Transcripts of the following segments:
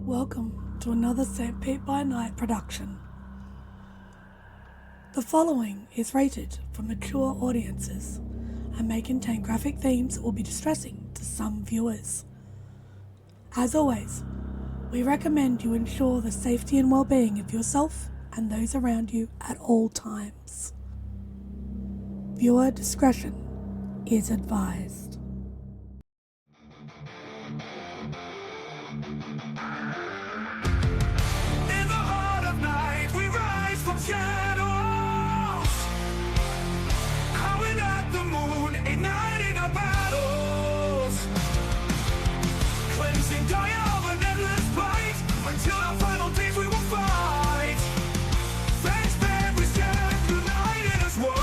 Welcome to another St. Pete by Night production. The following is rated for mature audiences and may contain graphic themes that will be distressing to some viewers. As always, we recommend you ensure the safety and well-being of yourself and those around you at all times. Viewer discretion is advised. In the heart of night, we rise from shadows, howling at the moon, igniting our battles, cleansing Gaia of an endless fight, until our final days we will fight. Thanks, man, we stand united as one.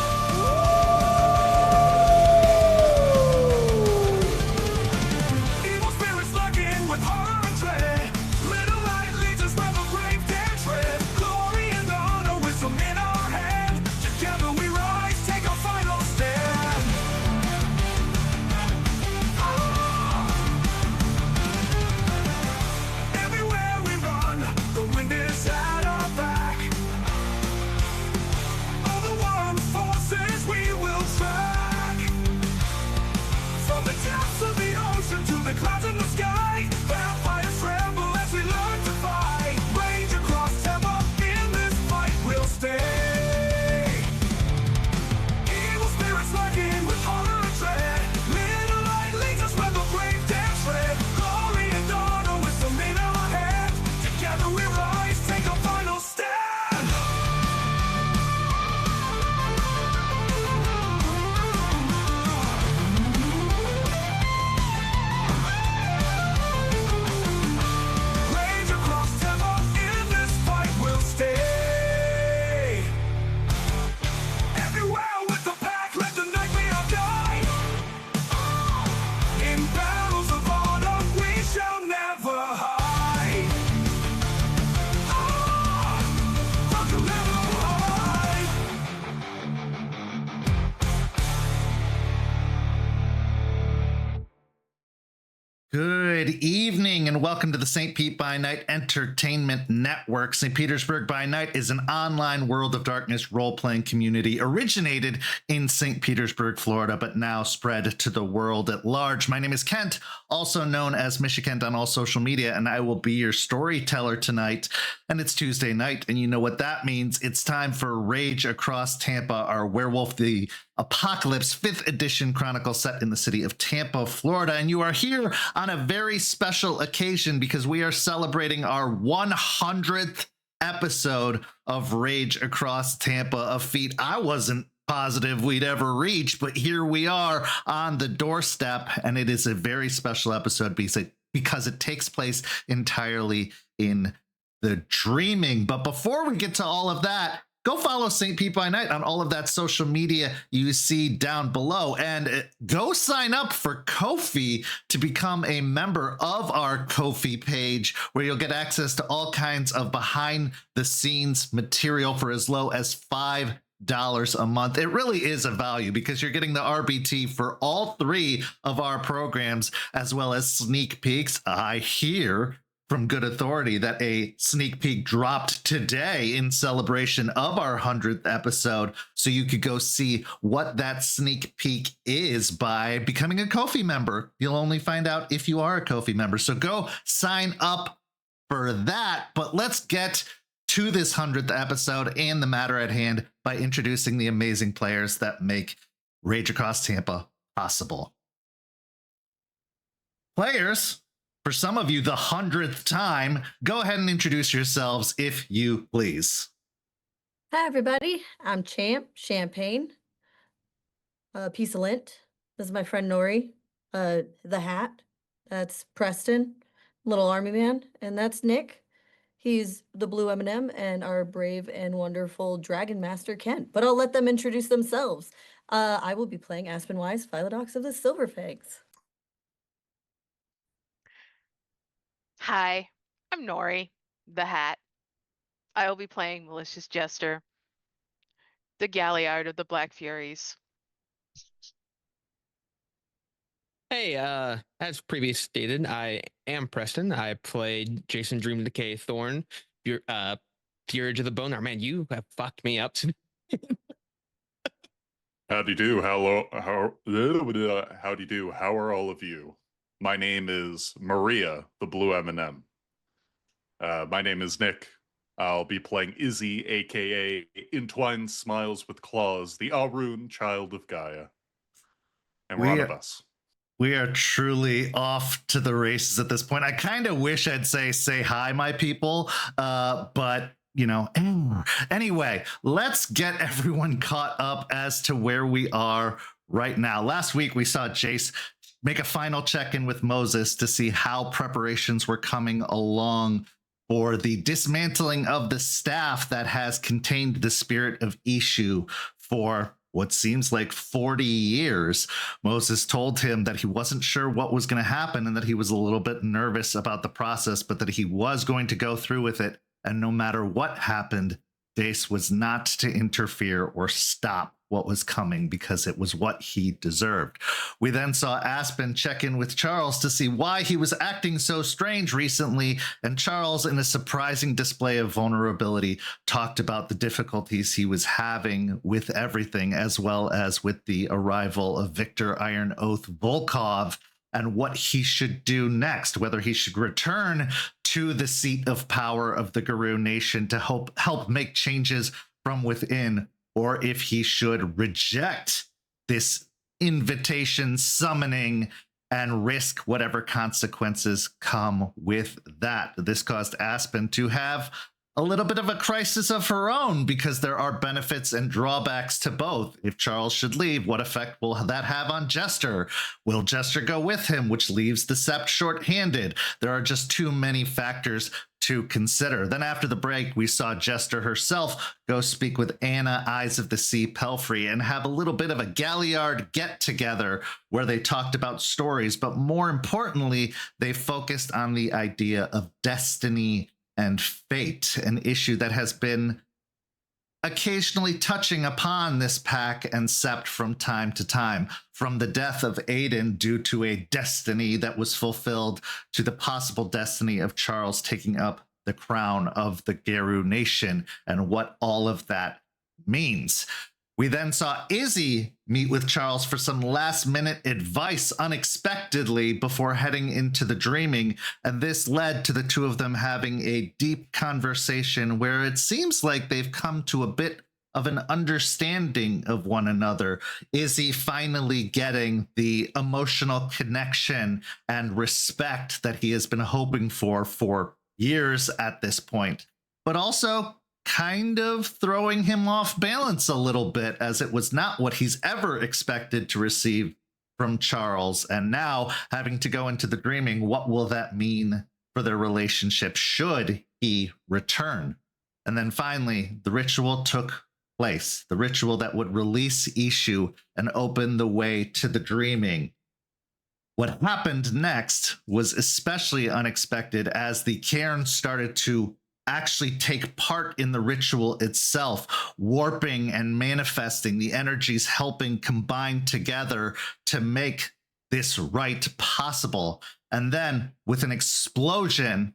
Evil spirits lurking with horror and dread. Little light leads us where the brave dare tread. Glory and honor, wisdom in our hand. Together we rise, take our final stand. Everywhere we run, the wind is at our back. All the world's forces we will track. From the depths of the ocean to the clouds in the sky, vampires tremble as we learn to fight. Rage across Tampa, in this fight we'll stay. Evil spirits lurking with horror and dread. Little light leads us where the brave dare tread. Glory and honor, wisdom in our hand. Together we rise, take a final stand. Rage across Tampa, in this fight we'll stay. Everywhere with the pack, let the night be our guide. In battles of honor, we shall never hide. We'll never hide. Good evening and welcome to the St. Pete by Night Entertainment Network. St. Petersburg by Night is an online World of Darkness role-playing community originated in St. Petersburg, Florida, but now spread to the world at large. My name is Kent, also known as Kent on all social media, and I will be your storyteller tonight. And it's Tuesday night, and you know what that means. It's time for Rage Across Tampa, our Werewolf the Apocalypse 5th edition chronicle set in the city of Tampa, Florida. And you are here on a very special occasion because we are celebrating our 100th episode of Rage Across Tampa, a feat I wasn't positive we'd ever reach, but here we are on the doorstep, and it is a very special episode because it takes place entirely in the dreaming. But before we get to all of that, go follow St. Pete by Night on all of that social media you see down below, and go sign up for Ko-fi to become a member of our Ko-fi page, where you'll get access to all kinds of behind the scenes material for as low as $5 a month. It really is a value because you're getting the RBT for all three of our programs, as well as sneak peeks. I hear from good authority that a sneak peek dropped today in celebration of our 100th episode, so you could go see what that sneak peek is by becoming a Ko-fi member. You'll only find out if you are a Ko-fi member, so go sign up for that. But let's get to this 100th episode and the matter at hand by introducing the amazing players that make Rage Across Tampa possible. Players, for some of you, the 100th time, go ahead and introduce yourselves if you please. Hi, everybody. I'm Champ, Champagne, Piece of Lint. This is my friend Nori, the Hat. That's Preston, Little Army Man. And that's Nick. He's the Blue M&M and our brave and wonderful Dragon Master Kent. But I'll let them introduce themselves. I will be playing Aspen Wise, Philodox of the Silverfangs. Hi, I'm Nori, the Hat. I will be playing Malicious Jester, the Galliard of the Black Furies. Hey, as previously stated, I am Preston. I played Jason Dream Decay Thorn, Fury of the Boner. Man, you have fucked me up. Howdy do. Howdy do. How are all of you? My name is Maria, the Blue M&M. My name is Nick. I'll be playing Izzy, aka Entwined Smiles with Claws, the Arun child of Gaia. And we're on a bus. We are truly off to the races at this point. I kind of wish I'd say hi, my people, but you know, anyway, let's get everyone caught up as to where we are right now. Last week, we saw Jace make a final check-in with Moses to see how preparations were coming along for the dismantling of the staff that has contained the spirit of Ishu for what seems like 40 years. Moses told him that he wasn't sure what was going to happen and that he was a little bit nervous about the process, but that he was going to go through with it. And no matter what happened, Jace was not to interfere or stop what was coming because it was what he deserved. We then saw Aspen check in with Charles to see why he was acting so strange recently, and Charles, in a surprising display of vulnerability, talked about the difficulties he was having with everything, as well as with the arrival of Victor Iron Oath Volkov and what he should do next, whether he should return to the seat of power of the Guru Nation to help make changes from within, or if he should reject this invitation summoning and risk whatever consequences come with that. This caused Aspen to have a little bit of a crisis of her own because there are benefits and drawbacks to both. If Charles should leave, what effect will that have on Jester? Will Jester go with him, which leaves the Sept short-handed? There are just too many factors to consider. Then after the break, we saw Jester herself go speak with Anna Eyes of the Sea Pelfrey and have a little bit of a Galliard get-together where they talked about stories, but more importantly, they focused on the idea of destiny and fate, an issue that has been occasionally touching upon this pack and Sept from time to time, from the death of Aiden due to a destiny that was fulfilled to the possible destiny of Charles taking up the crown of the Geru Nation and what all of that means. We then saw Izzy meet with Charles for some last-minute advice unexpectedly before heading into the dreaming, and this led to the two of them having a deep conversation where it seems like they've come to a bit of an understanding of one another. Izzy finally getting the emotional connection and respect that he has been hoping for years at this point, but also kind of throwing him off balance a little bit, as it was not what he's ever expected to receive from Charles. And now having to go into the dreaming, what will that mean for their relationship should he return? And then finally, the ritual took place, the ritual that would release Ishu and open the way to the dreaming. What happened next was especially unexpected as the cairn started to actually take part in the ritual itself, warping and manifesting, the energies helping combine together to make this rite possible. And then with an explosion,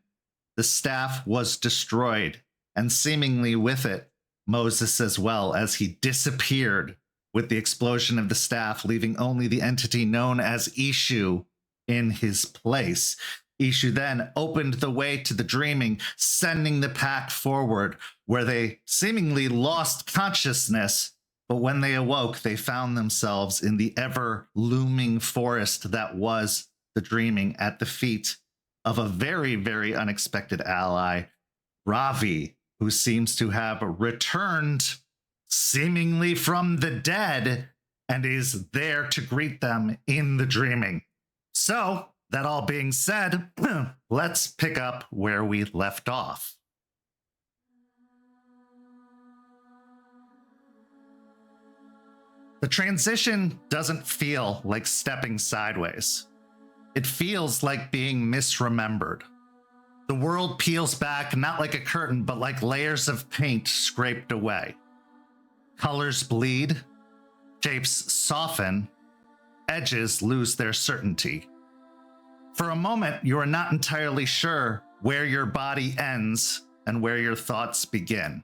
the staff was destroyed, and seemingly with it, Moses as well, as he disappeared with the explosion of the staff, leaving only the entity known as Ishu in his place. Ishu then opened the way to the dreaming, sending the pack forward, where they seemingly lost consciousness, but when they awoke, they found themselves in the ever-looming forest that was the dreaming, at the feet of a very, very unexpected ally, Ravi, who seems to have returned seemingly from the dead and is there to greet them in the dreaming. So, that all being said, let's pick up where we left off. The transition doesn't feel like stepping sideways. It feels like being misremembered. The world peels back, not like a curtain, but like layers of paint scraped away. Colors bleed, shapes soften, edges lose their certainty. For a moment, you are not entirely sure where your body ends and where your thoughts begin.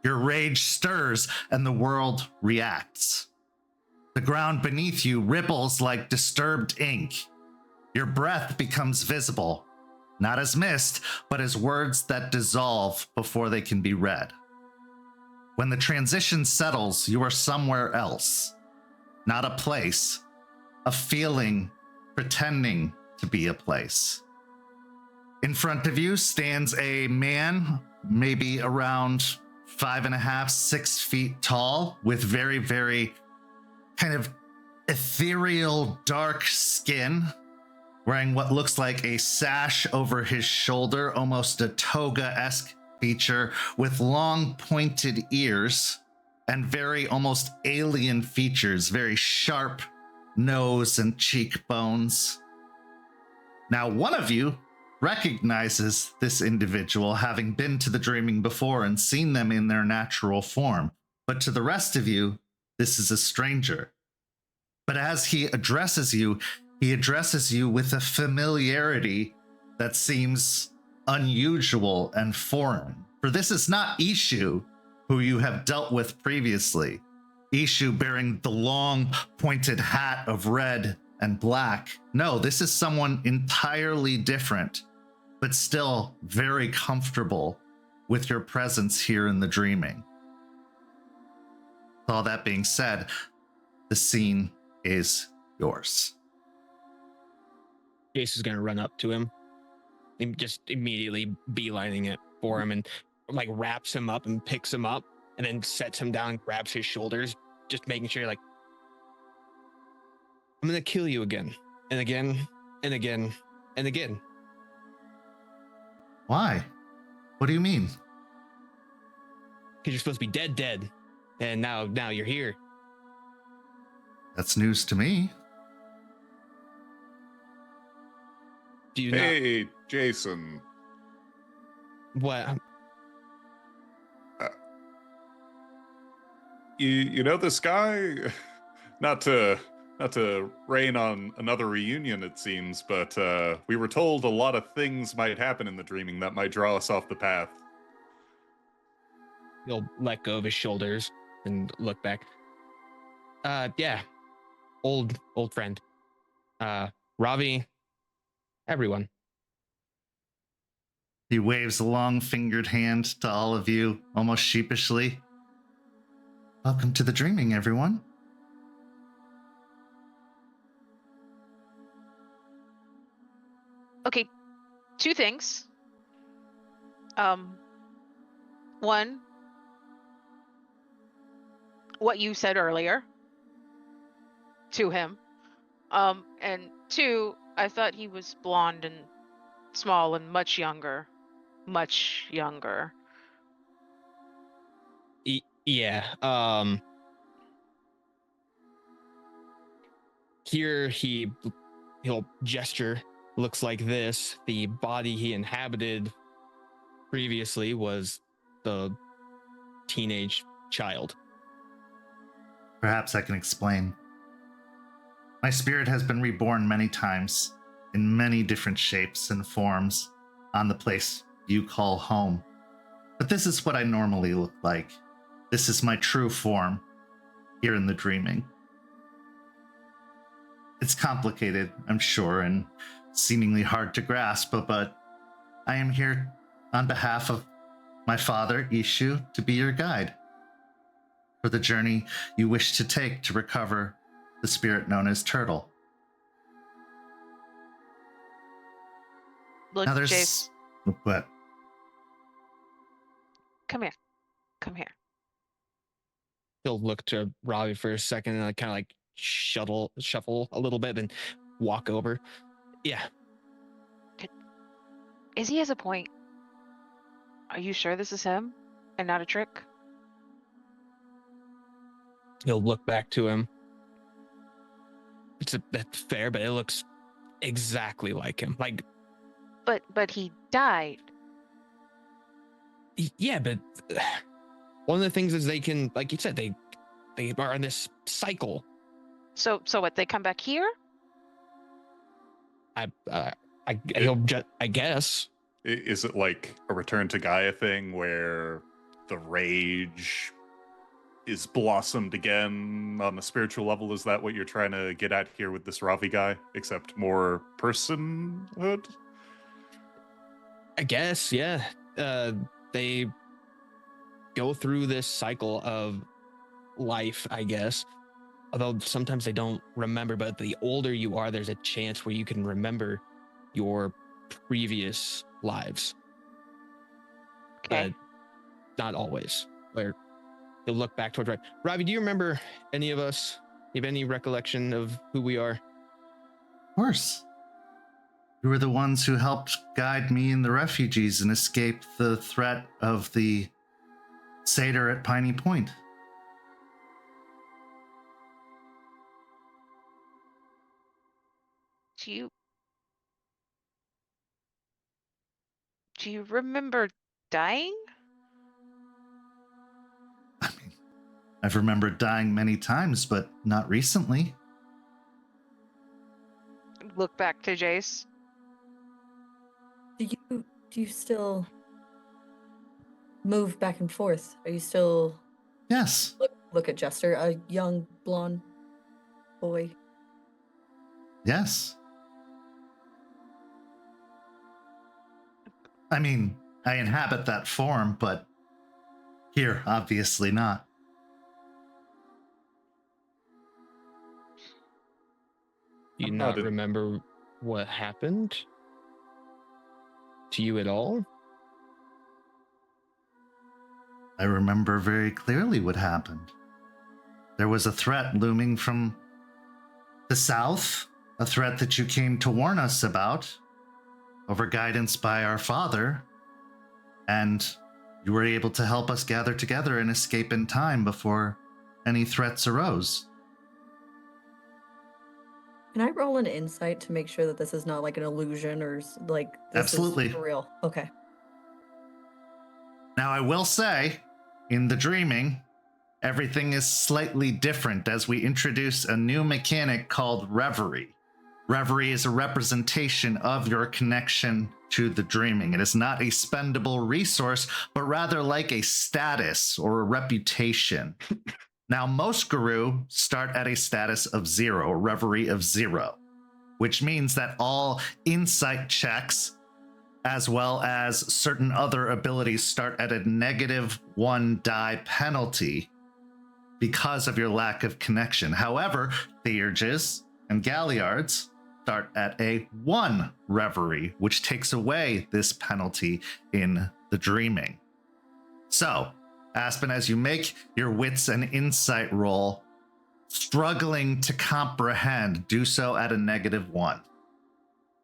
Your rage stirs and the world reacts. The ground beneath you ripples like disturbed ink. Your breath becomes visible, not as mist, but as words that dissolve before they can be read. When the transition settles, you are somewhere else. Not a place, a feeling pretending to be a place. In front of you stands a man, maybe around 5.5, 6 feet tall, with very, very kind of ethereal dark skin, wearing what looks like a sash over his shoulder, almost a toga-esque feature, with long pointed ears and very almost alien features, very sharp nose and cheekbones. Now, one of you recognizes this individual, having been to the Dreaming before and seen them in their natural form. But to the rest of you, this is a stranger. But as he addresses you with a familiarity that seems unusual and foreign. For this is not Ishu, who you have dealt with previously. Ishu bearing the long pointed hat of red and black. No, this is someone entirely different, but still very comfortable with your presence here in the Dreaming. With all that being said, the scene is yours. Jace is going to run up to him and just immediately beelining it for him and like wraps him up and picks him up and then sets him down, grabs his shoulders, just making sure like, I'm going to kill you again and again and again and again. Why? What do you mean? Because you're supposed to be dead. And now you're here. That's news to me. Do you Hey, Jason. What? You know this guy? Not to rain on another reunion, it seems, but we were told a lot of things might happen in the Dreaming that might draw us off the path. He'll let go of his shoulders and look back. Yeah. Old friend. Ravi, everyone. He waves a long-fingered hand to all of you, almost sheepishly. Welcome to the Dreaming, everyone. Okay, 2 things. One, what you said earlier to him. And 2, I thought he was blonde and small and much younger. Much younger. Yeah. Here he'll gesture. Looks like this. The body he inhabited previously was the teenage child. Perhaps I can explain. My spirit has been reborn many times, in many different shapes and forms, on the place you call home. But this is what I normally look like. This is my true form, here in the Dreaming. It's complicated, I'm sure, and seemingly hard to grasp, but I am here on behalf of my father, Ishu, to be your guide for the journey you wish to take to recover the spirit known as Turtle. Look, Now there's... Jace, What? come here. He'll look to Ravi for a second and kind of like shuffle a little bit, then walk over. Yeah. Izzy has a point. Are you sure this is him and not a trick? He'll look back to him. That's fair, but it looks exactly like him. Like, But he died. yeah, but one of the things is they can, like you said, they are in this cycle. So what? They come back here? I guess. Is it like a Return to Gaia thing where the rage is blossomed again on the spiritual level? Is that what you're trying to get at here with this Ravi guy, except more personhood? I guess, yeah. They go through this cycle of life, I guess. Although sometimes they don't remember, but the older you are, there's a chance where you can remember your previous lives. Okay. Not always. Where you'll look back towards right. Ravi, do you remember any of us? You have any recollection of who we are? Of course. You were the ones who helped guide me and the refugees and escape the threat of the satyr at Piney Point. Do you remember dying? I mean, I've remembered dying many times, but not recently. Look back to Jace. Do you still move back and forth? Are you still Yes. look at Jester, a young blonde boy? Yes. I mean, I inhabit that form, but here, obviously not. Do you I'm not not a- remember what happened to you at all? I remember very clearly what happened. There was a threat looming from the south, a threat that you came to warn us about, over guidance by our father, and you were able to help us gather together and escape in time before any threats arose. Can I roll an insight to make sure that this is not like an illusion or like this Absolutely. is for real? Okay. Now, I will say, in the dreaming, everything is slightly different as we introduce a new mechanic called Reverie. Reverie is a representation of your connection to the dreaming. It is not a spendable resource, but rather like a status or a reputation. Now, most guru start at a status of 0, a reverie of 0, which means that all insight checks as well as certain other abilities start at a -1 die penalty because of your lack of connection. However, Theurges and Galliards start at a 1 reverie, which takes away this penalty in the dreaming. So, Aspen, as you make your wits and insight roll, struggling to comprehend, do so at a -1.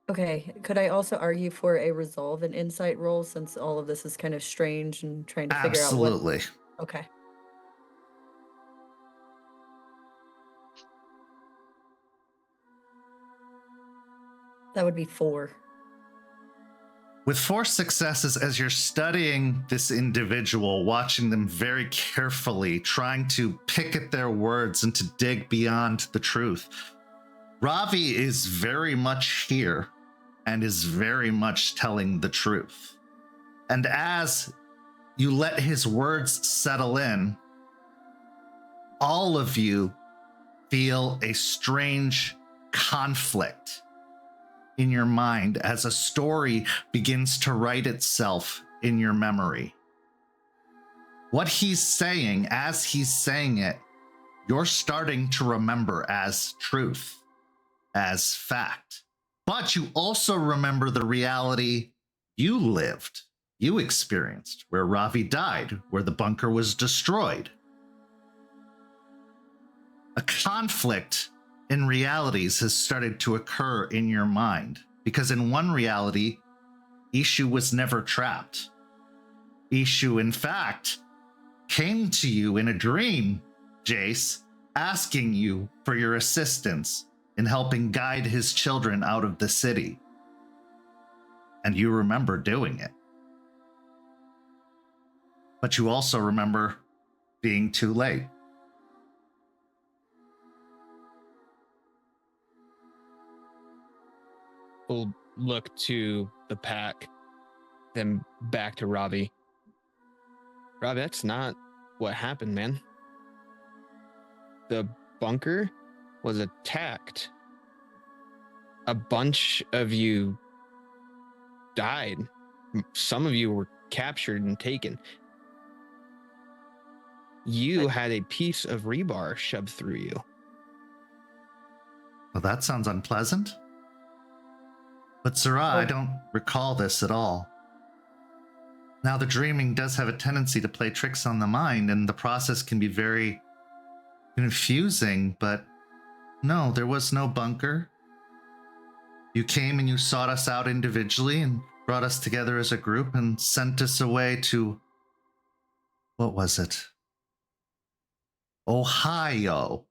Okay. Could I also argue for a resolve and insight roll since all of this is kind of strange and trying to figure out what? Absolutely. Okay. That would be 4. With 4 successes, as you're studying this individual, watching them very carefully, trying to pick at their words and to dig beyond the truth, Ravi is very much here and is very much telling the truth. And as you let his words settle in, all of you feel a strange conflict in your mind as a story begins to write itself in your memory. What he's saying, as he's saying it, you're starting to remember as truth, as fact. But you also remember the reality you lived, you experienced, where Ravi died, where the bunker was destroyed. A conflict in realities has started to occur in your mind, because in one reality, Ishu was never trapped. Ishu, in fact, came to you in a dream, Jace, asking you for your assistance in helping guide his children out of the city. And you remember doing it. But you also remember being too late. will look to the pack, then back to Ravi. Ravi, that's not what happened, man. The bunker was attacked. A bunch of you died. Some of you were captured and taken. You had a piece of rebar shoved through you. Well, that sounds unpleasant. But Sarah, I don't recall this at all. Now, the dreaming does have a tendency to play tricks on the mind, and the process can be very confusing, but no, there was no bunker. You came and you sought us out individually and brought us together as a group and sent us away to, what was it? Ohio.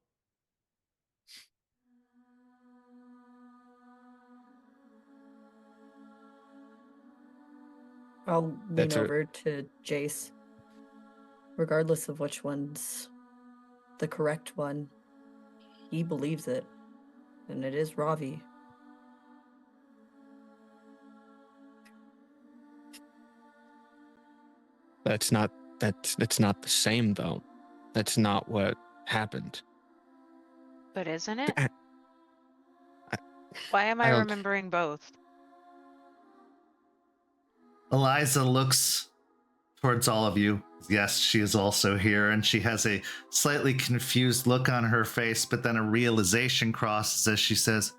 I'll lean That's a- over to Jace. Regardless of which one's the correct one, he believes it. And it is Ravi. That's not the same though. That's not what happened. But isn't it? I- Why am I I don't- remembering both? Eliza looks towards all of you. Yes, she is also here, and she has a slightly confused look on her face, but then a realization crosses as she says,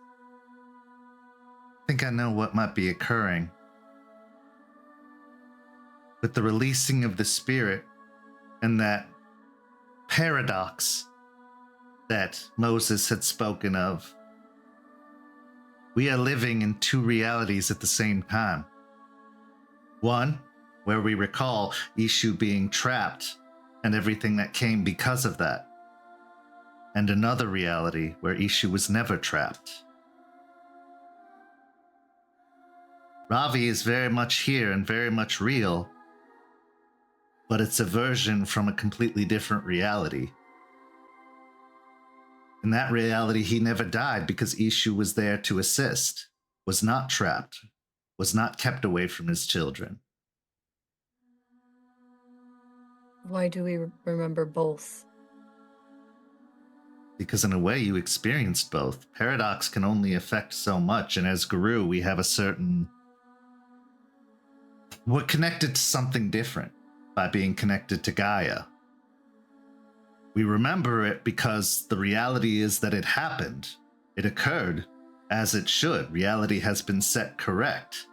I think I know what might be occurring. With the releasing of the spirit and that paradox that Moses had spoken of, we are living in two realities at the same time. One, where we recall Ishu being trapped and everything that came because of that. And another reality where Ishu was never trapped. Ravi is very much here and very much real, but it's a version from a completely different reality. In that reality, he never died because Ishu was there to assist, was not trapped, was not kept away from his children. Why do we remember both? Because in a way, you experienced both. Paradox can only affect so much, and as Guru, we have a certain... We're connected to something different by being connected to Gaia. We remember it because the reality is that it happened. It occurred as it should. Reality has been set correct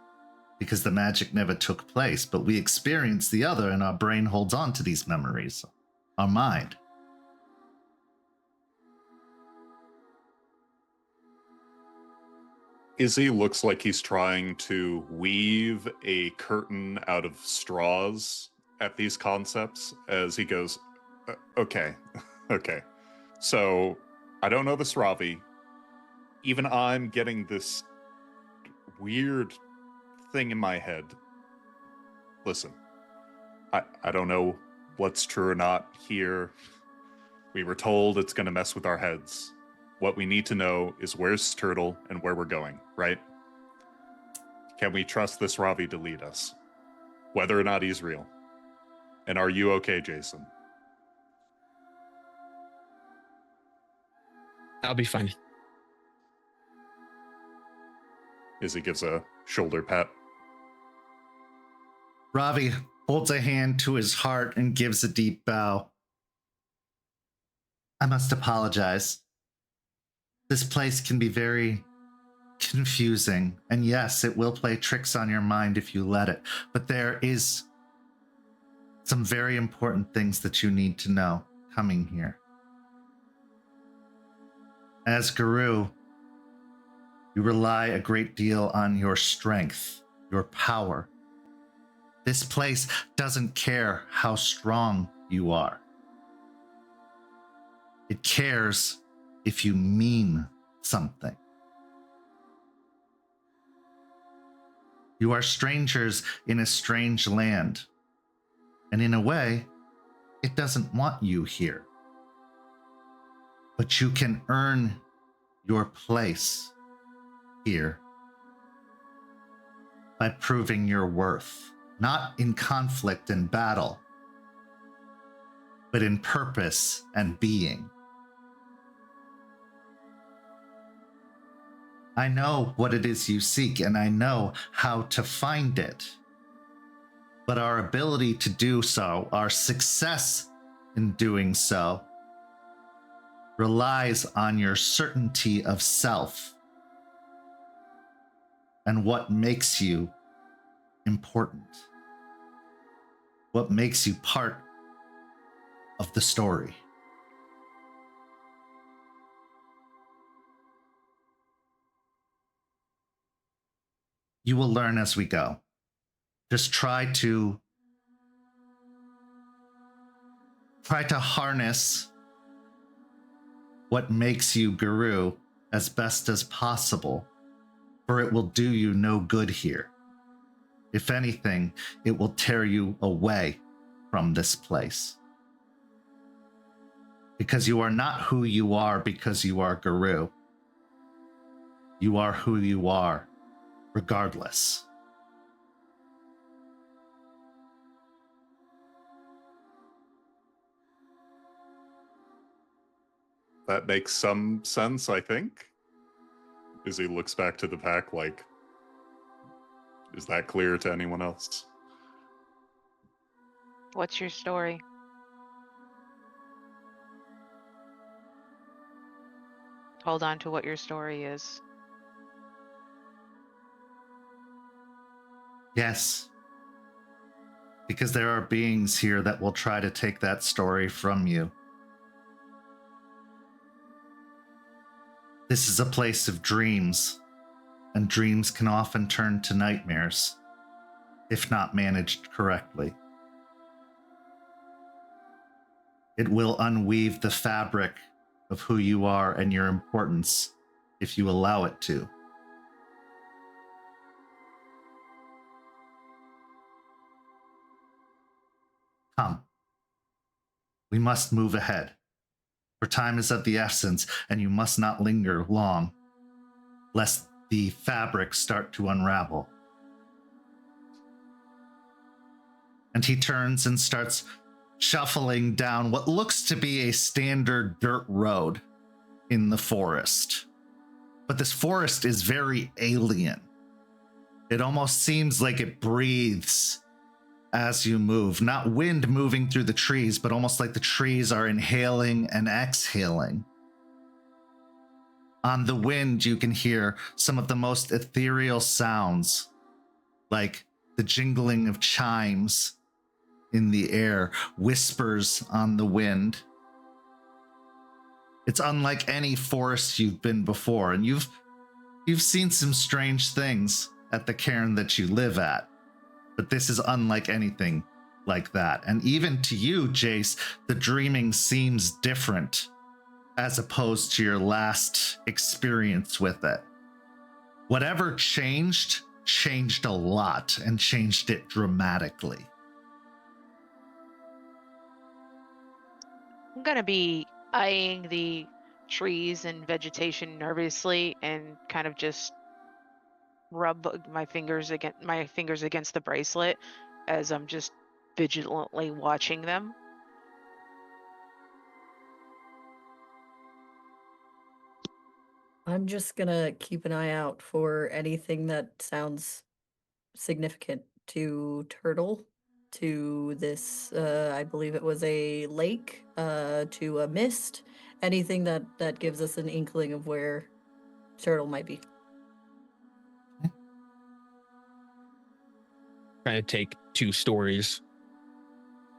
because the magic never took place, but we experience the other and our brain holds on to these memories, our mind. Izzy looks like he's trying to weave a curtain out of straws at these concepts as he goes, okay, okay. So, I don't know this Ravi. Even I'm getting this weird thing in my head. Listen, I don't know what's true or not here. We were told it's going to mess with our heads. What we need to know is where's Turtle and where we're going, right? Can we trust this Ravi to lead us? Whether or not he's real. And are you okay, Jason? I'll be fine. Izzy gives a shoulder pat. Ravi holds a hand to his heart and gives a deep bow. I must apologize. This place can be very confusing, and yes, it will play tricks on your mind if you let it, but there is some very important things that you need to know coming here. As Guru, you rely a great deal on your strength, your power. This place doesn't care how strong you are. It cares if you mean something. You are strangers in a strange land, and in a way, it doesn't want you here. But you can earn your place here by proving your worth, not in conflict and battle, but in purpose and being. I know what it is you seek, and I know how to find it. But our ability to do so, our success in doing so, relies on your certainty of self and what makes you important, what makes you part of the story. You will learn as we go. Just try to harness what makes you Guru as best as possible, for it will do you no good here. If anything, it will tear you away from this place. Because you are not who you are because you are Guru. You are who you are, regardless. That makes some sense, I think. As he looks back to the pack, like, is that clear to anyone else? What's your story? Hold on to what your story is. Yes. Because there are beings here that will try to take that story from you. This is a place of dreams, and dreams can often turn to nightmares, if not managed correctly. It will unweave the fabric of who you are and your importance if you allow it to. Come. We must move ahead, for time is of the essence, and you must not linger long, lest the fabric start to unravel. And he turns and starts shuffling down what looks to be a standard dirt road in the forest. But this forest is very alien. It almost seems like it breathes as you move, not wind moving through the trees, but almost like the trees are inhaling and exhaling. On the wind, you can hear some of the most ethereal sounds, like the jingling of chimes in the air, whispers on the wind. It's unlike any forest you've been before, and you've seen some strange things at the cairn that you live at. But this is unlike anything like that. And even to you, Jace, the dreaming seems different as opposed to your last experience with it. Whatever changed a lot, and changed it dramatically. I'm gonna be eyeing the trees and vegetation nervously and kind of just rub my fingers against the bracelet as I'm just vigilantly watching them. I'm just gonna keep an eye out for anything that sounds significant to Turtle, to this, I believe it was a lake, to a mist, anything that gives us an inkling of where Turtle might be. Trying to take two stories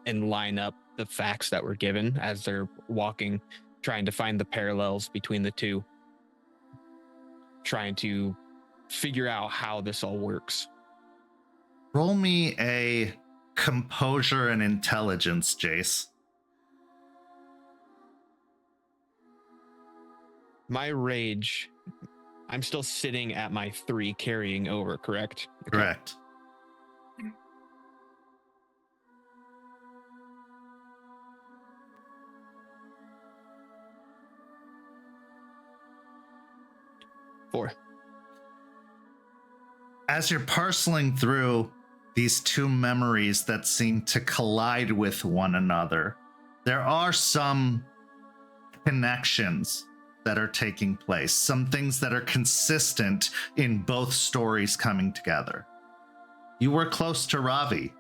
and line up the facts that were given as they're walking, trying to find the parallels between the two, trying to figure out how this all works. Roll me a composure and intelligence, Jace. My rage, I'm still sitting at my 3 carrying over, correct? Okay. Correct. Four. as you're parceling through these two memories that seem to collide with one another, there are some connections that are taking place, some things that are consistent in both stories coming together. You were close to Ravi.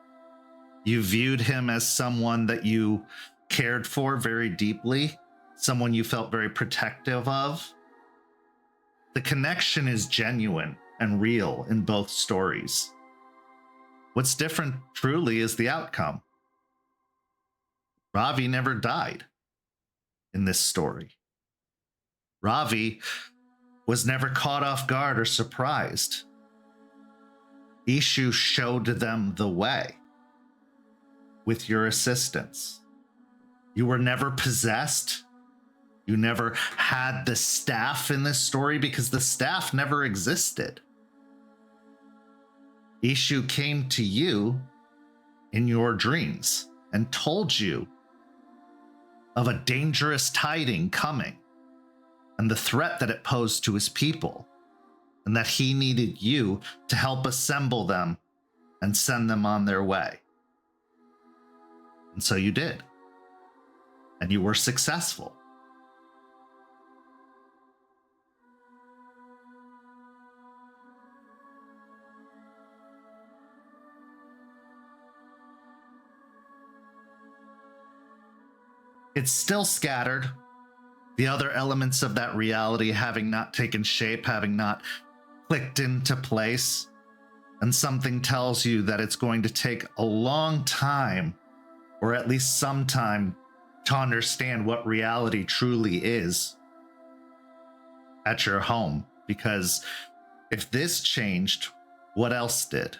You viewed him as someone that you cared for very deeply, someone you felt very protective of. The connection is genuine and real in both stories. What's different truly is the outcome. Ravi never died in this story. Ravi was never caught off guard or surprised. Ishu showed them the way with your assistance. You were never possessed. You never had the staff in this story because the staff never existed. Ishu came to you in your dreams and told you of a dangerous tiding coming and the threat that it posed to his people, and that he needed you to help assemble them and send them on their way. And so you did. And you were successful. It's still scattered. The other elements of that reality having not taken shape, having not clicked into place. And something tells you that it's going to take a long time, or at least some time, to understand what reality truly is at your home. Because if this changed, what else did?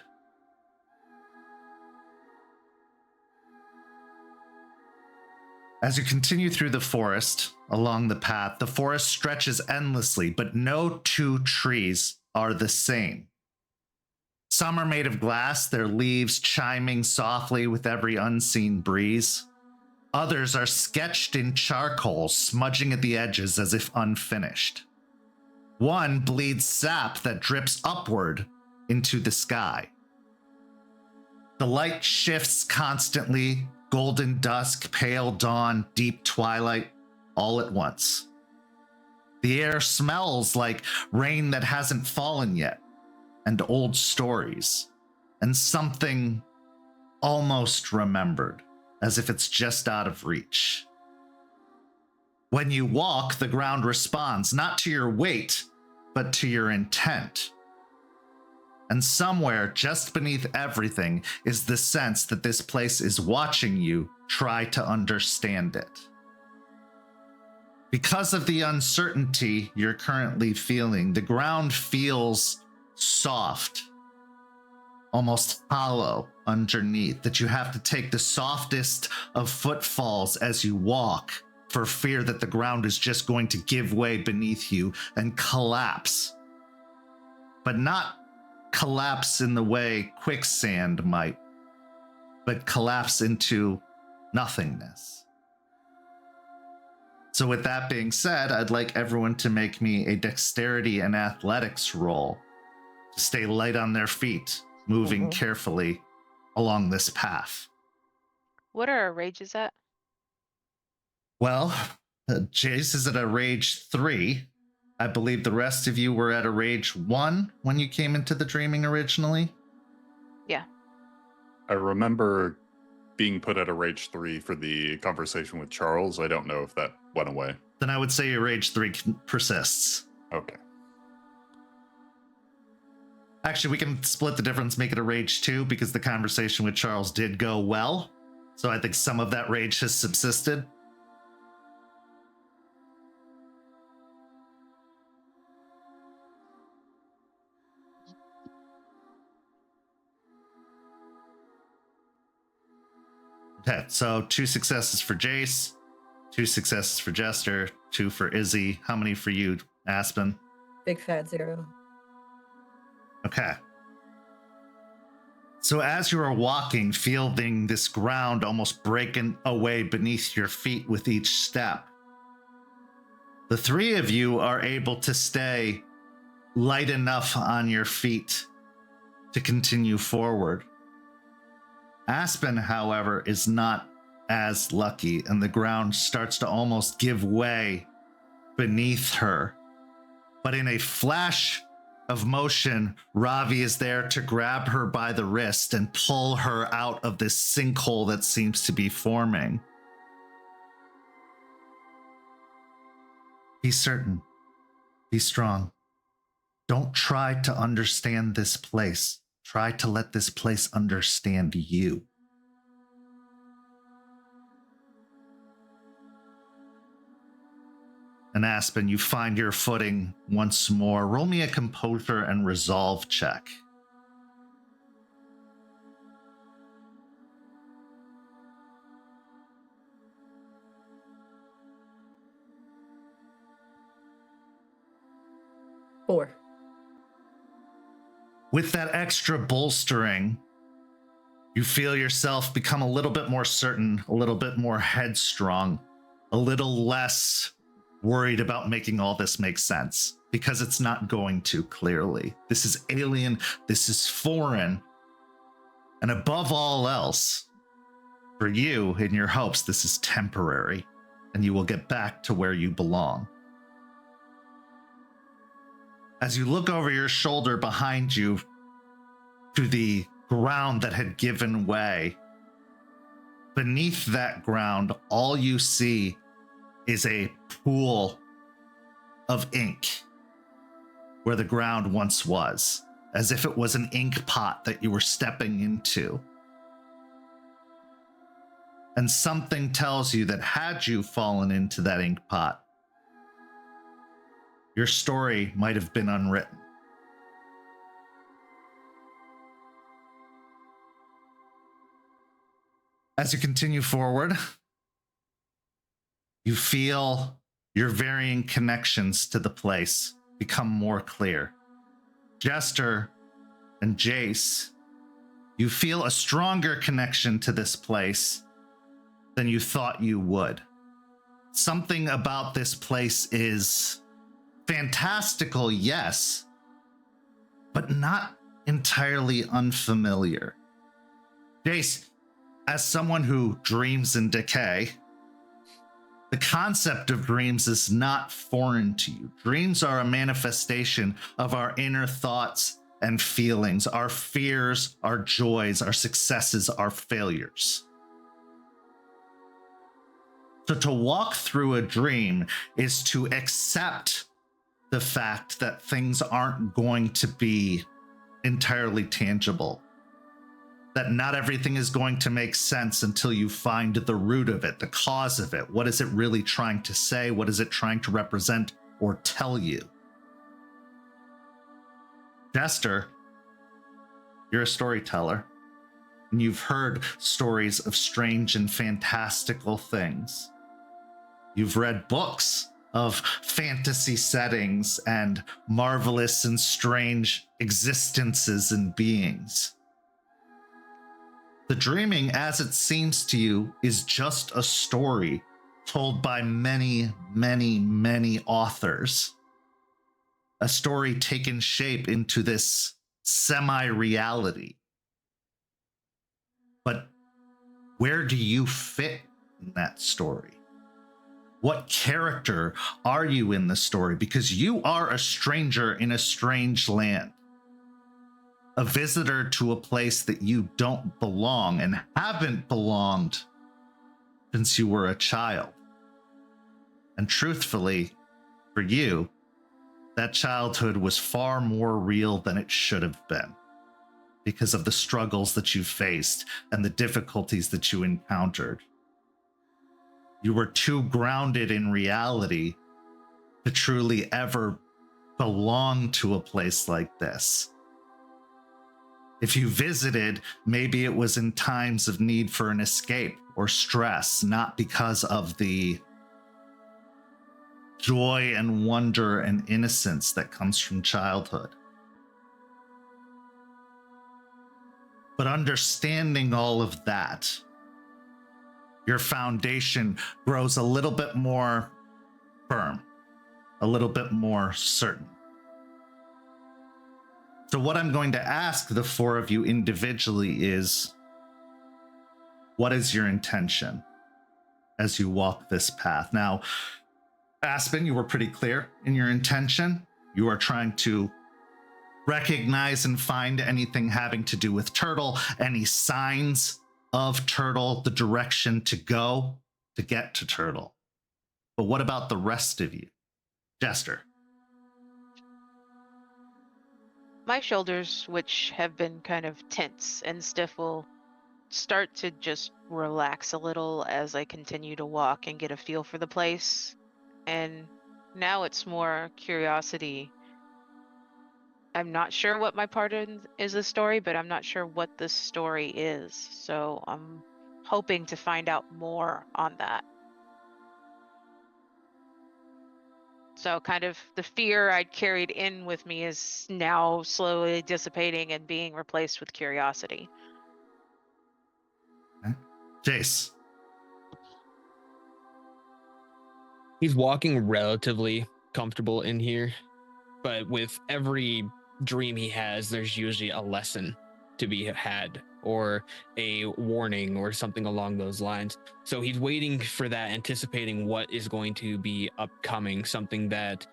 As you continue through the forest, along the path, the forest stretches endlessly, but no two trees are the same. Some are made of glass, their leaves chiming softly with every unseen breeze. Others are sketched in charcoal, smudging at the edges as if unfinished. One bleeds sap that drips upward into the sky. The light shifts constantly, golden dusk, pale dawn, deep twilight, all at once. The air smells like rain that hasn't fallen yet, and old stories, and something almost remembered, as if it's just out of reach. When you walk, the ground responds, not to your weight, but to your intent. And somewhere just beneath everything is the sense that this place is watching you try to understand it. Because of the uncertainty you're currently feeling, the ground feels soft, almost hollow underneath, that you have to take the softest of footfalls as you walk for fear that the ground is just going to give way beneath you and collapse. But not collapse in the way quicksand might, but collapse into nothingness. So with that being said, I'd like everyone to make me a dexterity and athletics roll to stay light on their feet, moving carefully along this path. What are our rages at? Well, Jace is at a rage 3. I believe the rest of you were at a rage 1 when you came into the dreaming originally. Yeah. I remember being put at a rage 3 for the conversation with Charles. I don't know if that went away. Then I would say your rage 3 persists. Okay. Actually, we can split the difference, make it a rage 2, because the conversation with Charles did go well. So I think some of that rage has subsisted. Okay, so 2 successes for Jace, 2 successes for Jester, 2 for Izzy. How many for you, Aspen? Big fat 0. Okay. So as you are walking, feeling this ground almost breaking away beneath your feet with each step, the 3 of you are able to stay light enough on your feet to continue forward. Aspen, however, is not as lucky, and the ground starts to almost give way beneath her. But in a flash of motion, Ravi is there to grab her by the wrist and pull her out of this sinkhole that seems to be forming. Be certain. Be strong. Don't try to understand this place. Try to let this place understand you. And Aspen, you find your footing once more. Roll me a composure and resolve check. Four. With that extra bolstering, you feel yourself become a little bit more certain, a little bit more headstrong, a little less worried about making all this make sense, because it's not going to, clearly. This is alien, this is foreign, and above all else, for you, in your hopes, this is temporary, and you will get back to where you belong. As you look over your shoulder behind you to the ground that had given way, beneath that ground, all you see is a pool of ink where the ground once was, as if it was an ink pot that you were stepping into. And something tells you that had you fallen into that ink pot, your story might have been unwritten. As you continue forward, you feel your varying connections to the place become more clear. Jester and Jace, you feel a stronger connection to this place than you thought you would. Something about this place is fantastical, yes, but not entirely unfamiliar. Jace, as someone who dreams in decay, the concept of dreams is not foreign to you. Dreams are a manifestation of our inner thoughts and feelings, our fears, our joys, our successes, our failures. So to walk through a dream is to accept the fact that things aren't going to be entirely tangible, that not everything is going to make sense until you find the root of it, the cause of it. What is it really trying to say? What is it trying to represent or tell you? Jester, you're a storyteller, and you've heard stories of strange and fantastical things. You've read books of fantasy settings and marvelous and strange existences and beings. The dreaming, as it seems to you, is just a story told by many, many, many authors. A story taken shape into this semi-reality. But where do you fit in that story? What character are you in the story? Because you are a stranger in a strange land. A visitor to a place that you don't belong and haven't belonged since you were a child. And truthfully, for you, that childhood was far more real than it should have been because of the struggles that you faced and the difficulties that you encountered. You were too grounded in reality to truly ever belong to a place like this. If you visited, maybe it was in times of need for an escape or stress, not because of the joy and wonder and innocence that comes from childhood. But understanding all of that, your foundation grows a little bit more firm, a little bit more certain. So what I'm going to ask the four of you individually is, what is your intention as you walk this path? Now, Aspen, you were pretty clear in your intention. You are trying to recognize and find anything having to do with Turtle, any signs of Turtle, the direction to go to get to Turtle. But what about the rest of you? Jester. My shoulders, which have been kind of tense and stiff, will start to just relax a little as I continue to walk and get a feel for the place. And now it's more curiosity. I'm not sure what my part in is the story, but I'm not sure what the story is. So I'm hoping to find out more on that. So kind of the fear I'd carried in with me is now slowly dissipating and being replaced with curiosity. Okay. Jace. He's walking relatively comfortable in here, but with every dream he has, there's usually a lesson to be had or a warning or something along those lines. So he's waiting for that, anticipating what is going to be upcoming, something that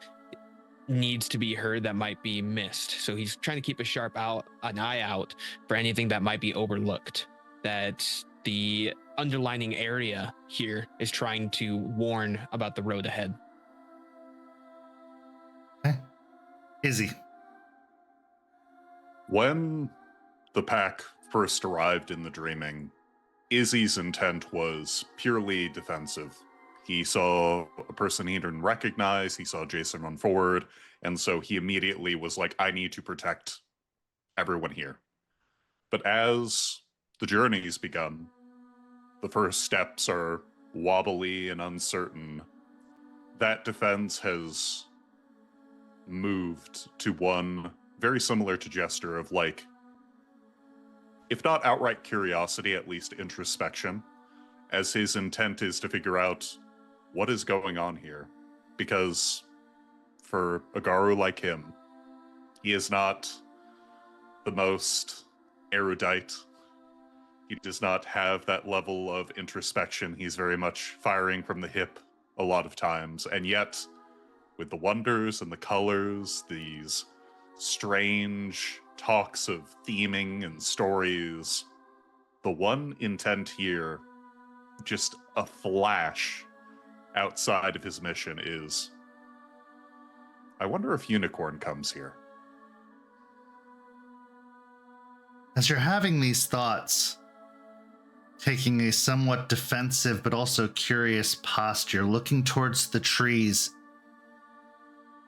needs to be heard that might be missed. So he's trying to keep an eye out for anything that might be overlooked, that the underlining area here is trying to warn about the road ahead. Okay. Izzy. When the pack first arrived in the dreaming, Izzy's intent was purely defensive. He saw a person he didn't recognize, he saw Jason run forward, and so he immediately was like, I need to protect everyone here. But as the journey's begun, the first steps are wobbly and uncertain. That defense has moved to one very similar to Jester of like, if not outright curiosity, at least introspection, as his intent is to figure out what is going on here. Because for a Garu like him, he is not the most erudite. He does not have that level of introspection. He's very much firing from the hip a lot of times. And yet, with the wonders and the colors, these strange talks of theming and stories, the one intent here, just a flash outside of his mission, is, I wonder if Unicorn comes here. As you're having these thoughts, taking a somewhat defensive but also curious posture, looking towards the trees,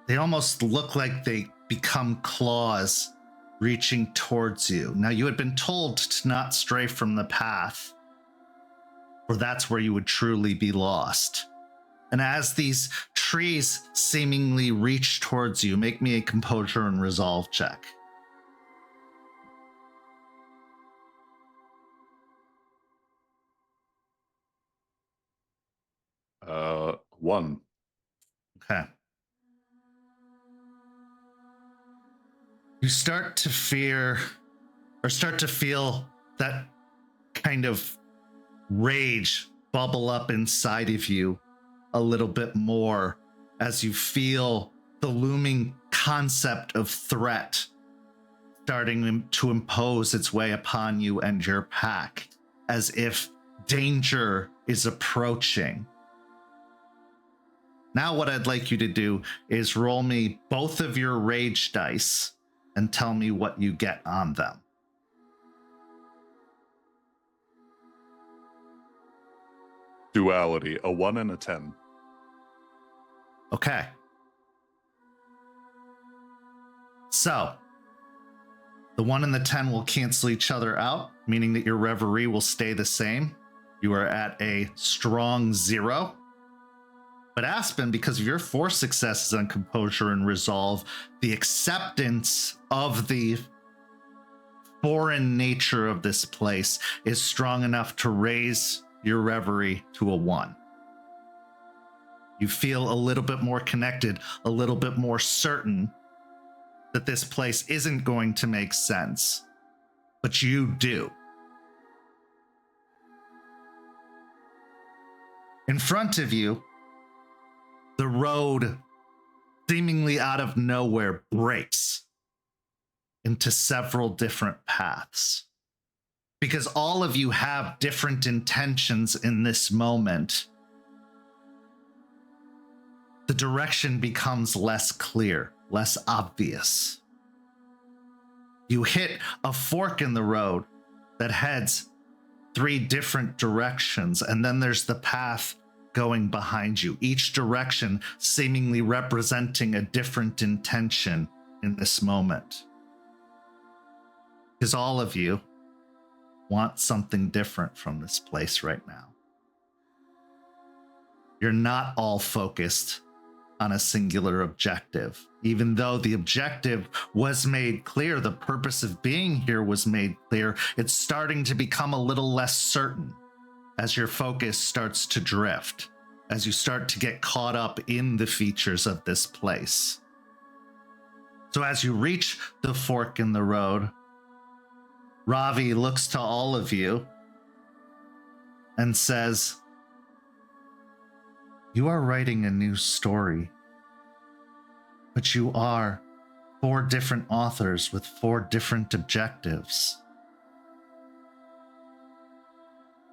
they almost look like they become claws reaching towards you. Now, you had been told to not stray from the path, for that's where you would truly be lost. And as these trees seemingly reach towards you, make me a composure and resolve check. One. Okay. You start to fear, or start to feel that kind of rage bubble up inside of you a little bit more as you feel the looming concept of threat starting to impose its way upon you and your pack, as if danger is approaching. Now what I'd like you to do is roll me both of your rage dice and tell me what you get on them. Duality, a 1 and a 10. Okay. So, the 1 and the 10 will cancel each other out, meaning that your reverie will stay the same. You are at a strong 0. But Aspen, because of your 4 successes on composure and resolve, the acceptance of the foreign nature of this place is strong enough to raise your reverie to a 1. You feel a little bit more connected, a little bit more certain that this place isn't going to make sense, but you do. In front of you, the road, seemingly out of nowhere, breaks into several different paths. Because all of you have different intentions in this moment, the direction becomes less clear, less obvious. You hit a fork in the road that heads 3 different directions, and then there's the path going behind you, each direction seemingly representing a different intention in this moment. Because all of you want something different from this place right now. You're not all focused on a singular objective. Even though the objective was made clear, the purpose of being here was made clear, it's starting to become a little less certain as your focus starts to drift, as you start to get caught up in the features of this place. So as you reach the fork in the road, Ravi looks to all of you and says, "You are writing a new story, but you are 4 different authors with 4 different objectives.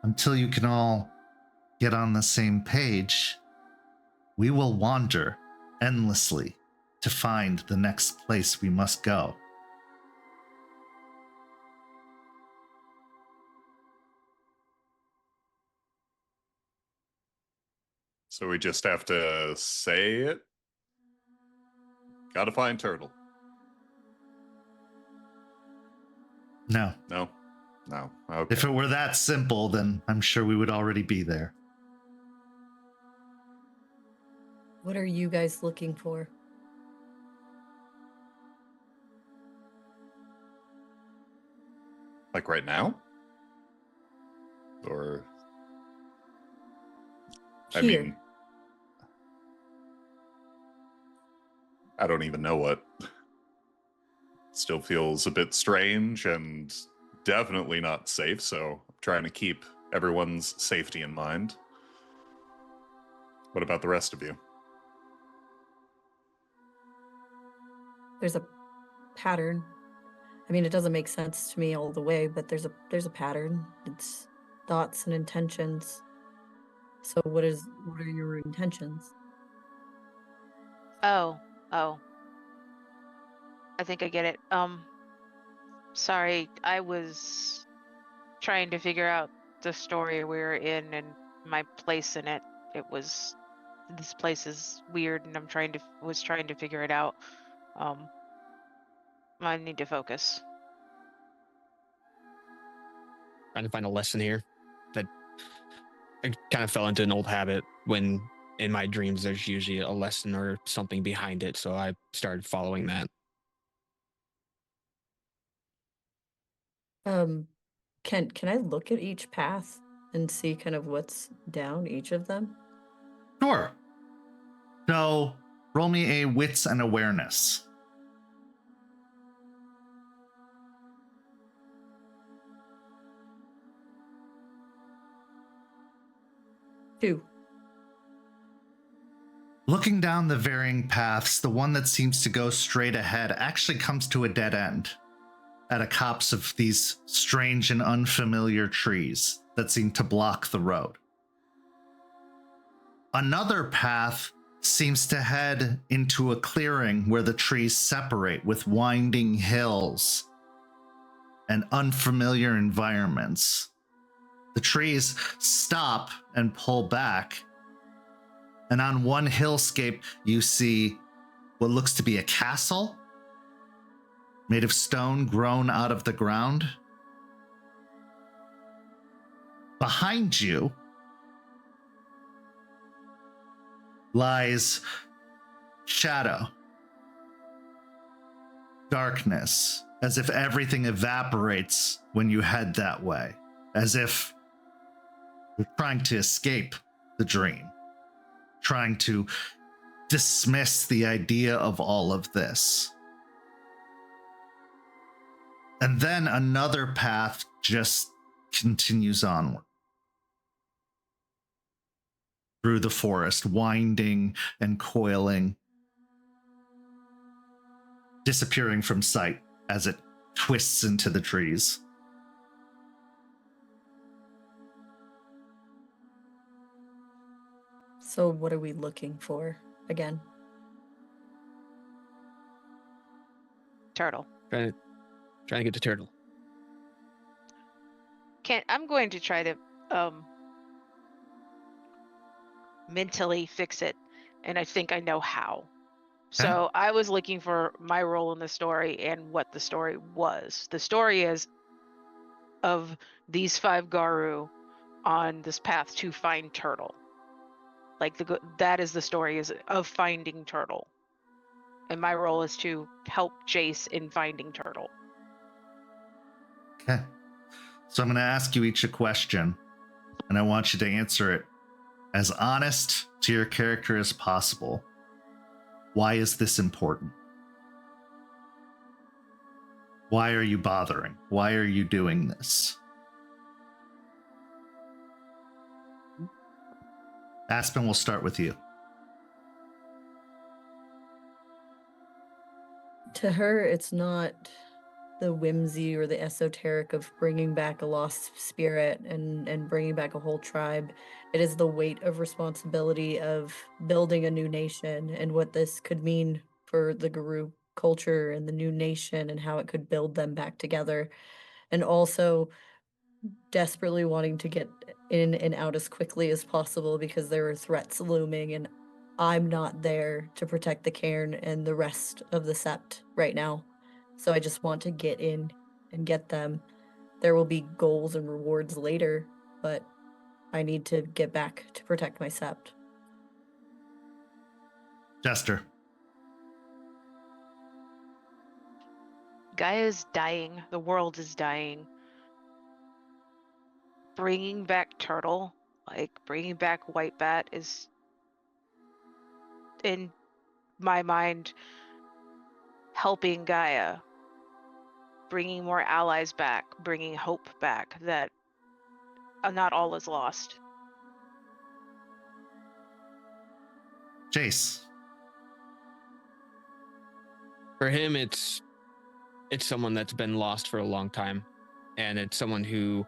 Until you can all get on the same page, we will wander endlessly to find the next place we must go." So we just have to say it? Gotta find Turtle. No. No? No. Okay. If it were that simple, then I'm sure we would already be there. What are you guys looking for? Like right now? Or... I Here. mean... I don't even know what. Still feels a bit strange and definitely not safe, so I'm trying to keep everyone's safety in mind. What about the rest of you? There's a pattern. I mean, it doesn't make sense to me all the way, but there's a pattern. It's thoughts and intentions. So what are your intentions? Oh. I think I get it. Sorry, I was trying to figure out the story we were in and my place in it. This place is weird and was trying to figure it out. I need to focus. Trying to find a lesson here. That I kind of fell into an old habit when in my dreams there's usually a lesson or something behind it, so I started following that. Can I look at each path and see kind of what's down each of them? Sure. So roll me a wits and awareness. Two. Looking down the varying paths, the one that seems to go straight ahead actually comes to a dead end at a copse of these strange and unfamiliar trees that seem to block the road. Another path seems to head into a clearing where the trees separate with winding hills and unfamiliar environments. The trees stop and pull back, and on one hillscape you see what looks to be a castle made of stone grown out of the ground. Behind you lies shadow, darkness, as if everything evaporates when you head that way, as if you're trying to escape the dream, trying to dismiss the idea of all of this. And then another path just continues onward through the forest, winding and coiling, disappearing from sight as it twists into the trees. So what are we looking for again? Turtle. Trying to get to Turtle. I'm going to try to mentally fix it, and I think I know how. So I was looking for my role in the story and what the story was. The story is of these 5 Garu on this path to find Turtle. Like that is the story, is of finding Turtle. And my role is to help Jace in finding Turtle. Okay. So I'm going to ask you each a question, and I want you to answer it as honest to your character as possible. Why is this important? Why are you bothering? Why are you doing this? Aspen, we'll start with you. To her, it's not the whimsy or the esoteric of bringing back a lost spirit and bringing back a whole tribe. It is the weight of responsibility of building a new nation and what this could mean for the Guru culture and the new nation and how it could build them back together. And also desperately wanting to get in and out as quickly as possible because there are threats looming, and I'm not there to protect the cairn and the rest of the sept right now. So I just want to get in and get them. There will be goals and rewards later, but I need to get back to protect my sept. Jester. Gaia's dying. The world is dying. Bringing back Turtle, like bringing back White Bat, is, in my mind, helping Gaia. Bringing more allies back, bringing hope back that not all is lost. Jace. For him, it's someone that's been lost for a long time, and it's someone who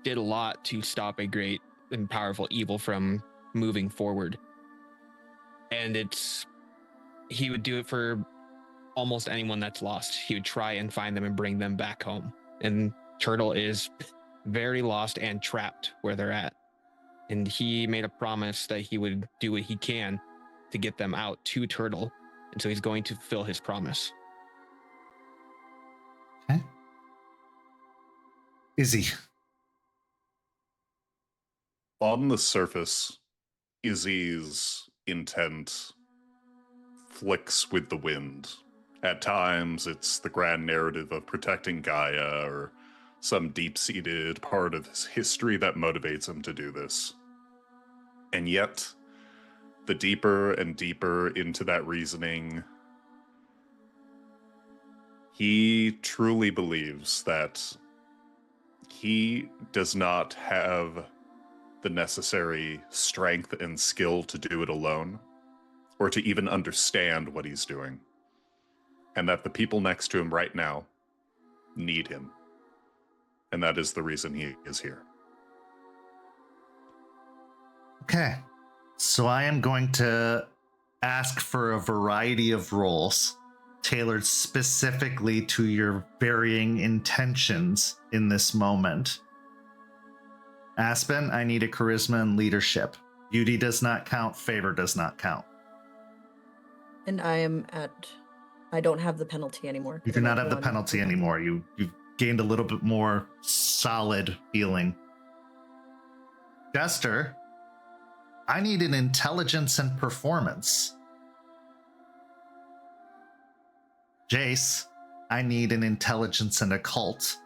did a lot to stop a great and powerful evil from moving forward. And he would do it for almost anyone that's lost. He would try and find them and bring them back home. And Turtle is very lost and trapped where they're at. And he made a promise that he would do what he can to get them out to Turtle. And so he's going to fulfill his promise. Okay. Izzy. On the surface, Izzy's intent flicks with the wind. At times, it's the grand narrative of protecting Gaia or some deep-seated part of his history that motivates him to do this. And yet, the deeper and deeper into that reasoning, he truly believes that he does not have the necessary strength and skill to do it alone, or to even understand what he's doing. And that the people next to him right now need him. And that is the reason he is here. Okay. So I am going to ask for a variety of roles tailored specifically to your varying intentions in this moment. Aspen, I need a charisma and leadership. Beauty does not count, favor does not count. And I don't have the penalty anymore. You do not have the penalty anymore. You've gained a little bit more solid feeling. Jester, I need an intelligence and performance. Jace, I need an intelligence and occult.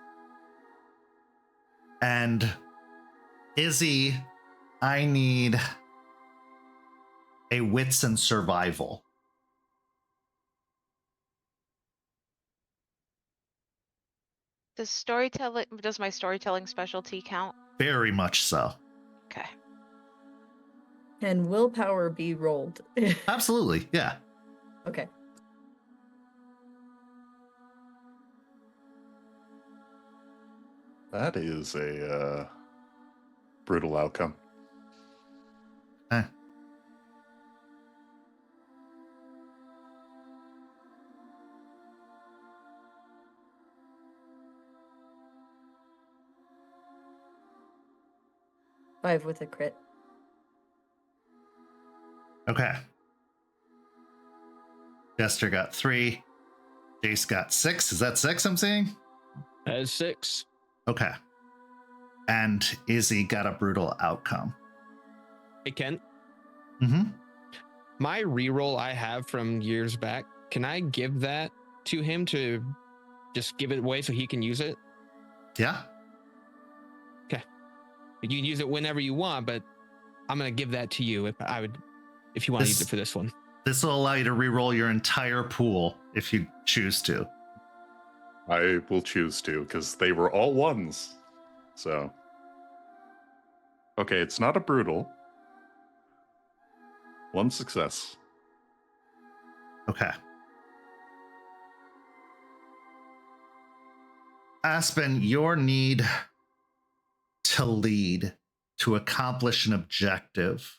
And Izzy, I need a wits and survival. Does my storytelling specialty count? Very much so. Okay. Can willpower be rolled? Absolutely. Yeah. Okay. That is a brutal outcome. Eh. 5 with a crit. Okay. Jester got 3. Jace got 6. Is that 6 I'm seeing? That is 6. Okay. And Izzy got a brutal outcome. Hey, Kent, Mm-hmm. my reroll I have from years back, can I give that to him to just give it away so he can use it? Yeah. You can use it whenever you want, but I'm going to give that to you if you want to use it for this one. This will allow you to re-roll your entire pool if you choose to. I will choose to, because they were all ones. So. Okay, it's not a brutal. 1 success. Okay. Aspen, your need to lead, to accomplish an objective,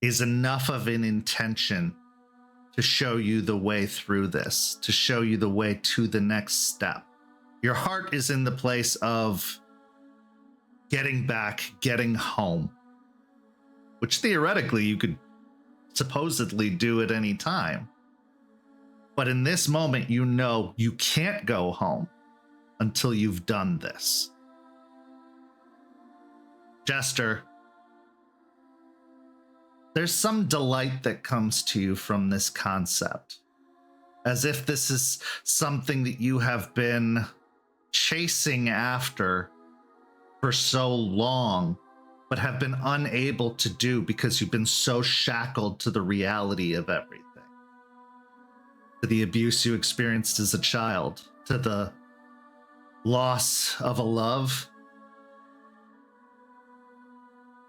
is enough of an intention to show you the way through this, to show you the way to the next step. Your heart is in the place of getting back, getting home, which theoretically you could supposedly do at any time. But in this moment, you know you can't go home until you've done this. Jester, there's some delight that comes to you from this concept, as if this is something that you have been chasing after for so long, but have been unable to do because you've been so shackled to the reality of everything. To the abuse you experienced as a child, to the loss of a love,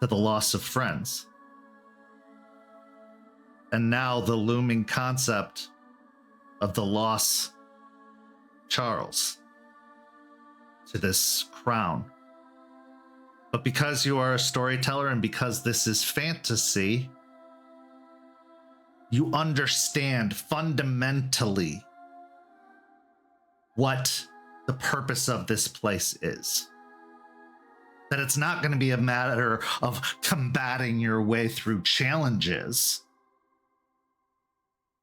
to the loss of friends. And now the looming concept of the loss, Charles, to this crown. But because you are a storyteller and because this is fantasy, you understand fundamentally what the purpose of this place is. That it's not going to be a matter of combating your way through challenges.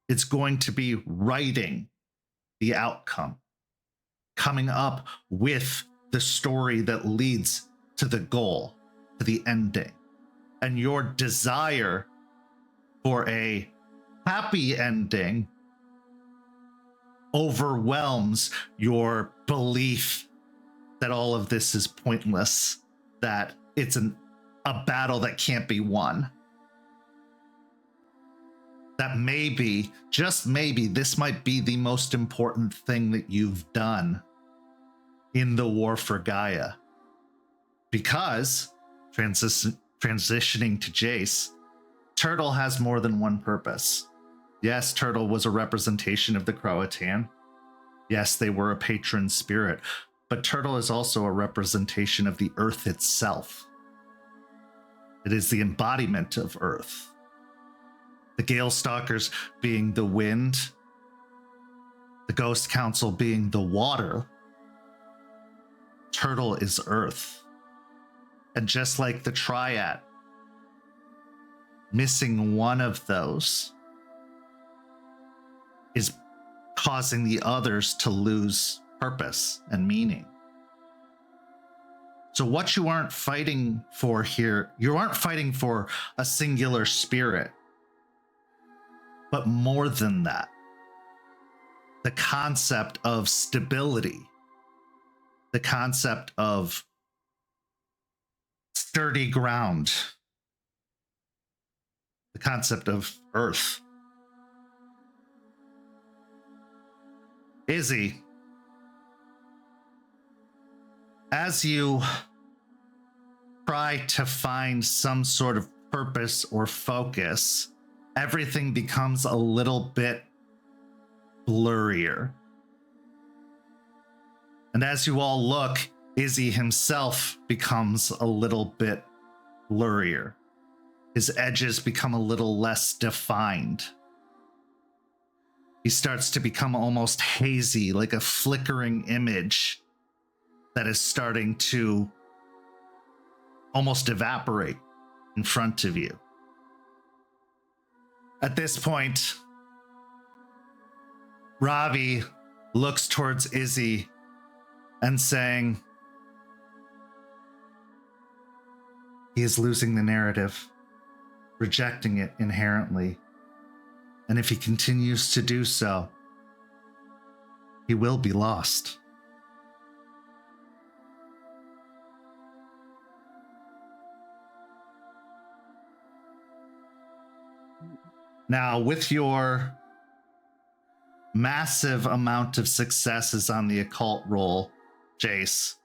It's going to be writing the outcome, coming up with the story that leads to the goal, to the ending. And your desire for a happy ending overwhelms your belief that all of this is pointless, that it's a battle that can't be won. That maybe, just maybe, this might be the most important thing that you've done in the war for Gaia. Because, transitioning to Jace, Turtle has more than one purpose. Yes, Turtle was a representation of the Croatan. Yes, they were a patron spirit. But Turtle is also a representation of the Earth itself. It is the embodiment of Earth. The Gale Stalkers being the wind, the Ghost Council being the water. Turtle is Earth. And just like the Triad, missing one of those is causing the others to lose purpose and meaning. So what you aren't fighting for here, you aren't fighting for a singular spirit, but more than that, the concept of stability, the concept of sturdy ground, the concept of Earth. Izzy, as you try to find some sort of purpose or focus, everything becomes a little bit blurrier. And as you all look, Izzy himself becomes a little bit blurrier. His edges become a little less defined. He starts to become almost hazy, like a flickering image that is starting to almost evaporate in front of you. At this point, Ravi looks towards Izzy and saying, he is losing the narrative, rejecting it inherently. And if he continues to do so, he will be lost. Now, with your massive amount of successes on the occult roll, Jace,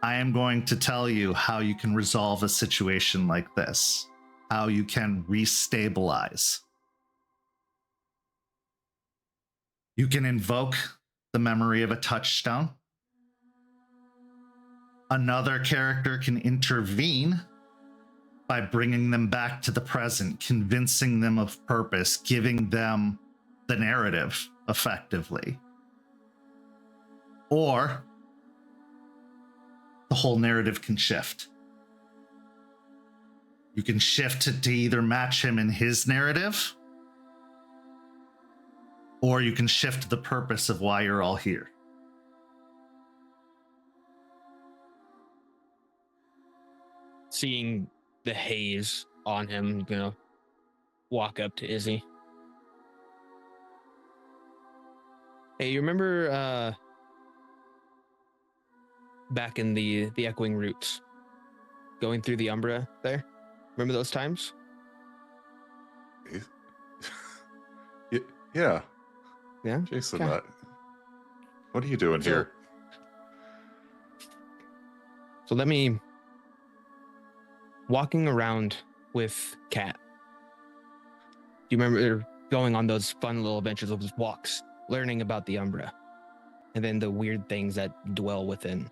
I am going to tell you how you can resolve a situation like this, how you can restabilize. You can invoke the memory of a touchstone. Another character can intervene by bringing them back to the present, convincing them of purpose, giving them the narrative effectively. Or the whole narrative can shift. You can shift to either match him in his narrative, or you can shift the purpose of why you're all here. Seeing the haze on him, I'm gonna walk up to Izzy. Hey, you remember back in the echoing roots, going through the Umbra there? Remember those times? Yeah. Yeah? Jason, Okay. what are you doing here? So let me... Walking around with Kat. Do you remember going on those fun little adventures, those walks, learning about the Umbra, and then the weird things that dwell within?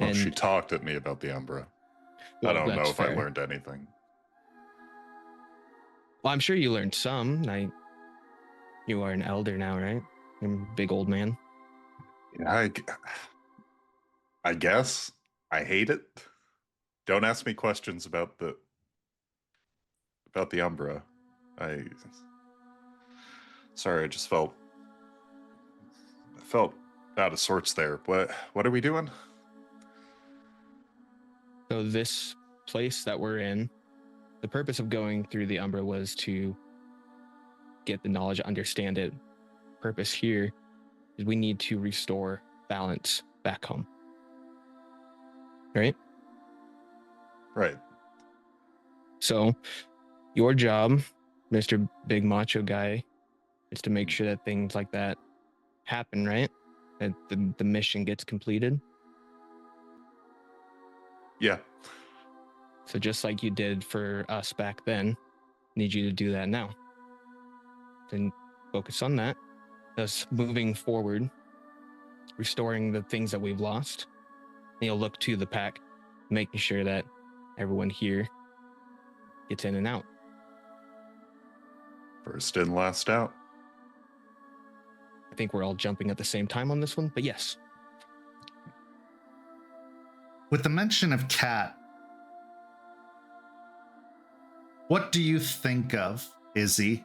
Well, she talked at me about the Umbra. I don't know if I learned anything. Well, I'm sure you learned some. You are an elder now, right? You're a big old man. Yeah, I guess. I hate it. Don't ask me questions about the Umbra. Sorry, I just felt out of sorts there. What are we doing? So this place that we're in, the purpose of going through the Umbra was to get the knowledge, understand it. Purpose here is we need to restore balance back home. Right? Right. So your job, Mr. Big Macho Guy, is to make sure that things like that happen, right? That the mission gets completed. Yeah. So just like you did for us back then, need you to do that now. Then focus on that. Thus moving forward, restoring the things that we've lost. And you'll look to the pack, making sure that everyone here gets in and out. First in, last out. I think we're all jumping at the same time on this one, but yes. With the mention of Kat, what do you think of, Izzy?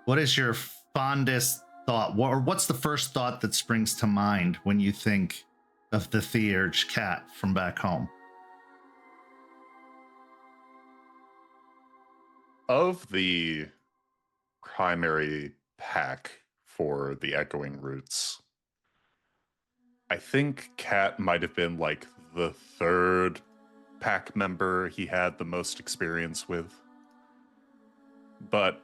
What is your fondest thought? Or what's the first thought that springs to mind when you think of the Theurge Kat from back home? Of the primary pack for the Echoing Roots, I think Kat might have been like the third pack member he had the most experience with. But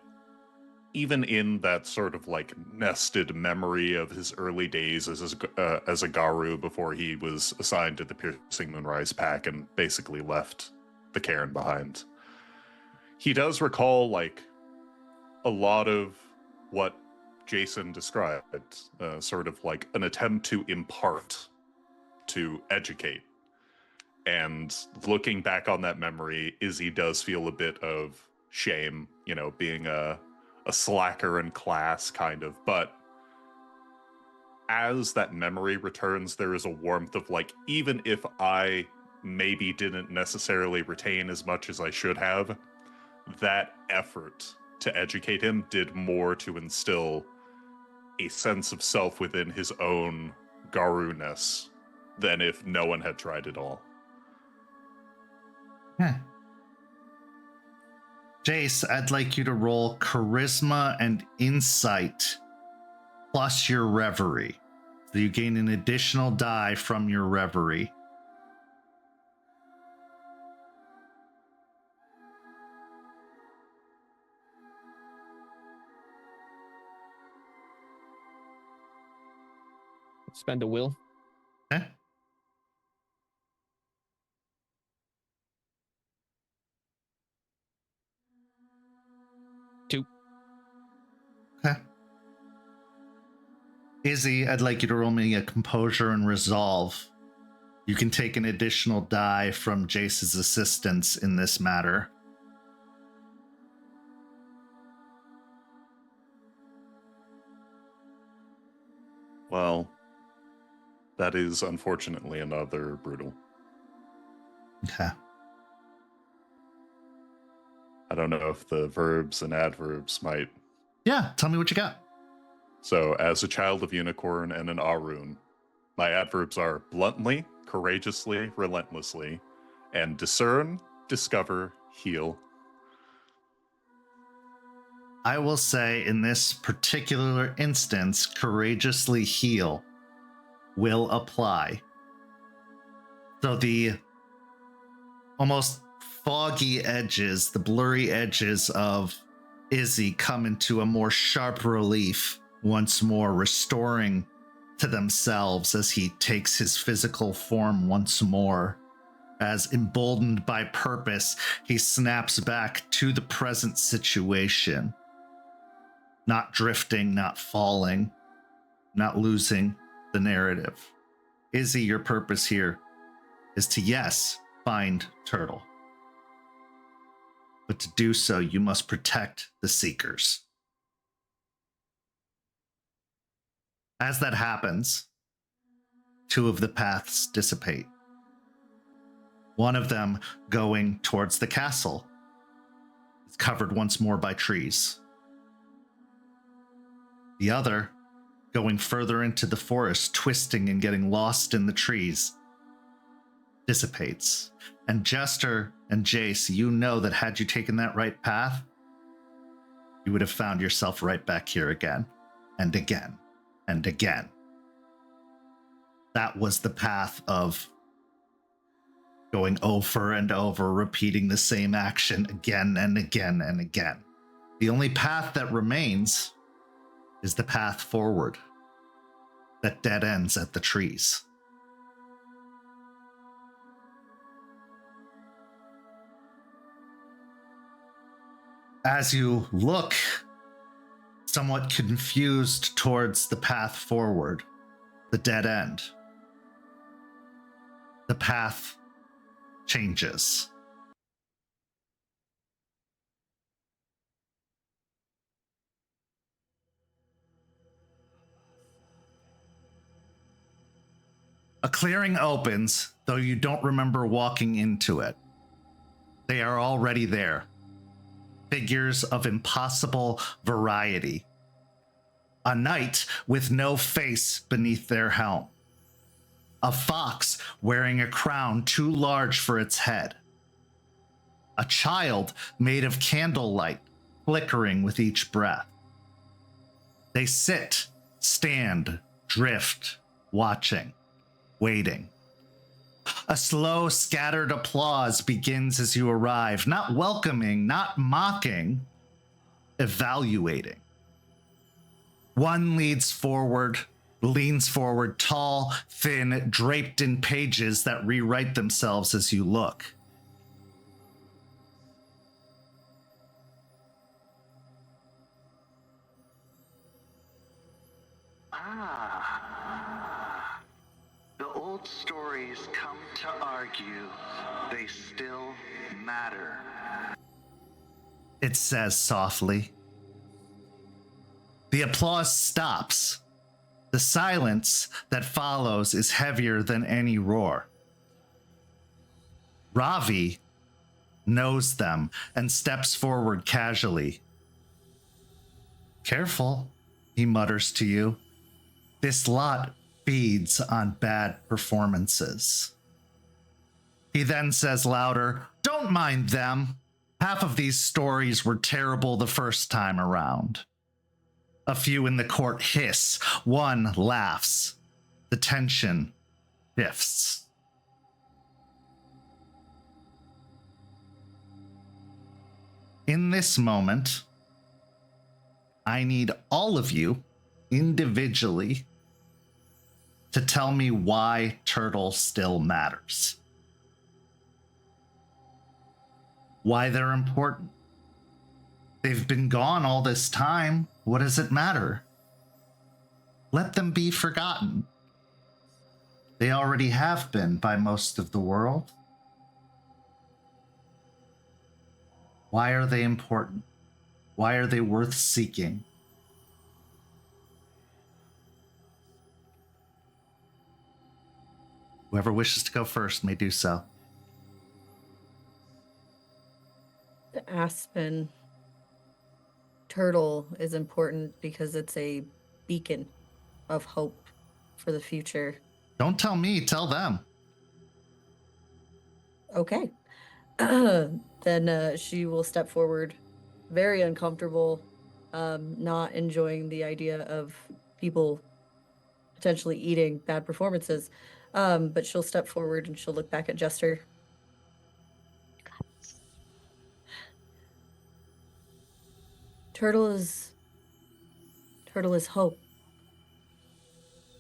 even in that sort of like nested memory of his early days as a Garu before he was assigned to the Piercing Moonrise Pack and basically left the Cairn behind, he does recall like a lot of what Jason described, sort of like an attempt to impart, to educate. And looking back on that memory, Izzy does feel a bit of shame, you know, being a slacker in class, kind of. But as that memory returns, there is a warmth of like, even if I maybe didn't necessarily retain as much as I should have, that effort to educate him did more to instill a sense of self within his own Garu-ness than if no one had tried it all. Jace, I'd like you to roll charisma and insight plus your reverie. So you gain an additional die from your reverie. Spend a will. Okay. Two. Okay. Izzy, I'd like you to roll me a composure and resolve. You can take an additional die from Jace's assistance in this matter. Well, that is unfortunately another brutal. Okay. I don't know if the verbs and adverbs might. Yeah, tell me what you got. So, as a child of unicorn and an Arun, my adverbs are bluntly, courageously, relentlessly, and discern, discover, heal. I will say in this particular instance, courageously heal will apply. So the almost foggy edges, the blurry edges of Izzy come into a more sharp relief once more, restoring to themselves as he takes his physical form once more. As emboldened by purpose, he snaps back to the present situation. Not drifting, not falling, not losing the narrative. Izzy, your purpose here is to, yes, find Turtle. But to do so, you must protect the Seekers. As that happens, two of the paths dissipate. One of them going towards the castle. It's covered once more by trees. The other going further into the forest, twisting and getting lost in the trees, dissipates. And Jester and Jace, you know that had you taken that right path, you would have found yourself right back here again, and again, and again. That was the path of going over and over, repeating the same action again and again and again. The only path that remains is the path forward that dead ends at the trees. As you look somewhat confused towards the path forward, the dead end, the path changes. A clearing opens, though you don't remember walking into it. They are already there. Figures of impossible variety. A knight with no face beneath their helm. A fox wearing a crown too large for its head. A child made of candlelight, flickering with each breath. They sit, stand, drift, watching, waiting. A slow, scattered applause begins as you arrive, not welcoming, not mocking, evaluating. One leans forward, tall, thin, draped in pages that rewrite themselves as you look. The old stories come to argue. They still matter. It says softly. The applause stops. The silence that follows is heavier than any roar. Ravi knows them and steps forward casually. Careful, he mutters to you. This lot feeds on bad performances. He then says louder, don't mind them. Half of these stories were terrible the first time around. A few in the court hiss. One laughs. The tension shifts. In this moment, I need all of you individually to tell me why Turtle still matters. Why they're important. They've been gone all this time. What does it matter? Let them be forgotten. They already have been by most of the world. Why are they important? Why are they worth seeking? Whoever wishes to go first may do so. The aspen turtle is important because it's a beacon of hope for the future. Don't tell me, tell them. Okay. Then she will step forward, very uncomfortable, not enjoying the idea of people potentially eating bad performances. But she'll step forward and she'll look back at Jester. Turtle is hope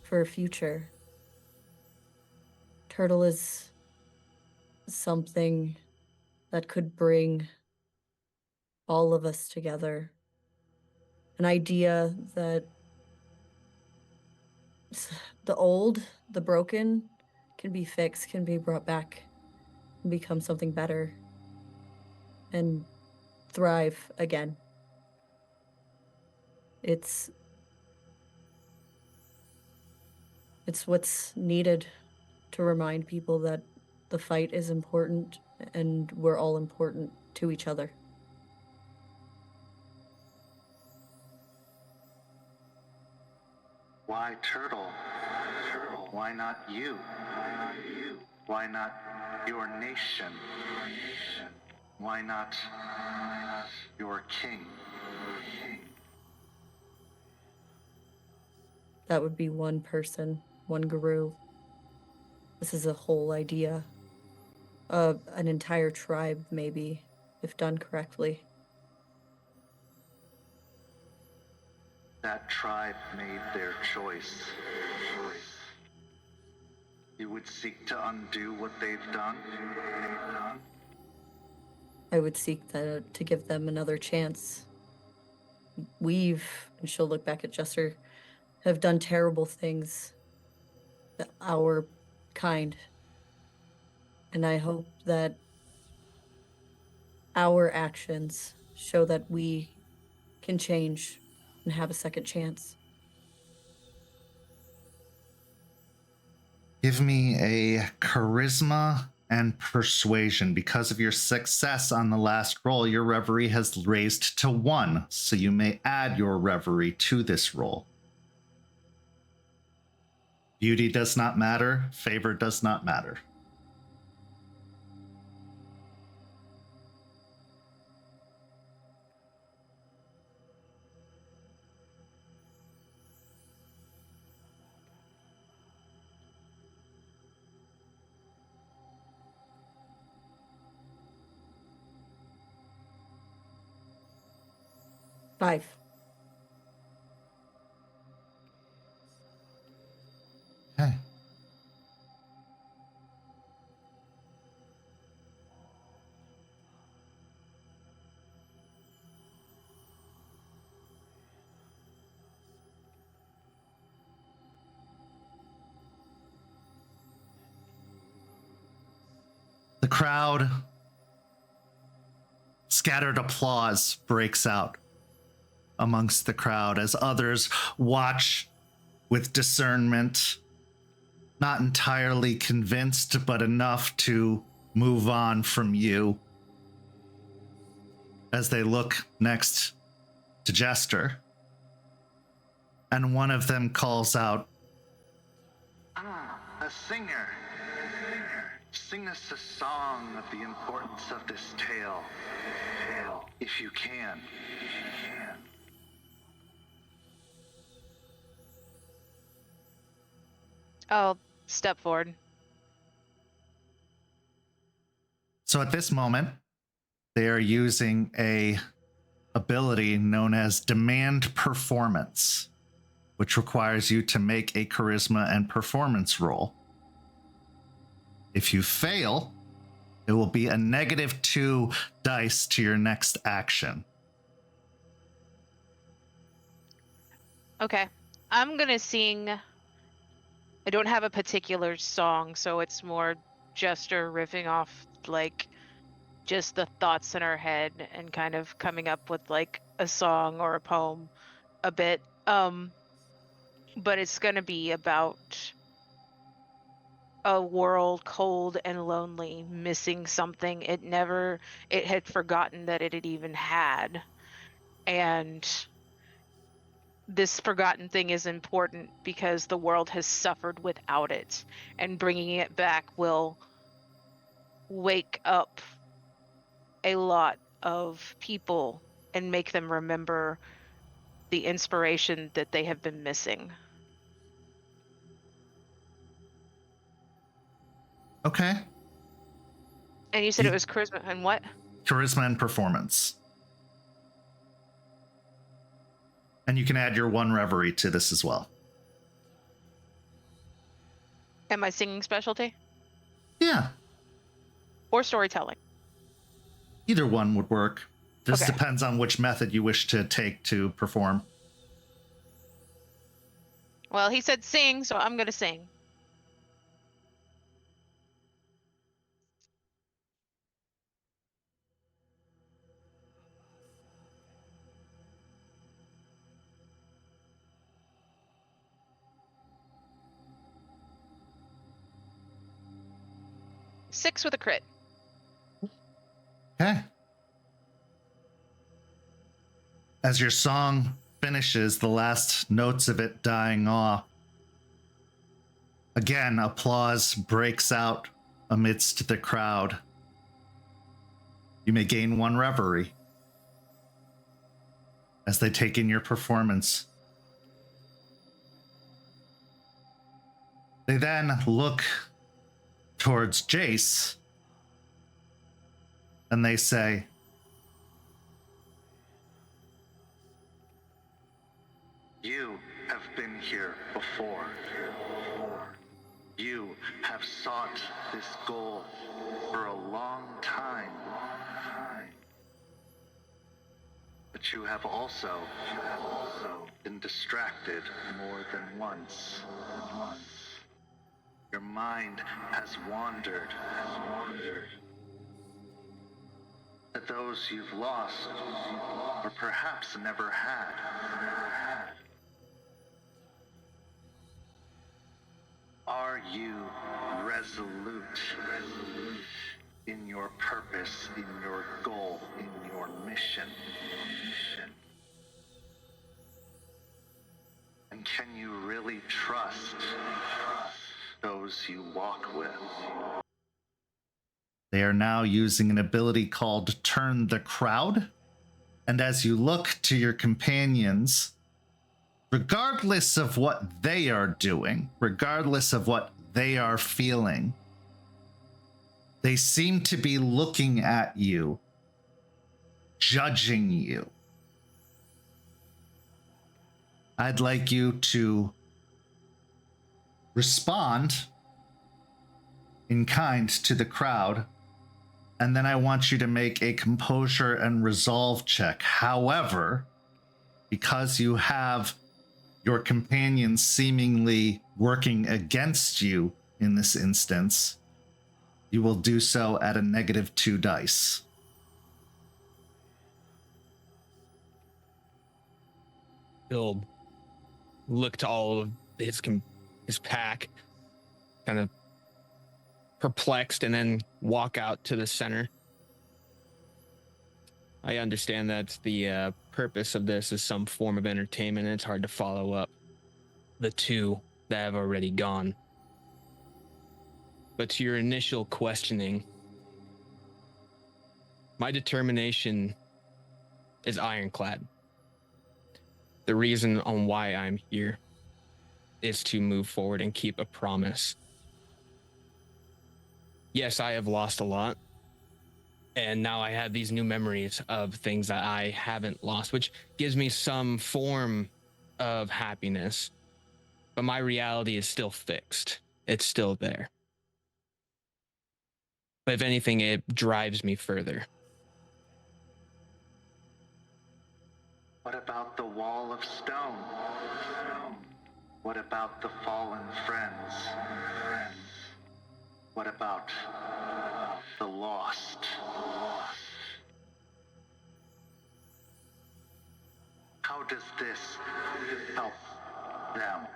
for a future. Turtle is something that could bring all of us together. An idea that the old, the broken, can be fixed, can be brought back, and become something better, and thrive again. It's what's needed to remind people that the fight is important and we're all important to each other. Why Turtle? Why not you? Why not your nation? Why not your king? That would be one person, one guru. This is a whole idea. An entire tribe, maybe, if done correctly. That tribe made their choice. You would seek to undo what they've done? I would seek to give them another chance. We've, and she'll look back at Jester, have done terrible things. Our kind. And I hope that our actions show that we can change and have a second chance. Give me a charisma and persuasion. Because of your success on the last roll, your reverie has raised to 1, so you may add your reverie to this roll. Beauty does not matter. Favor does not matter. 5. Okay. The crowd, scattered applause breaks out amongst the crowd as others watch with discernment, not entirely convinced, but enough to move on from you as they look next to Jester. And one of them calls out, A singer. Sing us a song of the importance of this tale, if you can. I'll step forward. so at this moment, they are using a ability known as Demand Performance, which requires you to make a charisma and performance roll. If you fail, it will be a -2 dice to your next action. Okay. I'm gonna sing. I don't have a particular song, so it's more Jester riffing off like just the thoughts in our head and kind of coming up with like a song or a poem a bit. But it's gonna be about a world cold and lonely, missing something it had forgotten that it had even had. And this forgotten thing is important because the world has suffered without it, and bringing it back will wake up a lot of people and make them remember the inspiration that they have been missing. Okay. And you said it was charisma and what? Charisma and performance. And you can add your 1 reverie to this as well. And my singing specialty? Yeah, Or storytelling? either one would work. This Okay. depends on which method you wish to take to perform. Well, he said sing, so I'm gonna sing. Six with a crit. Okay. As your song finishes, the last notes of it dying off, again, applause breaks out amidst the crowd. You may gain 1 reverie as they take in your performance. They then look towards Jace and they say, You have been here before. You have sought this goal for a long time. But you have also been distracted more than once. Your mind has wandered. To those you've lost, or perhaps never had. Are you resolute in your purpose, in your goal, in your mission? And can you really trust those you walk with? they are now using an ability called Turn the Crowd. And as you look to your companions, regardless of what they are doing, regardless of what they are feeling, they seem to be looking at you, judging you, I'd like you to respond in kind to the crowd, and then I want you to make a composure and resolve check. However, because you have your companions seemingly working against you in this instance, you will do so at a -2 dice. He'll look to all of his pack, kind of perplexed, and then walk out to the center. I understand that the purpose of this is some form of entertainment, and it's hard to follow up the two that have already gone. But to your initial questioning, my determination is ironclad. The reason on why I'm here is to move forward and keep a promise. Yes, I have lost a lot, and now I have these new memories of things that I haven't lost, which gives me some form of happiness, but my reality is still fixed. It's still there. But if anything, it drives me further. What about the wall of stone? What about the fallen friends? What about the lost? How does this help them?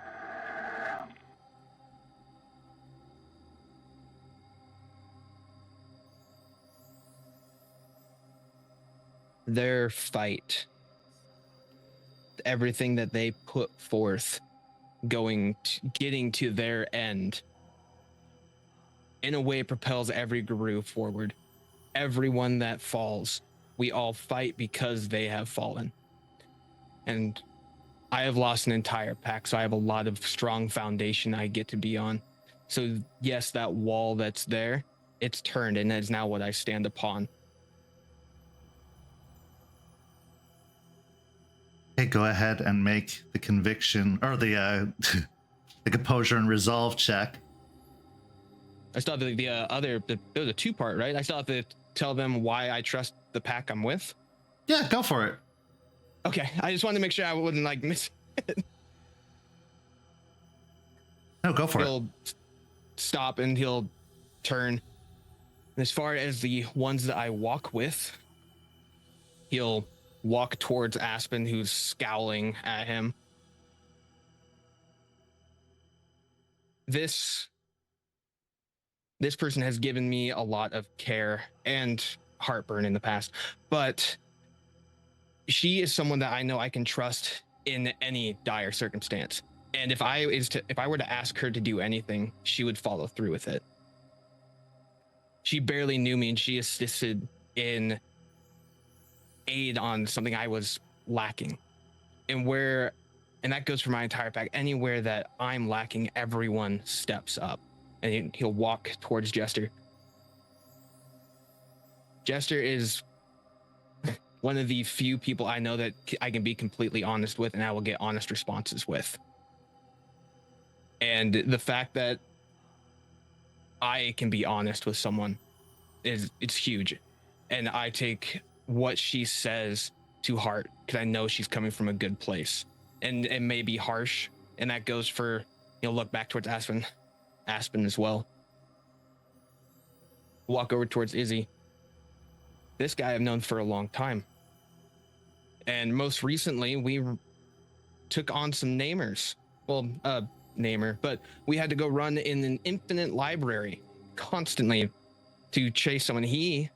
Their fight, everything that they put forth, getting to their end, in a way propels every group forward. Everyone that falls, we all fight because they have fallen. And I have lost an entire pack, so I have a lot of strong foundation I get to be on. So yes, that wall that's there, it's turned, and is now what I stand upon. Okay, go ahead and make the conviction, or the the composure and resolve check. I still have it was a two-part, right? I still have to tell them why I trust the pack I'm with. Yeah, go for it. Okay, I just wanted to make sure I wouldn't like miss it. No, go for it. He'll stop and he'll turn. As far as the ones that I walk with, he'll walk towards Aspen, who's scowling at him. This person has given me a lot of care and heartburn in the past, but she is someone that I know I can trust in any dire circumstance. And if I were to ask her to do anything, she would follow through with it. She barely knew me, and she assisted in aid on something I was lacking. And that goes for my entire pack. Anywhere that I'm lacking, everyone steps up. And he'll walk towards Jester. Jester is one of the few people I know that I can be completely honest with, and I will get honest responses with. And the fact that I can be honest with someone it's huge. And I take what she says to heart, because I know she's coming from a good place. And it may be harsh, and that goes for, look back towards Aspen as well. Walk over towards Izzy. This guy I've known for a long time. And most recently, we took on some namers. Well, namer, but we had to go run in an infinite library constantly to chase someone. He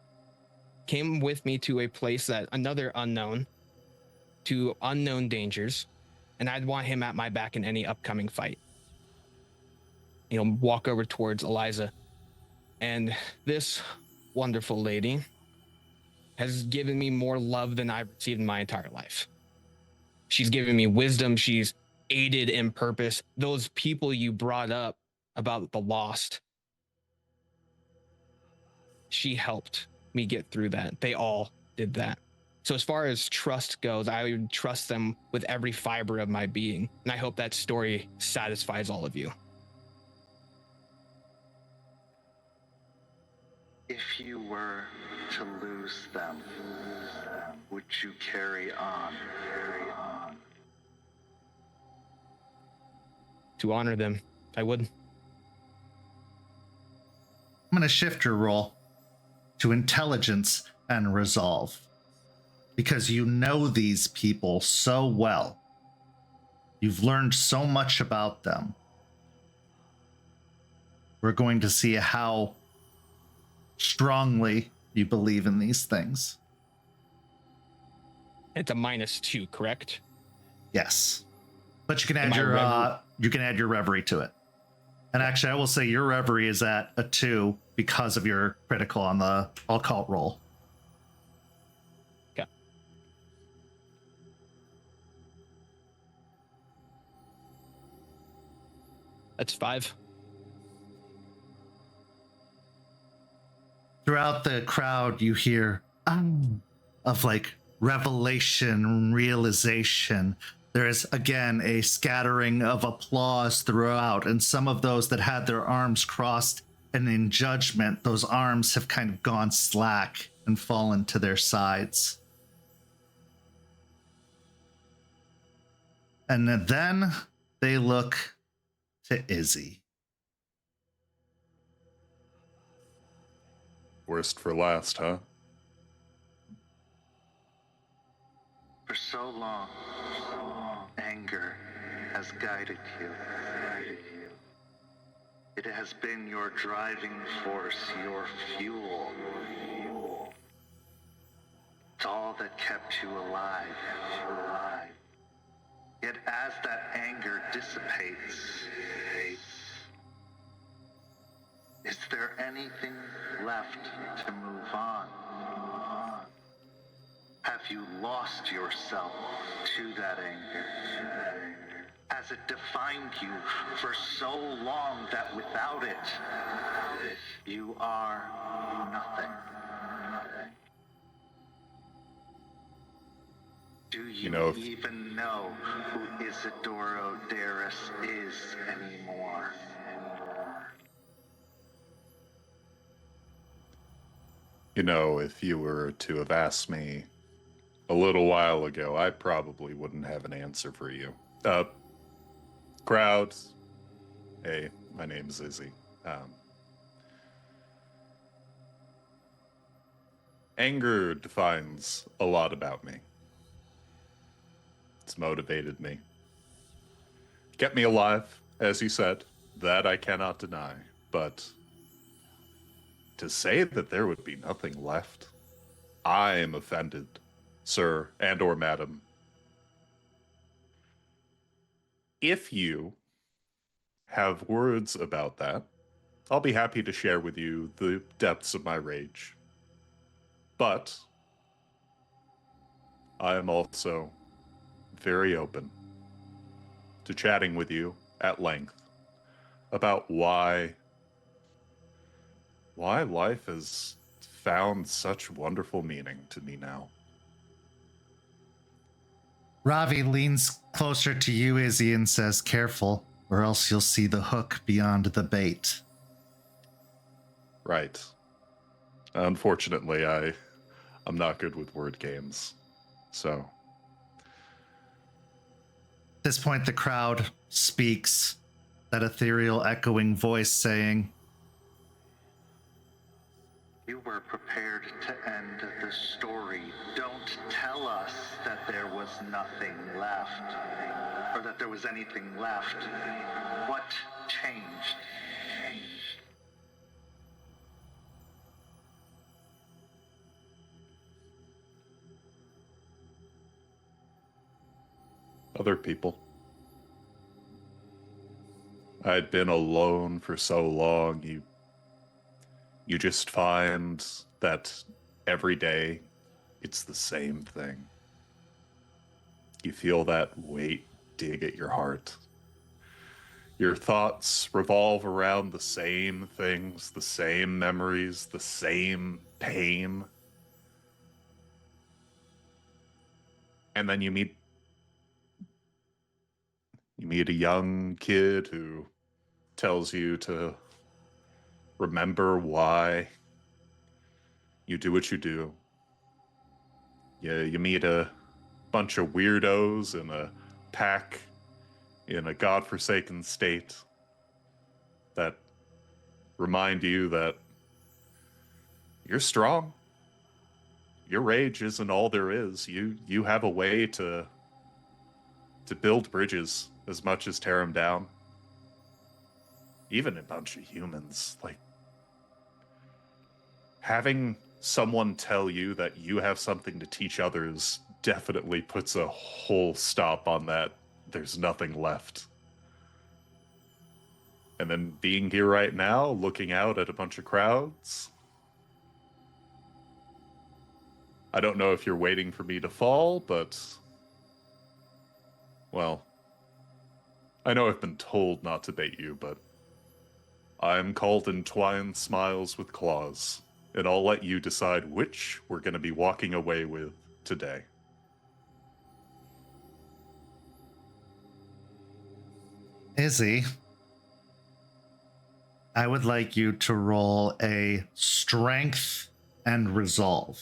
came with me to a place that another unknown, to unknown dangers, and I'd want him at my back in any upcoming fight. Walk over towards Eliza, and this wonderful lady has given me more love than I've received in my entire life. She's given me wisdom. She's aided in purpose. Those people you brought up about the lost, she helped me get through that. They all did that. So as far as trust goes, I would trust them with every fiber of my being. And I hope that story satisfies all of you. If you were to lose them, would you carry on? To honor them, I would. I'm going to shift your roll to intelligence and resolve, because you know these people so well. You've learned so much about them. We're going to see how strongly you believe in these things. It's a -2, correct? Yes, but you can And add my your reverie to it. And actually, I will say your reverie is at a 2 because of your critical on the occult roll. Okay. That's 5. Throughout the crowd, you hear of like revelation, realization. There is again a scattering of applause throughout, and some of those that had their arms crossed and in judgment, those arms have kind of gone slack and fallen to their sides. And then they look to Izzy. Worst for last, huh? For so long, anger has guided you. It has been your driving force, your fuel. It's all that kept you alive. Yet as that anger dissipates, is there anything left to move on? Have you lost yourself to that anger? Has it defined you for so long that without it, you are nothing? Do you even know who Isidoro Darris is anymore? You know, if you were to have asked me a little while ago, I probably wouldn't have an answer for you. Crowd, hey, my name's Izzy. Anger defines a lot about me. It's motivated me. Kept me alive, as you said. That I cannot deny. But to say that there would be nothing left, I am offended, sir and or madam. If you have words about that, I'll be happy to share with you the depths of my rage. But I am also very open to chatting with you at length about why life has found such wonderful meaning to me now. Ravi leans closer to you, Izzy, and says, "Careful, or else you'll see the hook beyond the bait." Right. Unfortunately, I'm not good with word games. So At this point, the crowd speaks, that ethereal echoing voice saying, You were prepared to end the story. Don't tell us that there was nothing left, or that there was anything left. What changed? other people. I'd been alone for so long. You just find that every day it's the same thing. You feel that weight dig at your heart. Your thoughts revolve around the same things, the same memories, the same pain. And then you meet a young kid who tells you to remember why you do what you do. You meet a bunch of weirdos in a pack in a godforsaken state that remind you that you're strong. Your rage isn't all there is. You have a way to build bridges as much as tear them down. Even a bunch of humans, like, having someone tell you that you have something to teach others definitely puts a whole stop on that. There's nothing left. And then being here right now, looking out at a bunch of crowds. I don't know if you're waiting for me to fall, but, well, I know I've been told not to bait you, but I'm called Entwined Smiles with Claws, and I'll let you decide which we're going to be walking away with today. Izzy, I would like you to roll a strength and resolve.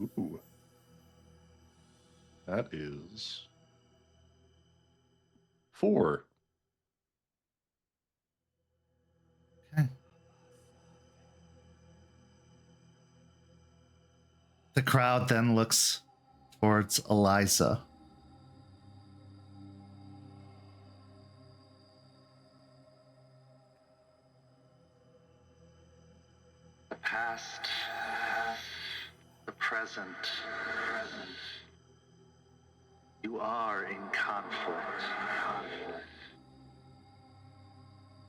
Ooh. That is 4. Okay. The crowd then looks towards Eliza. The past, the present. You are in conflict.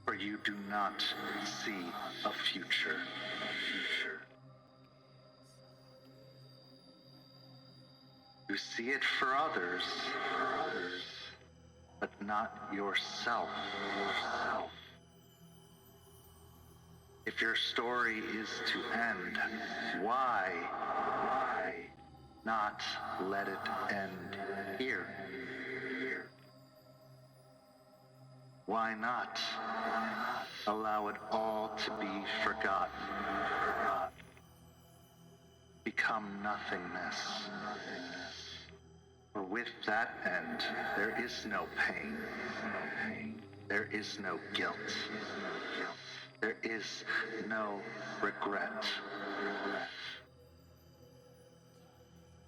For you do not see a future. You see it for others, but not yourself. If your story is to end, why not let it end here? Why not allow it all to be forgotten? Become nothingness. For with that end, there is no pain. There is no guilt. There is no regret.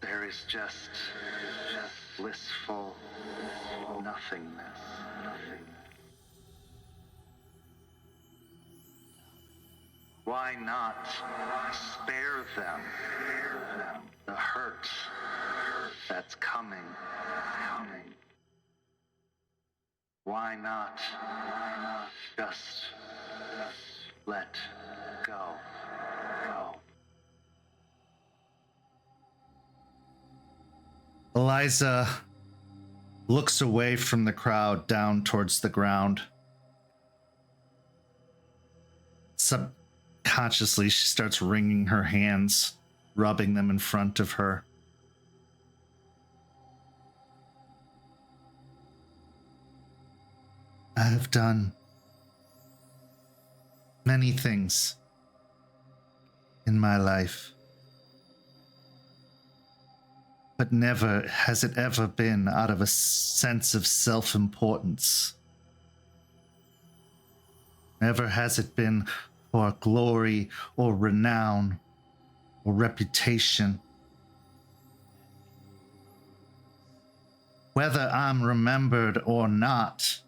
There is just blissful nothingness. Why not spare them the hurt that's coming? Why not just let go? Eliza looks away from the crowd down towards the ground. Subconsciously, she starts wringing her hands, rubbing them in front of her. I have done many things in my life, but never has it ever been out of a sense of self-importance. Never has it been for glory or renown or reputation. Whether I'm remembered or not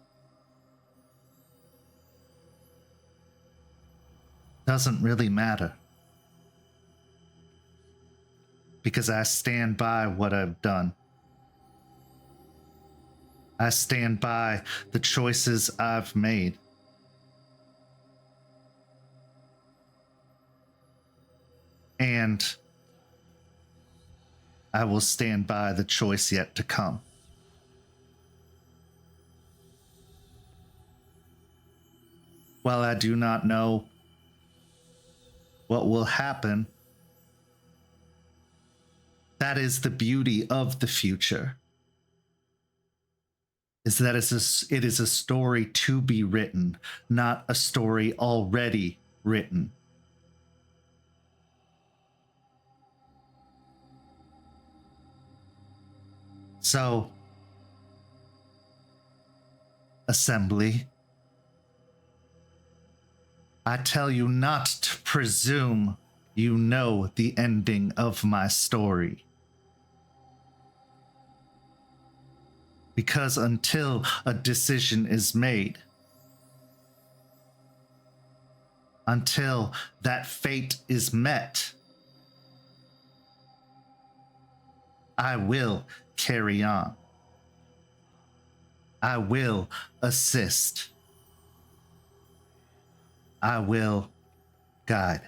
doesn't really matter, because I stand by what I've done. I stand by the choices I've made. And I will stand by the choice yet to come. While I do not know what will happen, that is the beauty of the future. Is that it is a story to be written, not a story already written. So, assembly, I tell you not to presume you know the ending of my story. Because until a decision is made, until that fate is met, I will carry on. I will assist. I will guide.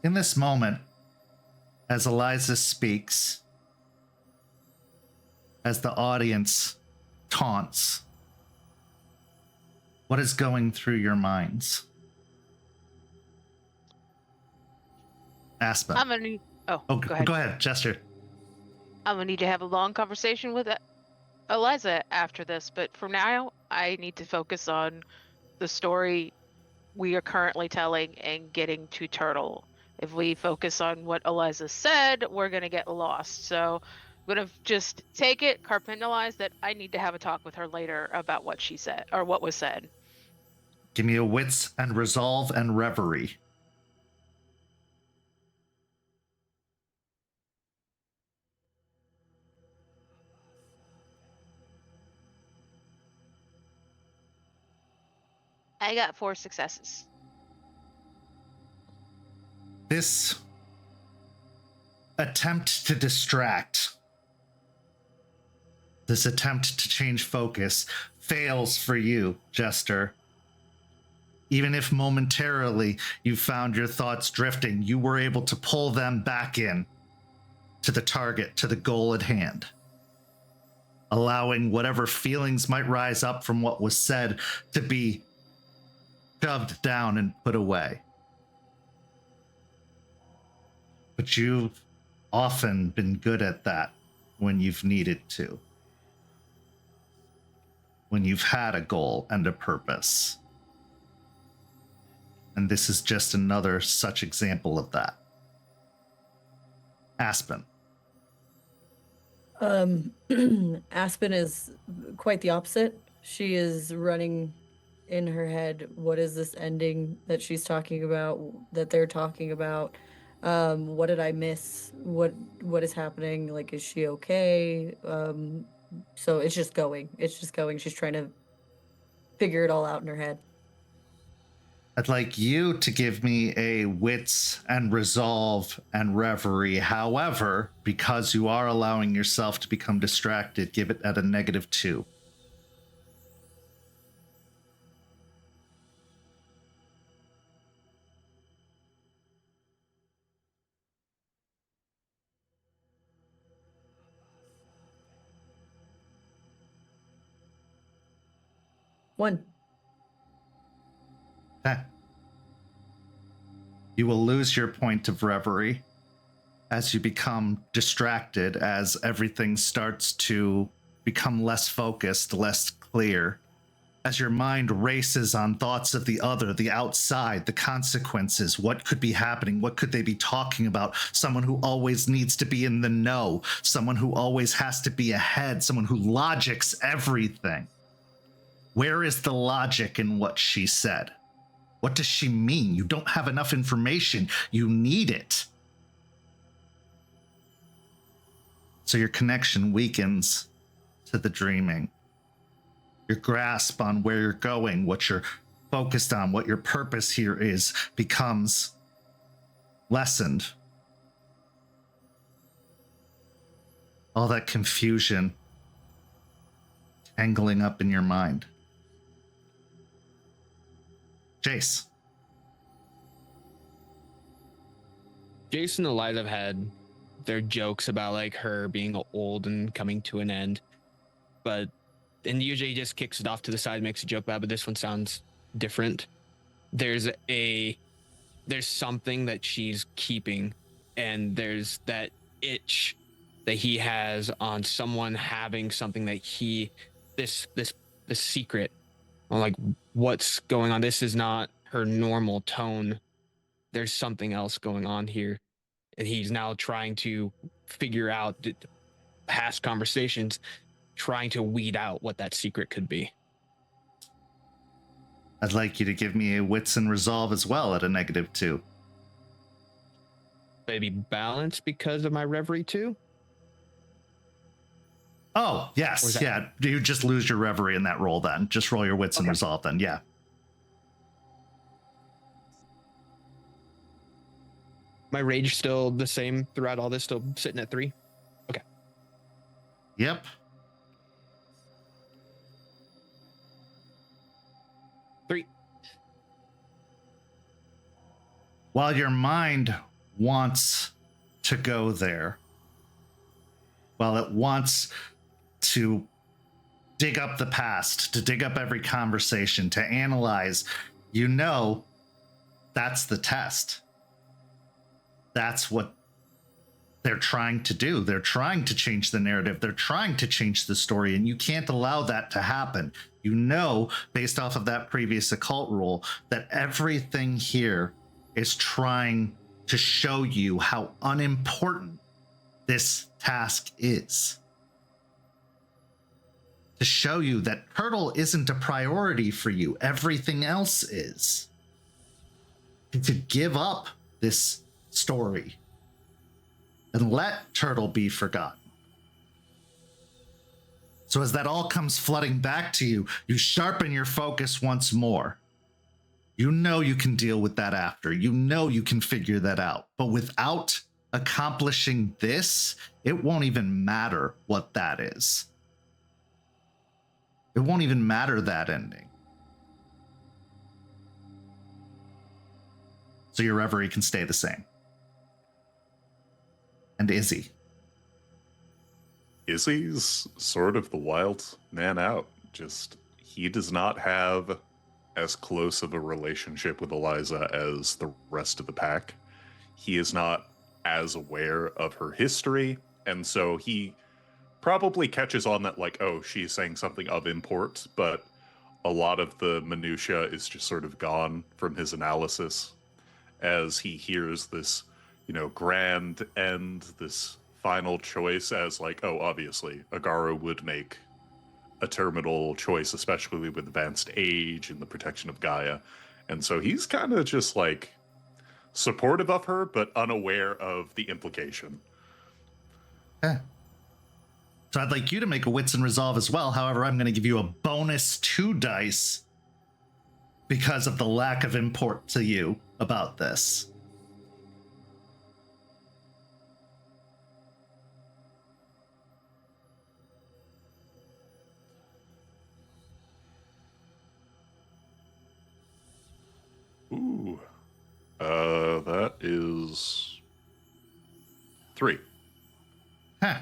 In this moment, as Eliza speaks, as the audience taunts, what is going through your minds? Aspen. I'm gonna need. Oh, go ahead. Go ahead, Chester. I'm gonna need to have a long conversation with Eliza after this, but for now, I need to focus on the story we are currently telling and getting to Turtle. If we focus on what Eliza said, we're gonna get lost. So I'm gonna just take it, compartmentalize that I need to have a talk with her later about what she said or what was said. Give me a wits and resolve and reverie. I got 4 successes. This attempt to distract, this attempt to change focus fails for you, Jester. Even if momentarily you found your thoughts drifting, you were able to pull them back in to the target, to the goal at hand, allowing whatever feelings might rise up from what was said to be shoved down and put away. But you've often been good at that when you've needed to. When you've had a goal and a purpose. And this is just another such example of that. Aspen. Aspen is quite the opposite. She is running in her head, what is this ending that she's talking about, that they're talking about? What did I miss? What is happening? Like, is she okay? So it's just going. She's trying to figure it all out in her head. I'd like you to give me a wits and resolve and reverie. However, because you are allowing yourself to become distracted, give it at a -2. One. Okay. You will lose your point of reverie as you become distracted, as everything starts to become less focused, less clear, as your mind races on thoughts of the other, the outside, the consequences, what could be happening, what could they be talking about, someone who always needs to be in the know, someone who always has to be ahead, someone who logics everything. Where is the logic in what she said? What does she mean? You don't have enough information. You need it. So your connection weakens to the dreaming. Your grasp on where you're going, what you're focused on, what your purpose here is, becomes lessened. All that confusion tangling up in your mind. Jace. Jason and Eliza have had their jokes about like her being old and coming to an end, but and usually he just kicks it off to the side, makes a joke about it, but this one sounds different. There's something that she's keeping, and there's that itch that he has on someone having something that this secret. I'm like, what's going on? This is not her normal tone. There's something else going on here. And he's now trying to figure out past conversations, trying to weed out what that secret could be. I'd like you to give me a wits and resolve as well at a -2. Maybe balance because of my reverie too? Oh, yes. Yeah. You just lose your reverie in that roll then. Just roll your wits and resolve then. Yeah. My rage still the same throughout all this, still sitting at 3? Okay. Yep. Three. While your mind wants to go there, while it wants to dig up the past, to dig up every conversation, to analyze, you know, that's the test. That's what they're trying to do. They're trying to change the narrative. They're trying to change the story, and you can't allow that to happen. You know, based off of that previous occult rule, that everything here is trying to show you how unimportant this task is. To show you that Turtle isn't a priority for you. Everything else is. And to give up this story and let Turtle be forgotten. So as that all comes flooding back to you, you sharpen your focus once more. You know you can deal with that after. You know you can figure that out. But without accomplishing this, it won't even matter what that is. It won't even matter that ending. So your reverie can stay the same. And Izzy. Izzy's sort of the wild man out. Just, he does not have as close of a relationship with Eliza as the rest of the pack. He is not as aware of her history, and so he probably catches on that, like, oh, she's saying something of import, but a lot of the minutia is just sort of gone from his analysis as he hears this, you know, grand end, this final choice as like, oh, obviously, Agara would make a terminal choice, especially with advanced age and the protection of Gaia. And so he's kind of just like supportive of her, but unaware of the implication. Okay. So I'd like you to make a wits and resolve as well. However, I'm going to give you a bonus 2 dice because of the lack of import to you about this. Ooh. That is 3. Huh.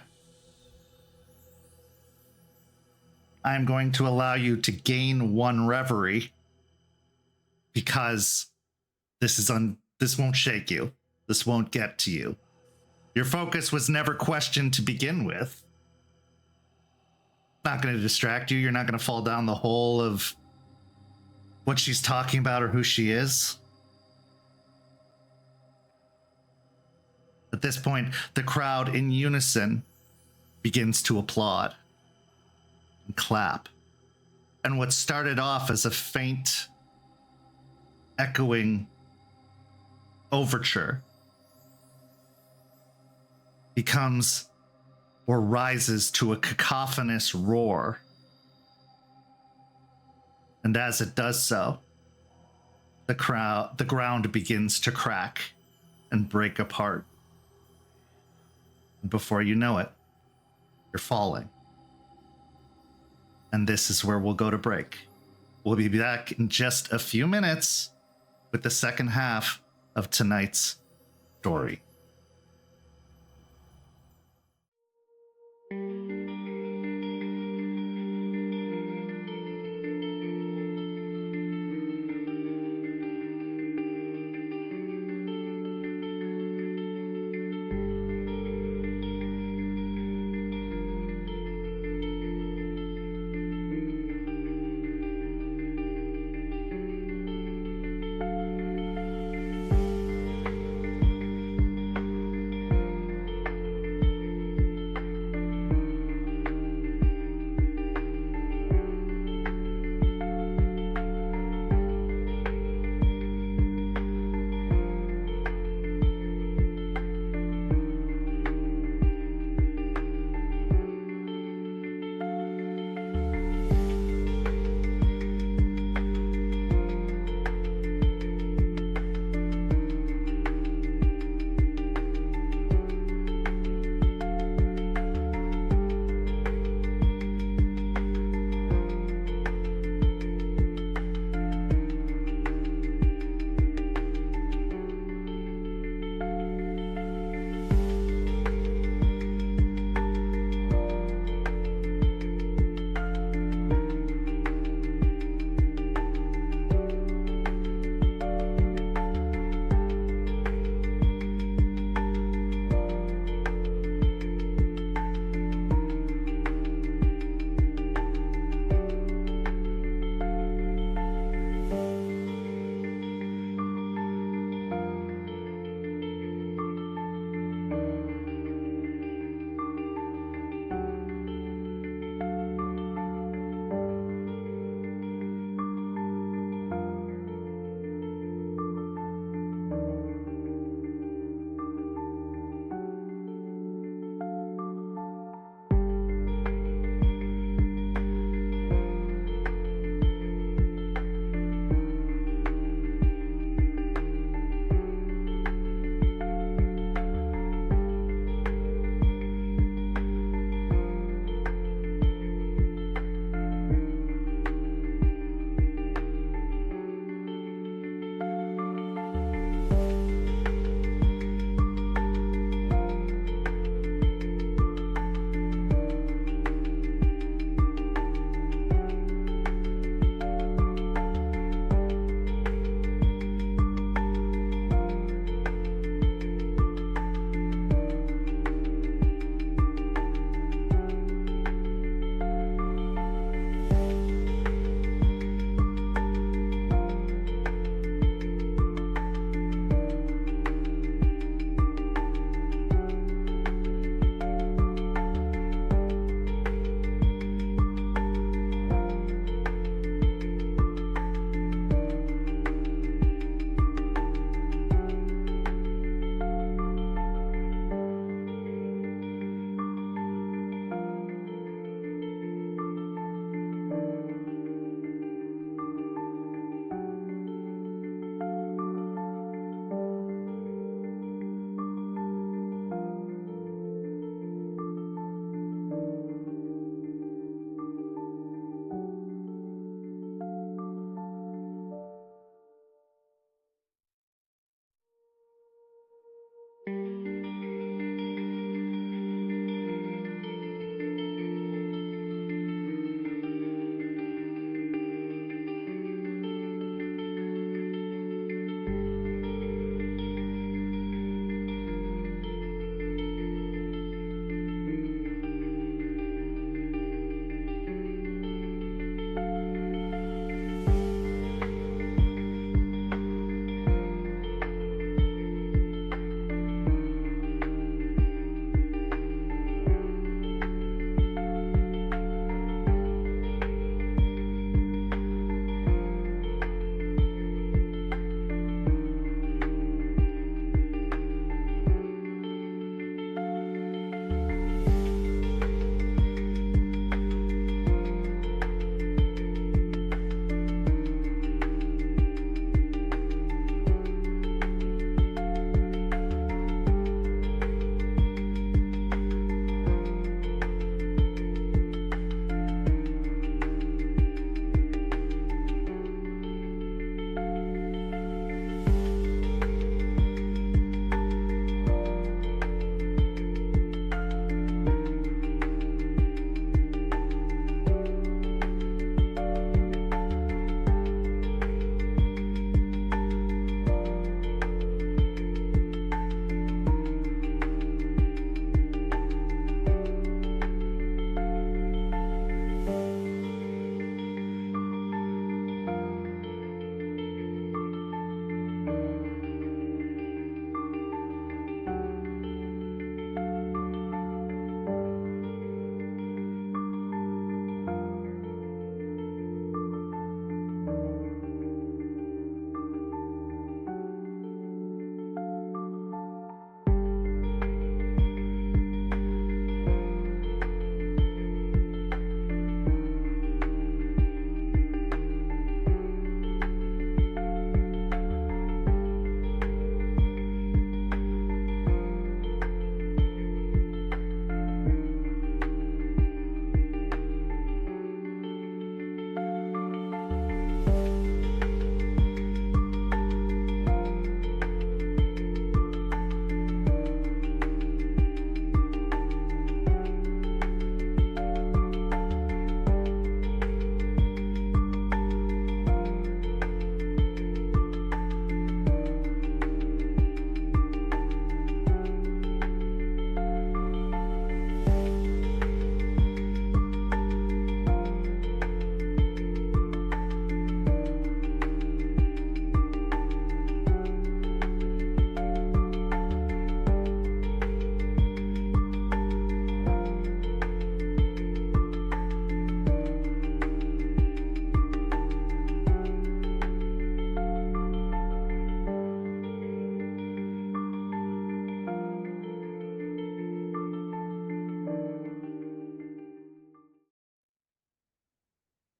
I'm going to allow you to gain 1 reverie because this won't shake you. This won't get to you. Your focus was never questioned to begin with. Not going to distract you. You're not going to fall down the hole of what she's talking about or who she is. At this point, the crowd in unison begins to applaud and clap. And what started off as a faint, echoing overture becomes or rises to a cacophonous roar. And as it does so, the ground begins to crack and break apart. And before you know it, you're falling. And this is where we'll go to break. We'll be back in just a few minutes with the second half of tonight's story.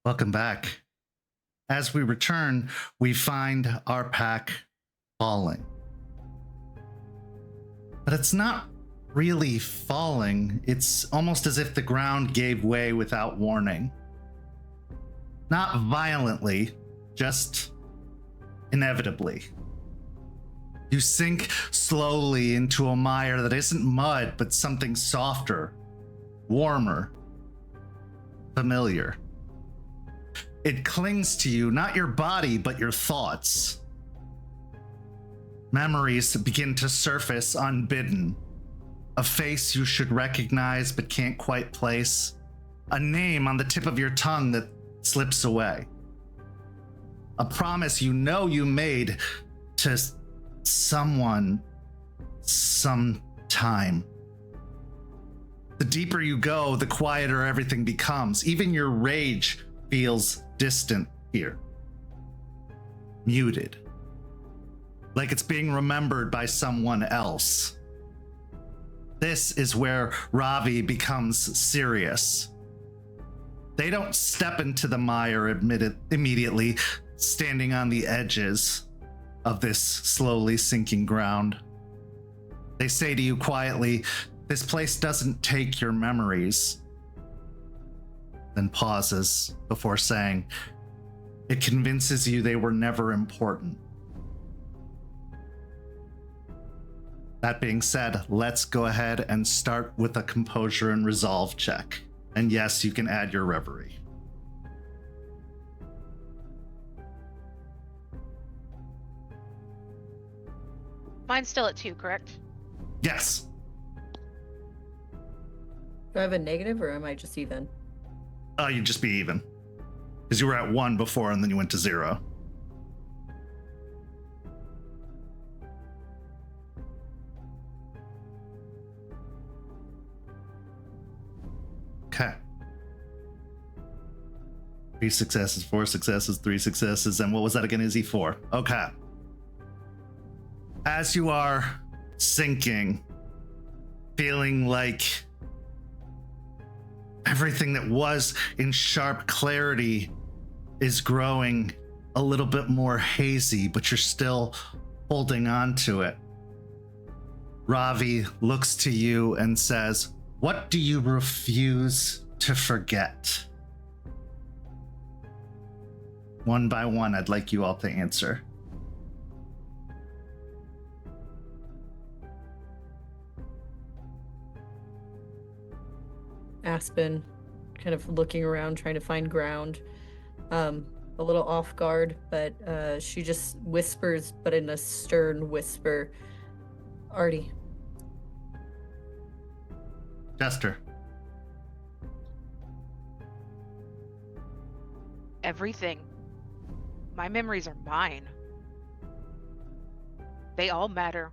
Welcome back. As we return, we find our pack falling. But it's not really falling. It's almost as if the ground gave way without warning. Not violently, just inevitably. You sink slowly into a mire that isn't mud, but something softer, warmer, familiar. It clings to you, not your body, but your thoughts. Memories begin to surface unbidden. A face you should recognize but can't quite place. A name on the tip of your tongue that slips away. A promise you know you made to someone sometime. The deeper you go, the quieter everything becomes. Even your rage feels distant here. Muted. Like it's being remembered by someone else. This is where Ravi becomes serious. They don't step into the mire immediately, standing on the edges of this slowly sinking ground. They say to you quietly, "This place doesn't take your memories." Then pauses before saying, "It convinces you they were never important." That being said, let's go ahead and start with a composure and resolve check. And yes, you can add your reverie. Mine's still at 2, correct? Yes. Do I have a negative or am I just even? You'd just be even. Because you were at 1 before and then you went to 0. Okay. 3 successes, 4 successes, 3 successes, and what was that again? Is E4? Okay. As you are sinking, feeling like everything that was in sharp clarity is growing a little bit more hazy, but you're still holding on to it. Ravi looks to you and says, "What do you refuse to forget?" One by one, I'd like you all to answer. Aspen, kind of looking around, trying to find ground. A little off guard, but she just whispers, but in a stern whisper, "Artie." Jester. Everything. My memories are mine. They all matter.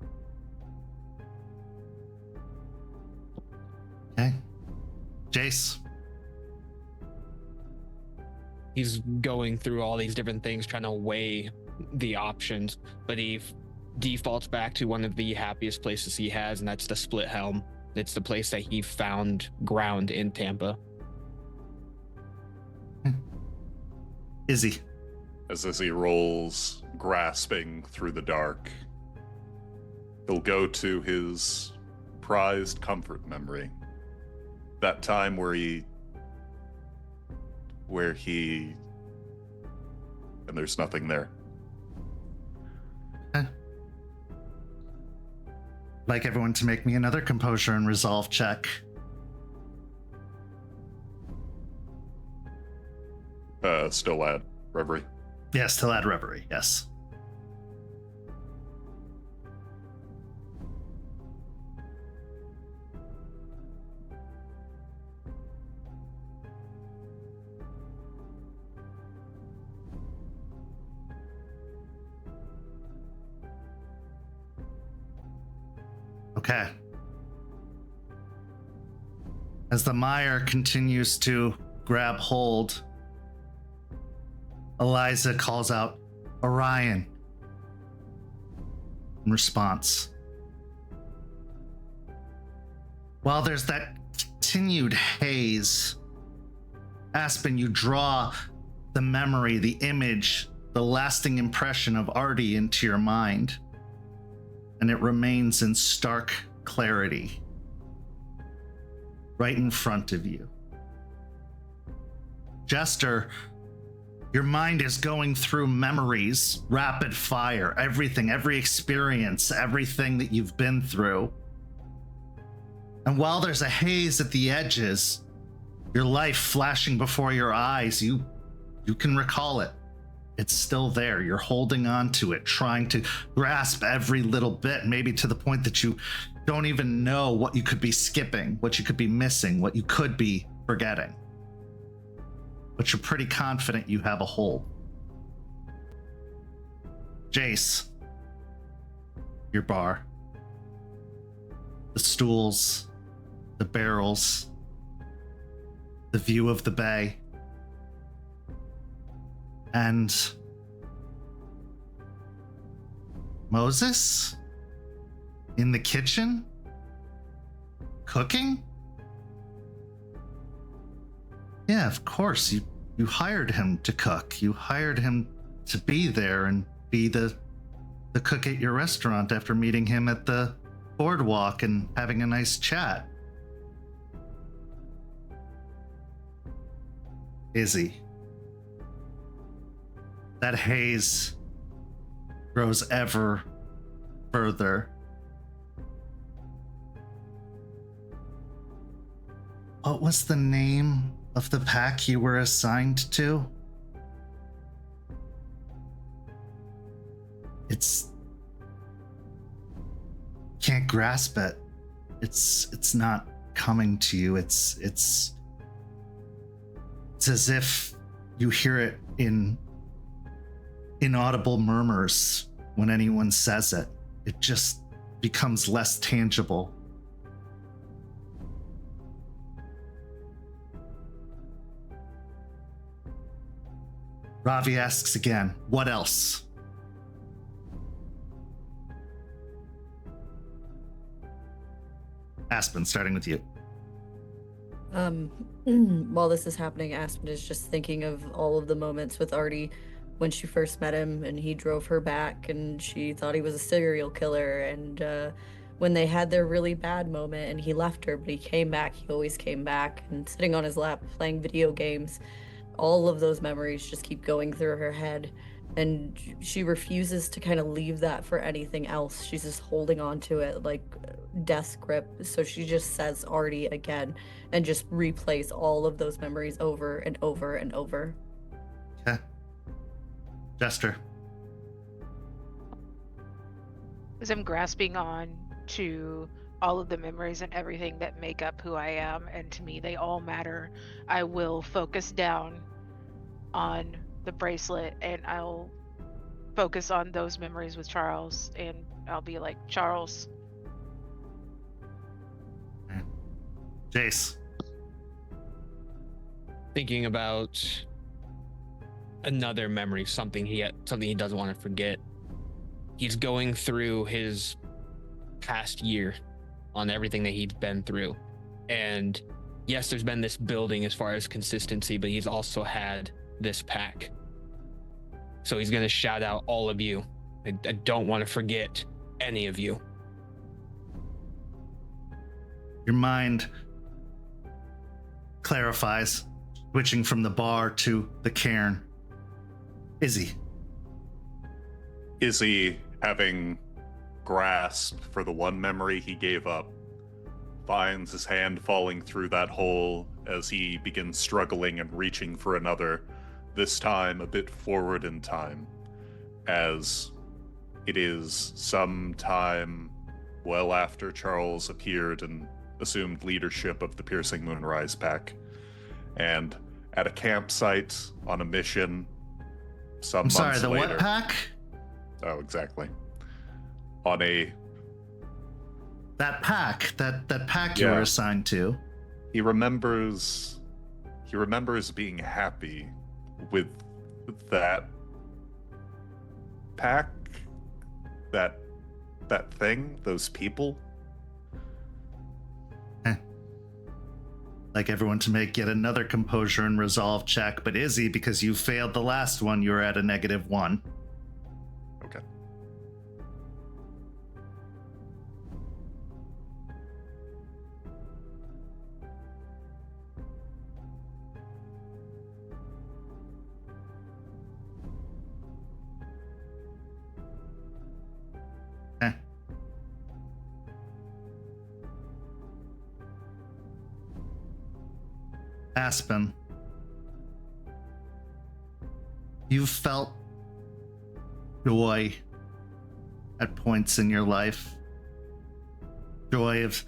Okay. Jace. He's going through all these different things, trying to weigh the options, but he defaults back to one of the happiest places he has, and that's the split helm. It's the place that he found ground in Tampa. Izzy. As Izzy rolls, grasping through the dark, he'll go to his prized comfort memory. That time where he and there's nothing there. Okay. Like everyone to make me another composure and resolve check. Still add reverie. Yes, to add reverie, yes. Okay. As the mire continues to grab hold, Eliza calls out, "Orion." In response. While there's that continued haze, Aspen, you draw the memory, the image, the lasting impression of Artie into your mind, and it remains in stark clarity right in front of you. Jester, your mind is going through memories, rapid fire, everything, every experience, everything that you've been through. And while there's a haze at the edges, your life flashing before your eyes, you can recall it. It's still there. You're holding on to it, trying to grasp every little bit, maybe to the point that you don't even know what you could be skipping, what you could be missing, what you could be forgetting. But you're pretty confident you have a hold. Jace, your bar, the stools, the barrels, the view of the bay, and Moses in the kitchen cooking? Yeah, of course. You hired him to cook. You hired him to be there and be the cook at your restaurant after meeting him at the boardwalk and having a nice chat. Izzy. That haze grows ever further. What was the name of the pack you were assigned to? Can't grasp it. It's not coming to you. It's as if you hear it in inaudible murmurs when anyone says it. It just becomes less tangible. Ravi asks again, what else? Aspen, starting with you. While this is happening, Aspen is just thinking of all of the moments with Artie when she first met him and he drove her back and she thought he was a serial killer, and when they had their really bad moment and he left her, but he came back, he always came back, and sitting on his lap playing video games. All of those memories just keep going through her head, and she refuses to kind of leave that for anything else. She's just holding on to it like death's grip. So she just says Artie again and just replays all of those memories over and over and over. Okay. Jester. As I'm grasping on to all of the memories and everything that make up who I am, and to me they all matter, I will focus down on the bracelet and I'll focus on those memories with Charles, and I'll be like, Charles. Jace. Thinking about another memory, something he doesn't want to forget. He's going through his past year on everything that he's been through, and yes, there's been this building as far as consistency, but he's also had this pack. So he's going to shout out all of you. I don't want to forget any of you. Your mind clarifies, switching from the bar to the cairn. Izzy, having grasped for the one memory he gave up, finds his hand falling through that hole as he begins struggling and reaching for another, this time a bit forward in time, as it is some time well after Charles appeared and assumed leadership of the Piercing Moonrise Pack, and at a campsite on a mission some months later. I'm sorry, the what pack? Oh, exactly. That pack you were assigned to. He remembers being happy with that pack, that thing, those people. like everyone to make yet another composure and resolve check, but Izzy, because you failed the last one, you're at a -1. Okay. Eh. Aspen, you've felt joy at points in your life. Joy of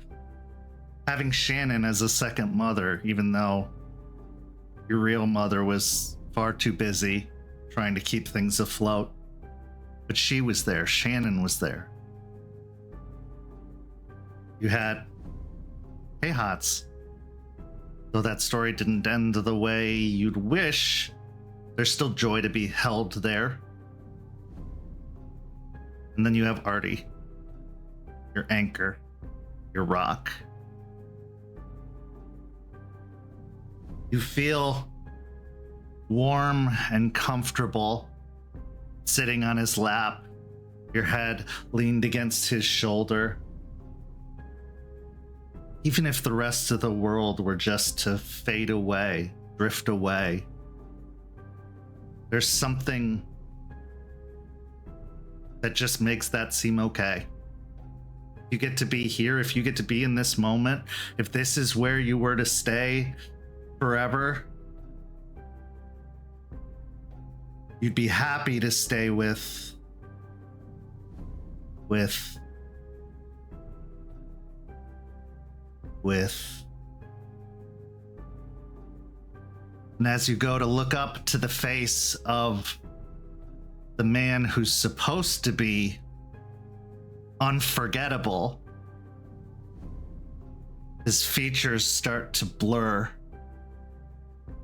having Shannon as a second mother, even though your real mother was far too busy trying to keep things afloat. But she was there. Shannon was there. You had Hots. Though that story didn't end the way you'd wish, there's still joy to be held there. And then you have Artie, your anchor, your rock. You feel warm and comfortable sitting on his lap, your head leaned against his shoulder. Even if the rest of the world were just to fade away, drift away, there's something that just makes that seem okay. You get to be here, if you get to be in this moment, if this is where you were to stay forever, you'd be happy to stay with and as you go to look up to the face of the man who's supposed to be unforgettable, his features start to blur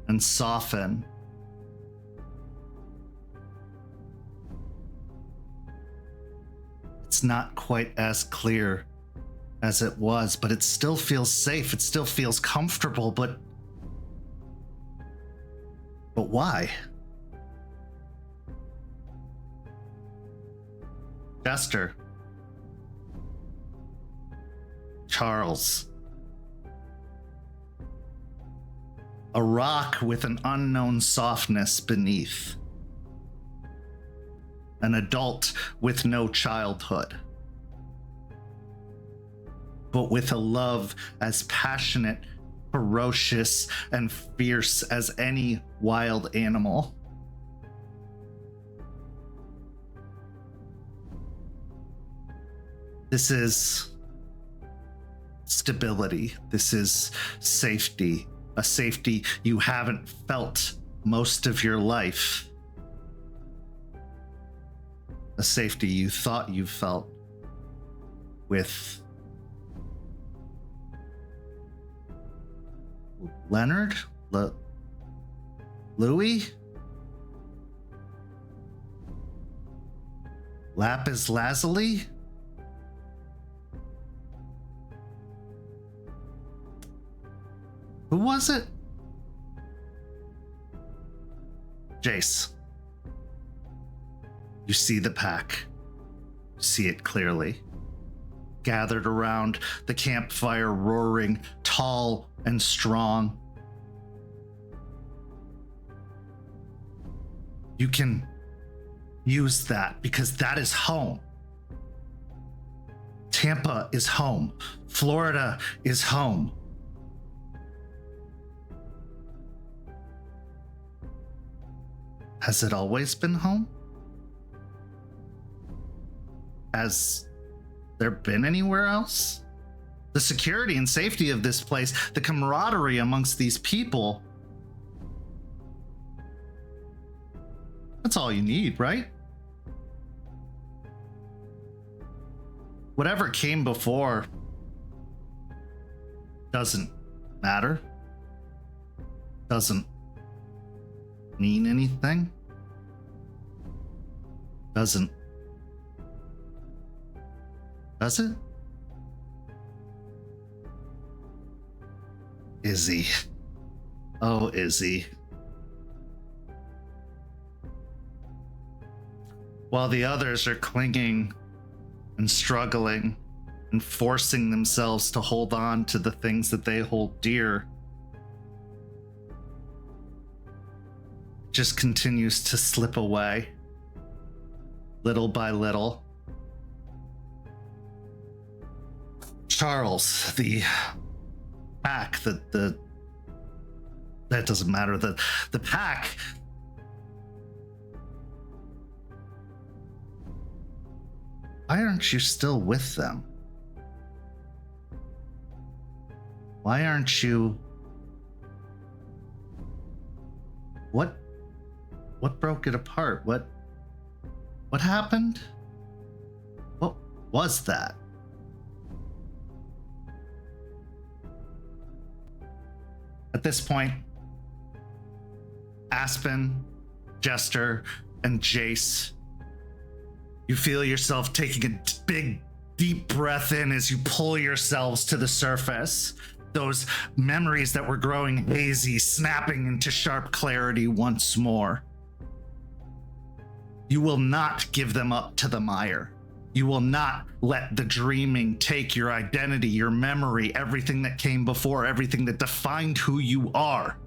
and soften. It's not quite as clear as it was, but it still feels safe. It still feels comfortable, but why? Jester. Charles. A rock with an unknown softness beneath. An adult with no childhood, but with a love as passionate, ferocious, and fierce as any wild animal. This is stability. This is safety. A safety you haven't felt most of your life. A safety you thought you felt with Leonard? Louis? Lapis Lazuli? Who was it? Jace. You see the pack. You see it clearly. Gathered around the campfire, roaring, tall and strong. You can use that because that is home. Tampa is home. Florida is home. Has it always been home? Has there been anywhere else? The security and safety of this place, the camaraderie amongst these people. That's all you need, right? Whatever came before doesn't matter. Doesn't mean anything. Doesn't. Does it? Izzy. Oh, Izzy. While the others are clinging and struggling and forcing themselves to hold on to the things that they hold dear, it just continues to slip away, little by little. Charles, the pack, that doesn't matter. The pack. Why aren't you still with them? Why aren't you? What broke it apart? What happened? What was that? At this point, Aspen, Jester, and Jace, you feel yourself taking a big, deep breath in as you pull yourselves to the surface. Those memories that were growing hazy, snapping into sharp clarity once more. You will not give them up to the mire. You will not let the dreaming take your identity, your memory, everything that came before, everything that defined who you are.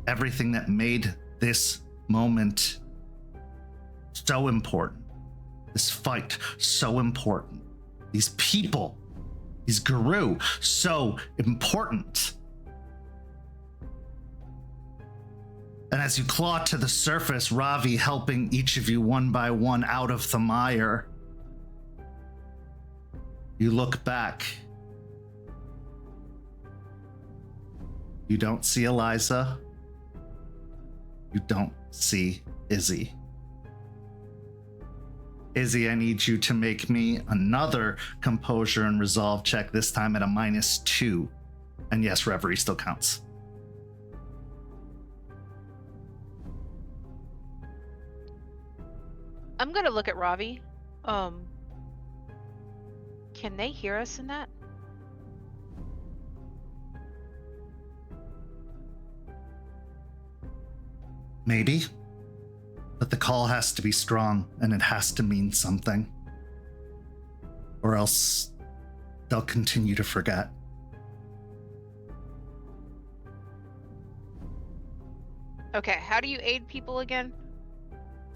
Everything that made this moment so important. This fight so important. These people, these guru, so important. And as you claw to the surface, Ravi helping each of you one by one out of the mire, you look back. You don't see Eliza. You don't see Izzy. Izzy, I need you to make me another composure and resolve check, this time at a -2. And yes, reverie still counts. I'm gonna look at Ravi. Can they hear us in that? Maybe. But the call has to be strong, and it has to mean something. Or else they'll continue to forget. Okay, how do you aid people again?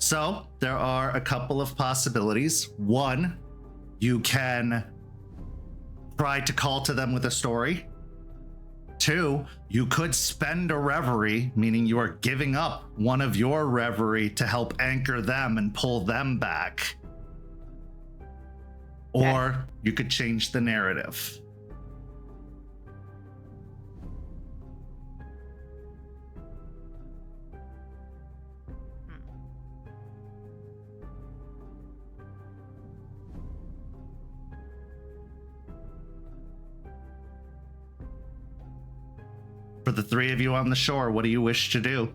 So there are a couple of possibilities. One, you can try to call to them with a story. Two, you could spend a reverie, meaning you are giving up one of your reverie to help anchor them and pull them back. Okay. Or you could change the narrative. For the three of you on the shore, what do you wish to do?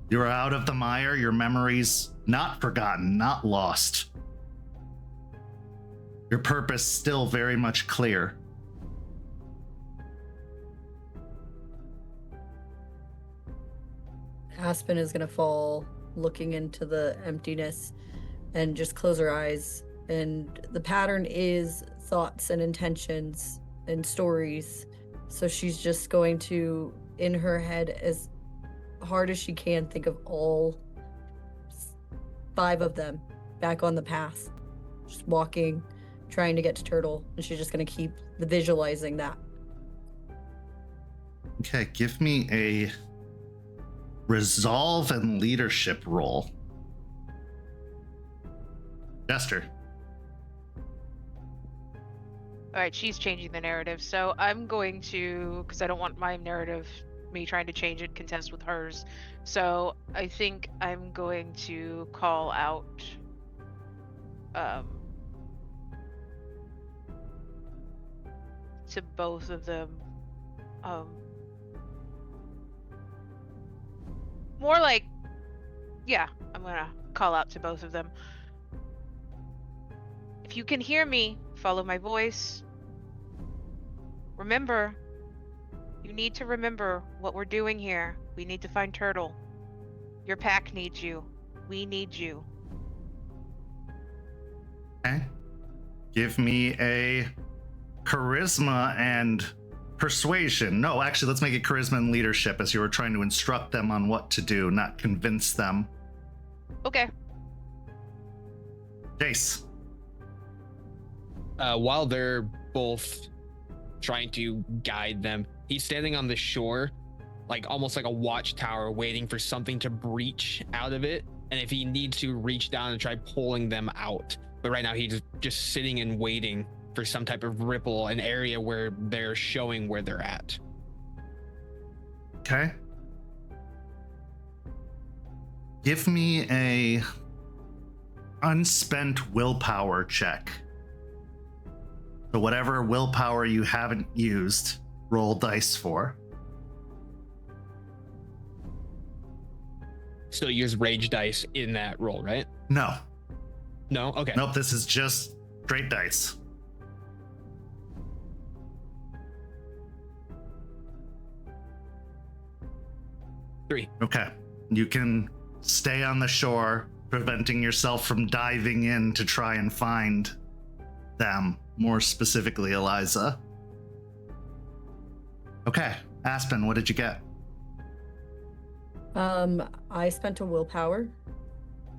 You're out of the mire, your memories not forgotten, not lost. Your purpose still very much clear. Aspen is going to fall looking into the emptiness and just close her eyes. And the pattern is thoughts and intentions and stories. So she's just going to, in her head, as hard as she can, think of all 5 of them back on the path. Just walking, trying to get to Turtle. And she's just going to keep visualizing that. Okay, give me a resolve and leadership roll. Jester. All right, she's changing the narrative. So I'm going to, because I don't want my narrative, me trying to change it, contest with hers. So I think I'm going to call out to both of them. More like, yeah, I'm gonna call out to both of them. If you can hear me, follow my voice. Remember, you need to remember what we're doing here. We need to find Turtle. Your pack needs you. We need you. Okay. Give me a charisma and persuasion. No, actually, let's make it charisma and leadership, as you were trying to instruct them on what to do, not convince them. Okay. Jace. While they're both trying to guide them, he's standing on the shore, like almost like a watchtower, waiting for something to breach out of it. And if he needs to, reach down and try pulling them out. But right now he's just sitting and waiting for some type of ripple, an area where they're showing where they're at. Okay. Give me a unspent willpower check. So whatever willpower you haven't used, roll dice for. So use rage dice in that roll, right? No. No? Okay. Nope, this is just straight dice. Three. Okay. You can stay on the shore, preventing yourself from diving in to try and find them, more specifically Eliza. Okay. Aspen, what did you get? I spent a willpower,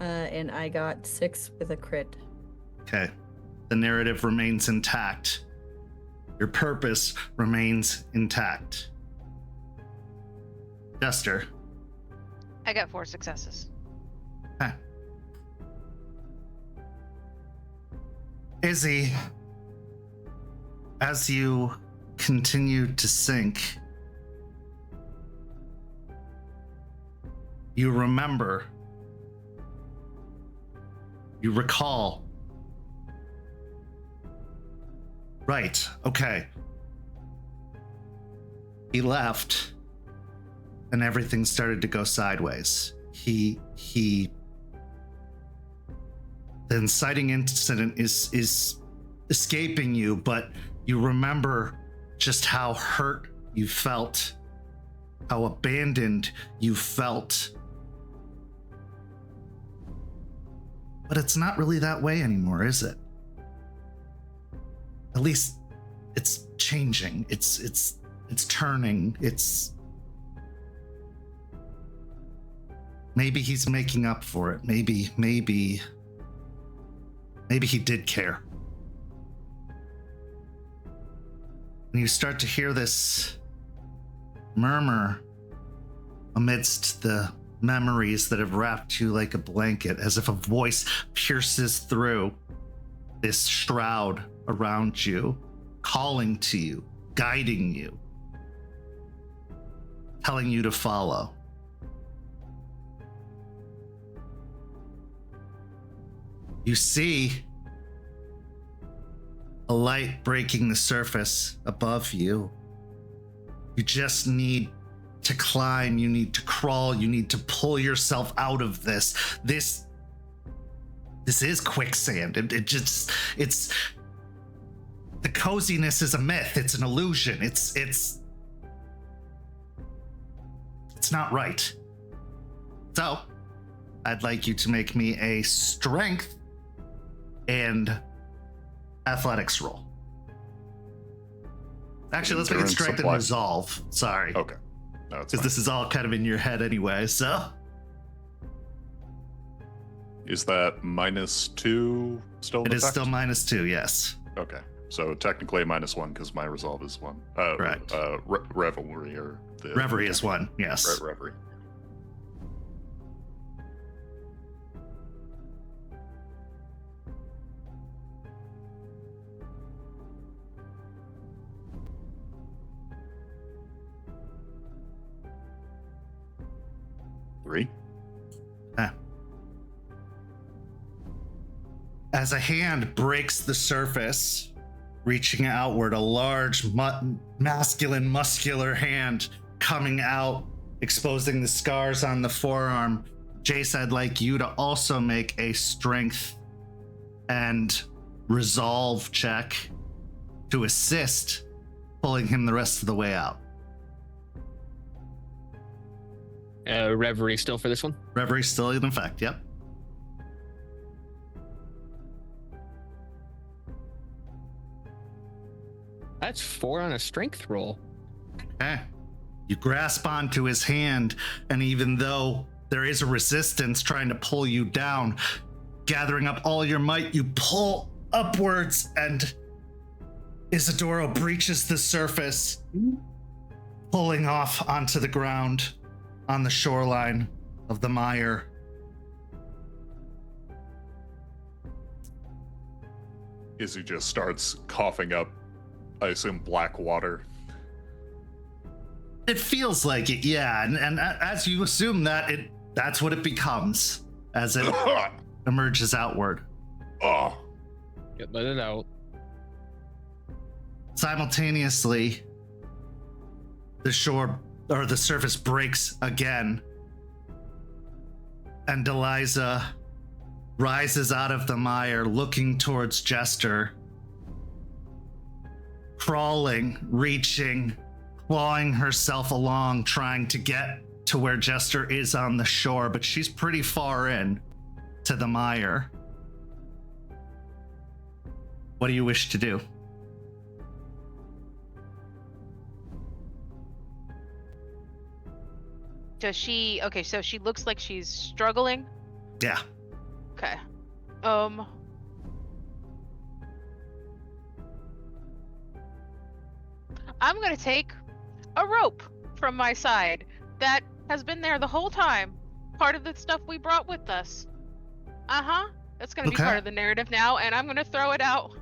and I got 6 with a crit. Okay. The narrative remains intact. Your purpose remains intact. Jester. I got 4 successes. Okay. Izzy, as you continue to sink, you remember, you recall. Right, okay. He left, and everything started to go sideways. The inciting incident is escaping you, but you remember just how hurt you felt, how abandoned you felt. But it's not really that way anymore, is it? At least it's changing. It's turning. Maybe he's making up for it. Maybe he did care. And you start to hear this murmur amidst the memories that have wrapped you like a blanket, as if a voice pierces through this shroud around you, calling to you, guiding you, telling you to follow. You see a light breaking the surface above you. You just need to climb, you need to crawl, you need to pull yourself out of this. This is quicksand. It's the coziness is a myth. It's an illusion. It's not right. So, I'd like you to make me a strength and athletics roll. Actually, let's make it Endurance strength and supply. resolve. Sorry. Okay. No, it's Because fine. this is all kind of in your head anyway, so. Is that -2 still in It is effect? still -2, yes. Okay. So technically -1 because my resolve is 1. Correct. Revelry or the Reverie is 1, yes. Reverie. Three. As a hand breaks the surface, reaching outward, a large, masculine, muscular hand coming out, exposing the scars on the forearm. Jace, I'd like you to also make a strength and resolve check to assist pulling him the rest of the way out. Reverie still for this one? Reverie still in effect, yep. That's 4 on a strength roll. Okay. You grasp onto his hand, and even though there is a resistance trying to pull you down, gathering up all your might, you pull upwards, and Isidoro breaches the surface, pulling off onto the ground on the shoreline of the mire. Izzy just starts coughing up, I assume, black water. It feels like it, yeah. And as you assume that's what it becomes as it emerges outward. Oh, Get let it out. Simultaneously, the shore or the surface breaks again, and Eliza rises out of the mire, looking towards Jester, crawling, reaching, clawing herself along, trying to get to where Jester is on the shore, but she's pretty far in to the mire. What do you wish to do? Does she? Okay, so she looks like she's struggling. Yeah. Okay. I'm gonna take a rope from my side that has been there the whole time. Part of the stuff we brought with us. That's gonna be Okay. part of the narrative now, and I'm gonna throw it out.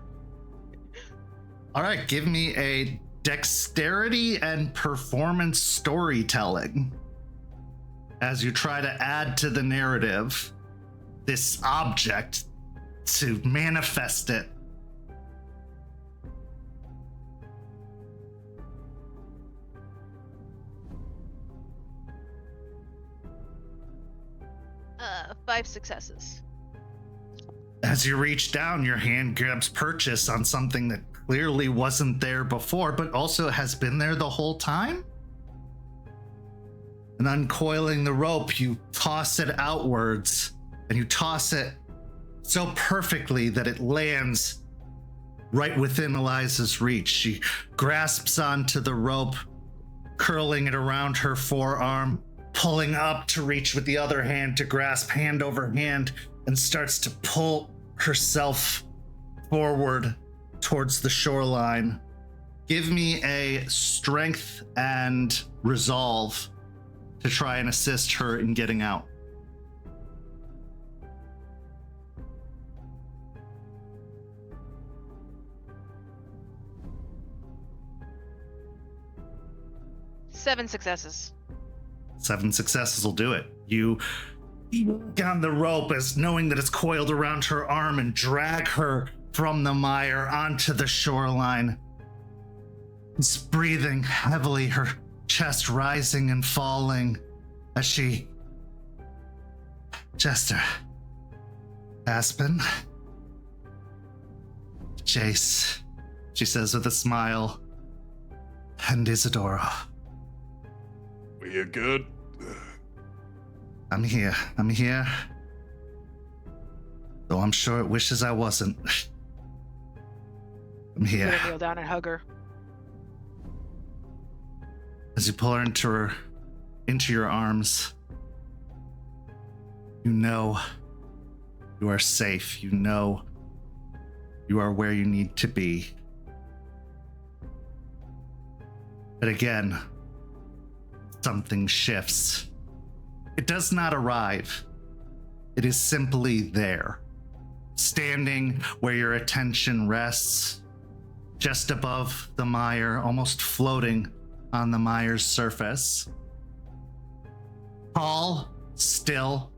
All right, give me a dexterity and performance storytelling as you try to add to the narrative this object to manifest it. Five successes. As you reach down, your hand grabs purchase on something that clearly wasn't there before, but also has been there the whole time. And uncoiling the rope, you toss it outwards, and you toss it so perfectly that it lands right within Eliza's reach. She grasps onto the rope, curling it around her forearm, pulling up to reach with the other hand to grasp hand over hand, and starts to pull herself forward towards the shoreline. Give me a strength and resolve to try and assist her in getting out. Seven successes. 7 successes will do it. You on the rope as knowing that it's coiled around her arm and drag her from the mire onto the shoreline. She's breathing heavily, her chest rising and falling as she... Jester. Aspen. Jace, she says with a smile. And Isidoro. we good? I'm here. Though I'm sure it wishes I wasn't. I'm I'm here. gonna kneel down and hug her. As you pull her into your arms, you know you are safe. You know you are where you need to be. But again, something shifts. It does not arrive. It is simply there, standing where your attention rests, just above the mire, almost floating on the mire's surface. Tall, still,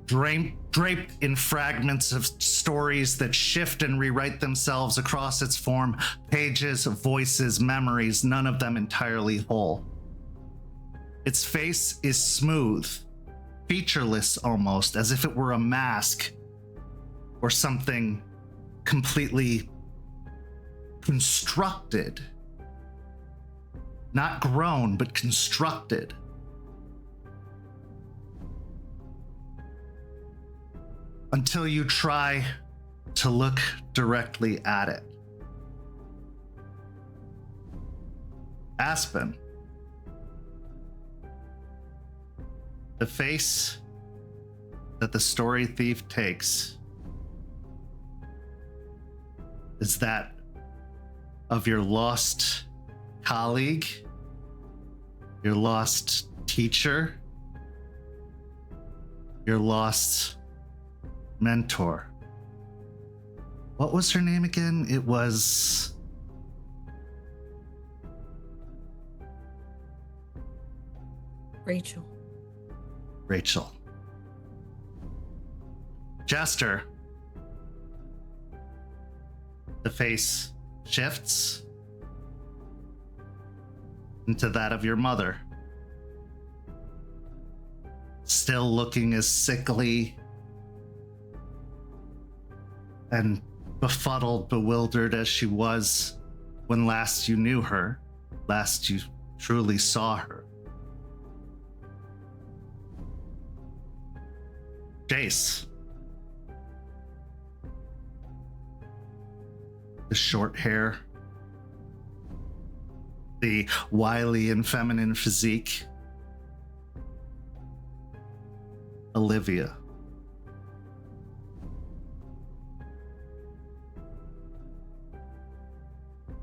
draped in fragments of stories that shift and rewrite themselves across its form, pages, voices, memories, none of them entirely whole. Its face is smooth, featureless almost, as if it were a mask or something completely constructed not grown, but constructed. Until you try to look directly at it. Aspen. The face that the story thief takes is that of your lost colleague, your lost teacher, your lost mentor. What was her name again? It was... Rachel. Rachel. Jester. The face shifts into that of your mother. Still looking as sickly and befuddled, bewildered as she was when last you knew her, last you truly saw her. Jace. The short hair, the wily and feminine physique. Olivia.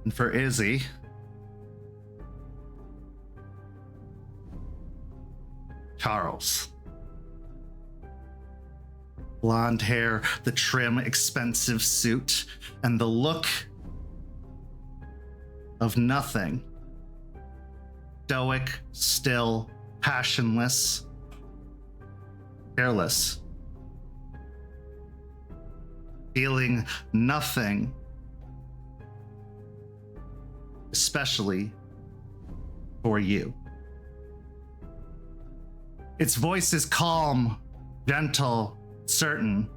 And for Izzy, Charles. Blonde hair, the trim, expensive suit, and the look of nothing. Stoic, still, passionless, careless. Feeling nothing, especially for you. Its voice is calm, gentle, certain,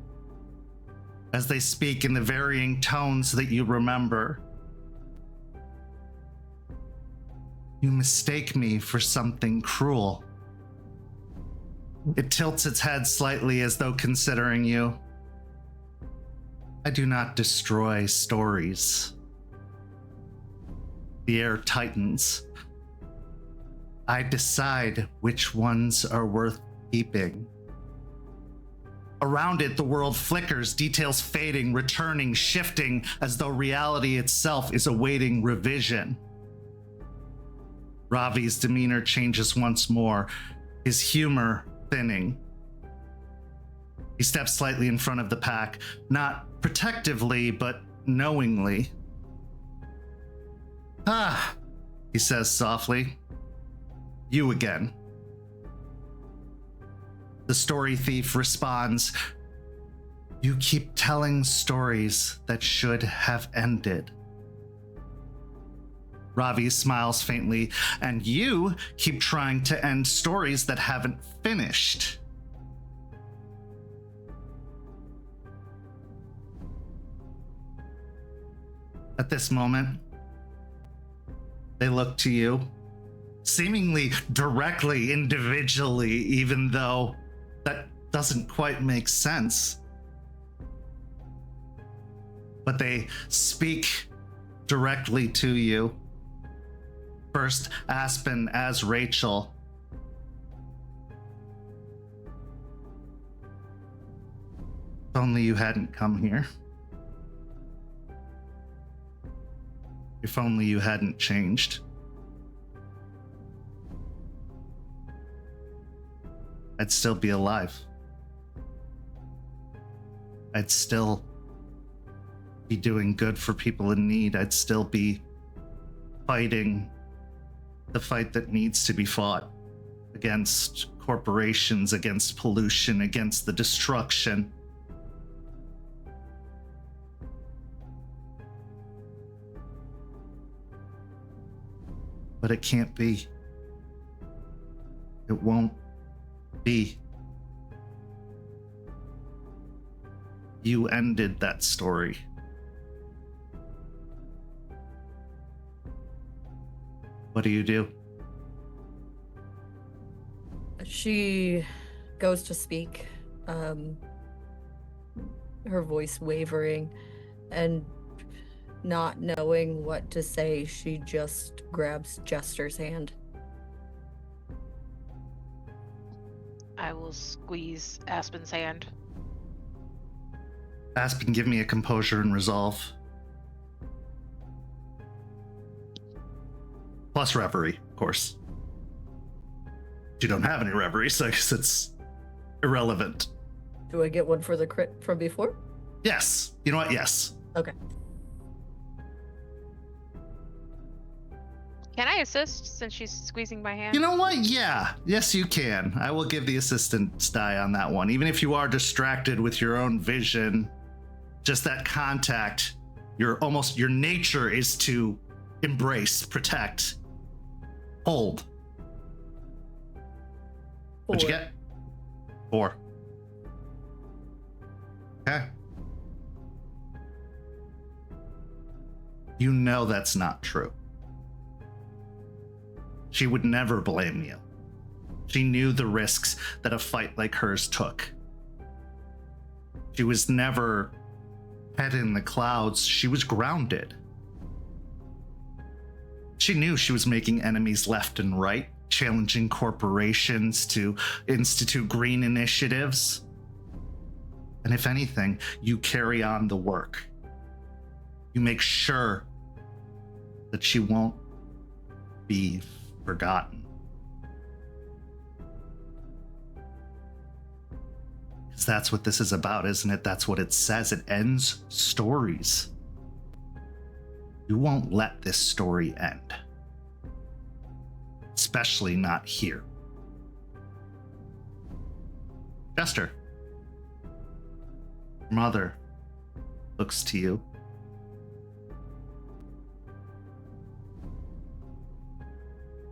as they speak in the varying tones that you remember. You mistake me for something cruel. It tilts its head slightly as though considering you. I do not destroy stories. The air tightens. I decide which ones are worth keeping. Around it, the world flickers, details fading, returning, shifting, as though reality itself is awaiting revision. Ravi's demeanor changes once more, his humor thinning. He steps slightly in front of the pack, not protectively, but knowingly. Ah, he says softly. You again. The story thief responds, you keep telling stories that should have ended. Ravi smiles faintly, and you keep trying to end stories that haven't finished. At this moment, they look to you, seemingly directly, individually, even though that doesn't quite make sense. But they speak directly to you. First, Aspen as Rachel. If only you hadn't come here. If only you hadn't changed. I'd still be alive. I'd still be doing good for people in need. I'd still be fighting the fight that needs to be fought against corporations, against pollution, against the destruction. But it can't be. It won't be. You ended that story. What do you do? She goes to speak, her voice wavering, and not knowing what to say, she just grabs Jester's hand. I will squeeze Aspen's hand. Aspen, give me a composure and resolve. Plus reverie, of course. You don't have any reverie, so I guess it's irrelevant. Do I get one for the crit from before? Yes. You know what? Yes. Okay. Can I assist since she's squeezing my hand? You know what? Yeah. Yes, you can. I will give the assistance die on that one. Even if you are distracted with your own vision, just that contact, your nature is to embrace, protect, hold. What'd you get? 4. Okay. You know that's not true. She would never blame you. She knew the risks that a fight like hers took. She was never head in the clouds. She was grounded. She knew she was making enemies left and right, challenging corporations to institute green initiatives. And if anything, you carry on the work. You make sure that she won't be forgotten. Because that's what this is about, isn't it? That's what it says. It ends stories. You won't let this story end. Especially not here. Jester. Your mother looks to you.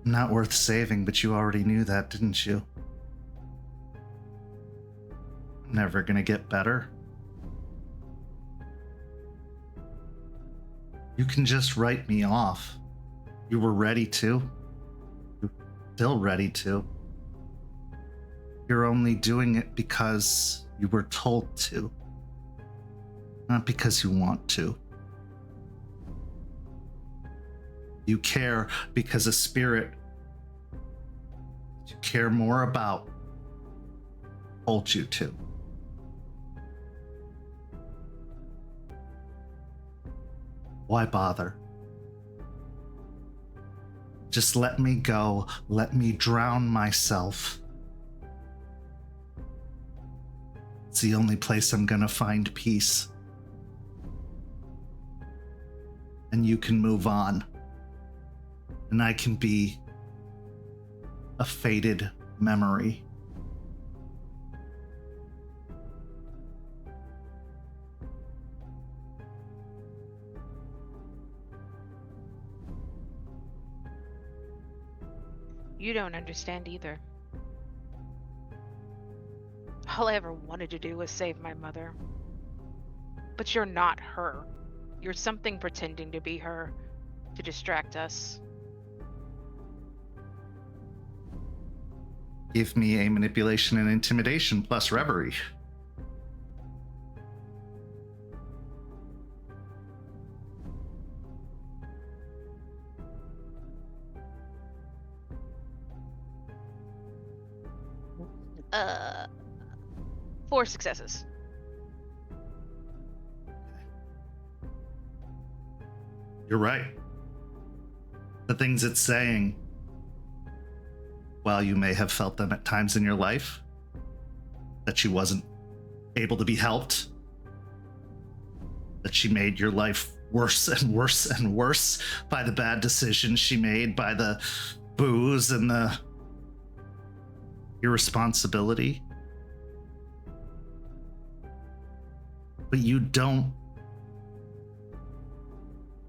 Not worth saving, but you already knew that, didn't you? I'm never gonna get better. You can just write me off. You were ready to. You're still ready to. You're only doing it because you were told to. Not because you want to. You care because a spirit you care more about told you to. Why bother? Just let me go. Let me drown myself. It's the only place I'm gonna find peace. And you can move on. And I can be a faded memory. You don't understand either. All I ever wanted to do was save my mother. But you're not her. You're something pretending to be her to distract us. Give me a manipulation and intimidation plus reverie. Uh, 4 successes. You're right. The things it's saying, while you may have felt them at times in your life, that she wasn't able to be helped, that she made your life worse and worse and worse by the bad decisions she made, by the booze and the irresponsibility. But you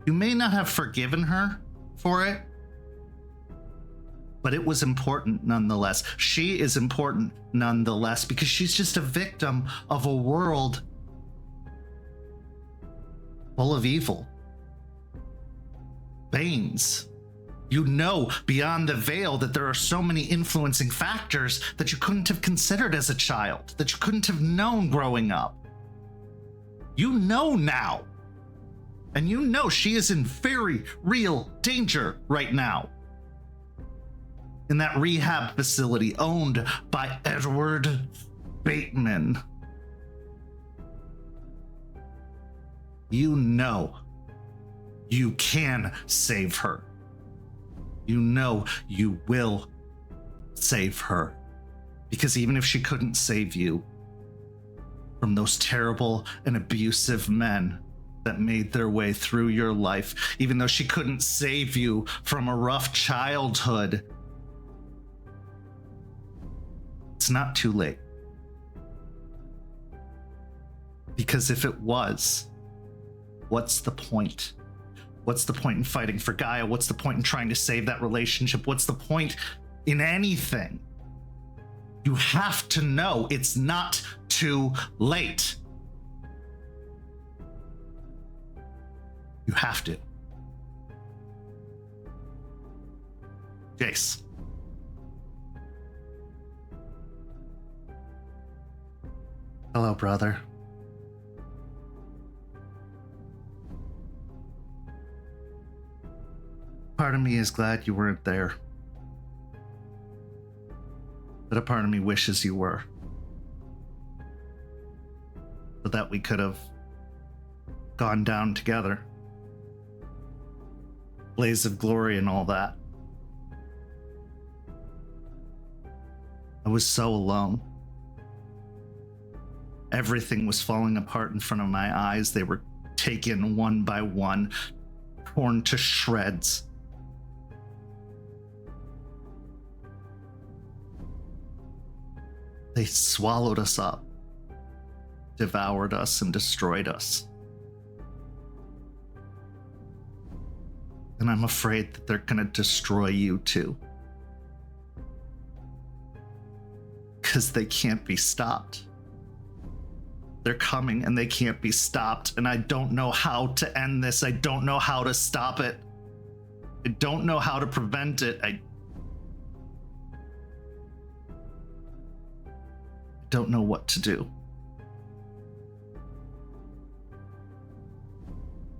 may not have forgiven her for it, but it was important nonetheless. She is important nonetheless because she's just a victim of a world full of evil. Banes, You know beyond the veil that there are so many influencing factors that you couldn't have considered as a child, that you couldn't have known growing up. You know now. And you know she is in very real danger right now. In that rehab facility owned by Edward Bateman. You know you can save her. You know you will save her. Because even if she couldn't save you from those terrible and abusive men that made their way through your life, even though she couldn't save you from a rough childhood, it's not too late. Because if it was, what's the point? What's the point in fighting for Gaia? What's the point in trying to save that relationship? What's the point in anything? You have to know it's not too late. You have to. Jace. Hello, brother. Part of me is glad you weren't there. But a part of me wishes you were. So that we could have gone down together. Blaze of glory and all that. I was so alone. Everything was falling apart in front of my eyes. They were taken one by one, torn to shreds. They swallowed us up, devoured us, and destroyed us. And I'm afraid that they're gonna destroy you too. Because they can't be stopped. They're coming and they can't be stopped, and I don't know how to end this. I don't know how to stop it. I don't know how to prevent it. I don't know what to do.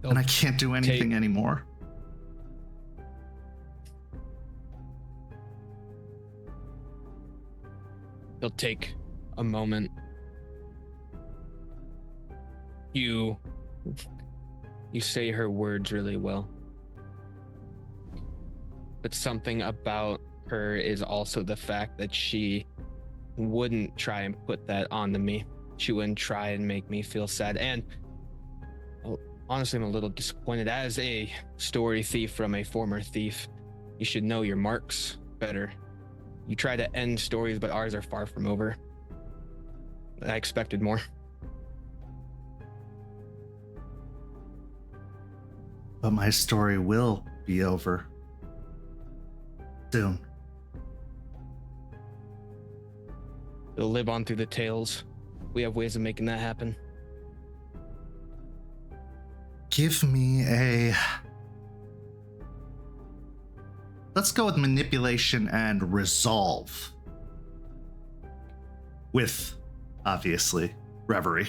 And I can't do anything anymore. He'll take a moment. You say her words really well. But something about her is also the fact that she wouldn't try and put that onto me. She wouldn't try and make me feel sad. And honestly, I'm a little disappointed. As a story thief from a former thief, you should know your marks better. You try to end stories, but ours are far from over. I expected more. But my story will be over soon. They'll live on through the tales. We have ways of making that happen. Give me a... Let's go with manipulation and resolve. With, obviously, reverie.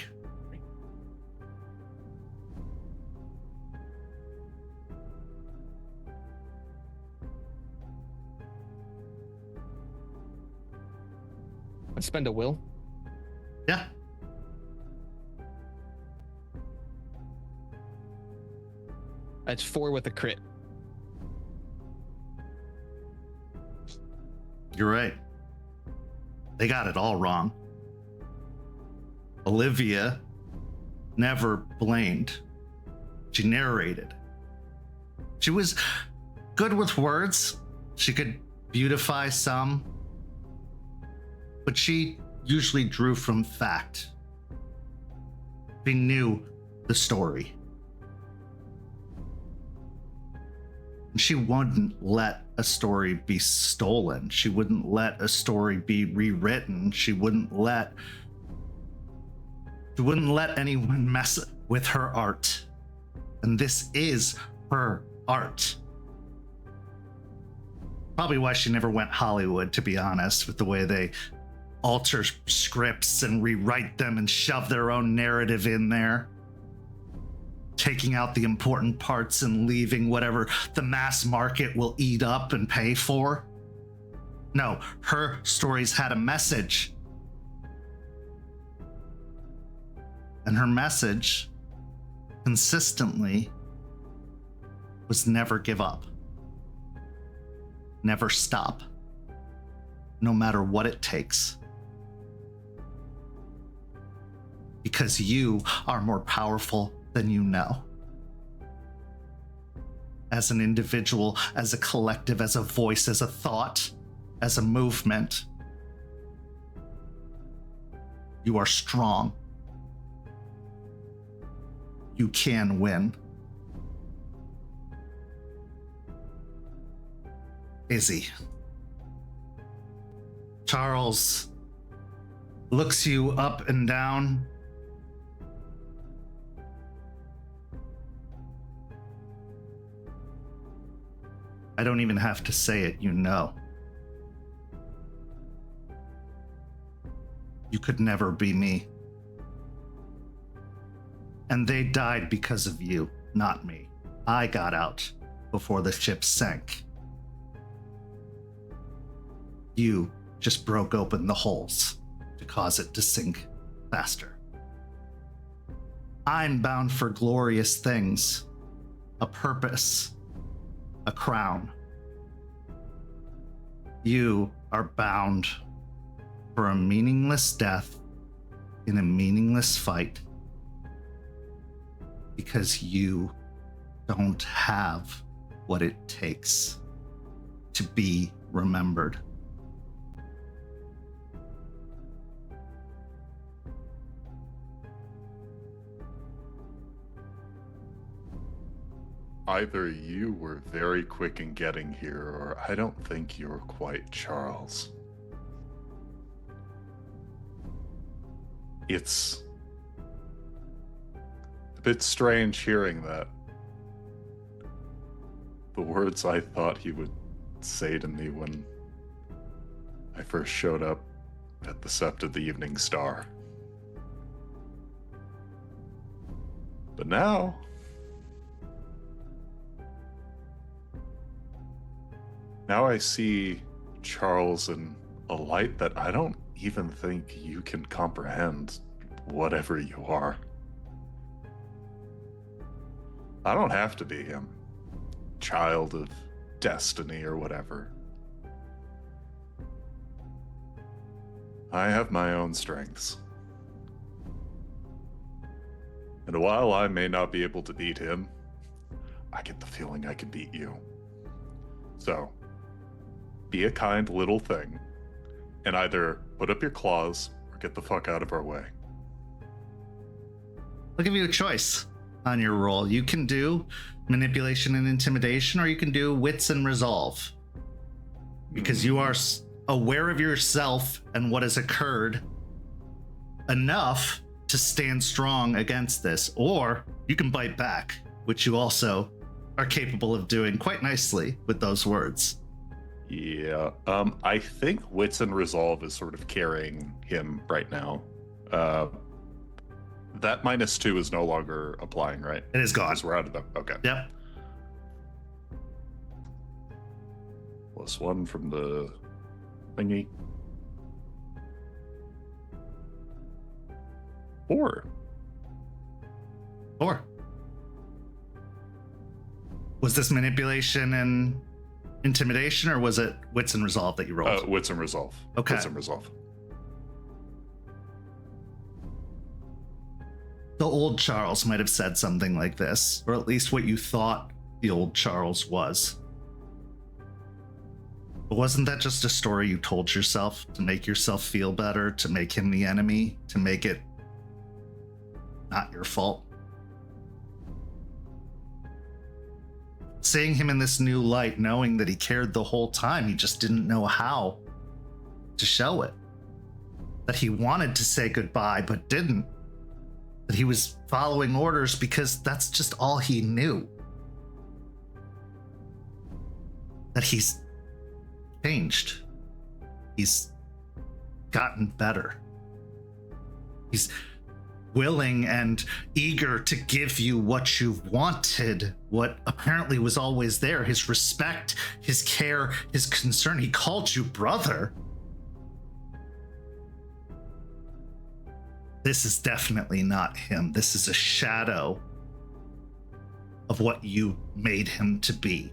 Let's spend a will. Yeah. That's 4 with a crit. You're right. They got it all wrong. Olivia never blamed. She narrated. She was good with words. She could beautify some. But she usually drew from fact. She knew the story. And she wouldn't let a story be stolen. She wouldn't let a story be rewritten. She wouldn't let anyone mess with her art. And this is her art. Probably why she never went Hollywood, to be honest, with the way they alter scripts and rewrite them and shove their own narrative in there. Taking out the important parts and leaving whatever the mass market will eat up and pay for. No, her stories had a message. And her message consistently was never give up. Never stop. No matter what it takes. Because you are more powerful than you know. As an individual, as a collective, as a voice, as a thought, as a movement, you are strong. You can win. Izzy. Charles looks you up and down. I don't even have to say it, you know. You could never be me. And they died because of you, not me. I got out before the ship sank. You just broke open the holes to cause it to sink faster. I'm bound for glorious things, a purpose, a crown. You are bound for a meaningless death in a meaningless fight because you don't have what it takes to be remembered. Either you were very quick in getting here, or I don't think you're quite Charles. It's a bit strange hearing that. The words I thought he would say to me when I first showed up at the Sept of the Evening Star. But now, I see Charles in a light that I don't even think you can comprehend, whatever you are. I don't have to be him, child of destiny or whatever. I have my own strengths. And while I may not be able to beat him, I get the feeling I can beat you. So, be a kind little thing, and either put up your claws or get the fuck out of our way. I'll give you a choice on your roll. You can do manipulation and intimidation, or you can do wits and resolve. Because you are aware of yourself and what has occurred enough to stand strong against this, or you can bite back, which you also are capable of doing quite nicely with those words. Yeah, I think wits and resolve is sort of carrying him right now. That -2 is no longer applying, right? It is gone. Because we're out of them. Okay. Yep. +1 from the thingy. 4. 4. Was this manipulation and intimidation, or was it wits and resolve that you rolled? Wits and resolve. Okay. Wits and resolve. The old Charles might have said something like this, or at least what you thought the old Charles was. But wasn't that just a story you told yourself to make yourself feel better, to make him the enemy, to make it not your fault? Seeing him in this new light, knowing that he cared the whole time, he just didn't know how to show it. That he wanted to say goodbye, but didn't. That he was following orders because that's just all he knew. That he's changed. He's gotten better. He's willing and eager to give you what you've wanted, what apparently was always there, his respect, his care, his concern. He called you brother. This is definitely not him. This is a shadow of what you made him to be.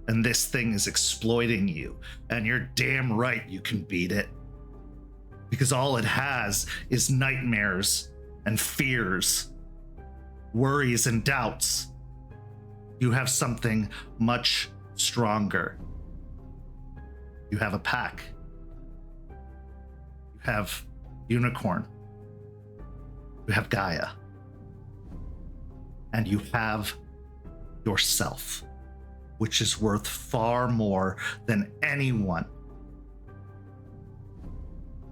And this thing is exploiting you, and you're damn right you can beat it. Because all it has is nightmares and fears, worries and doubts. You have something much stronger. You have a pack. You have Unicorn. You have Gaia. And you have yourself, which is worth far more than anyone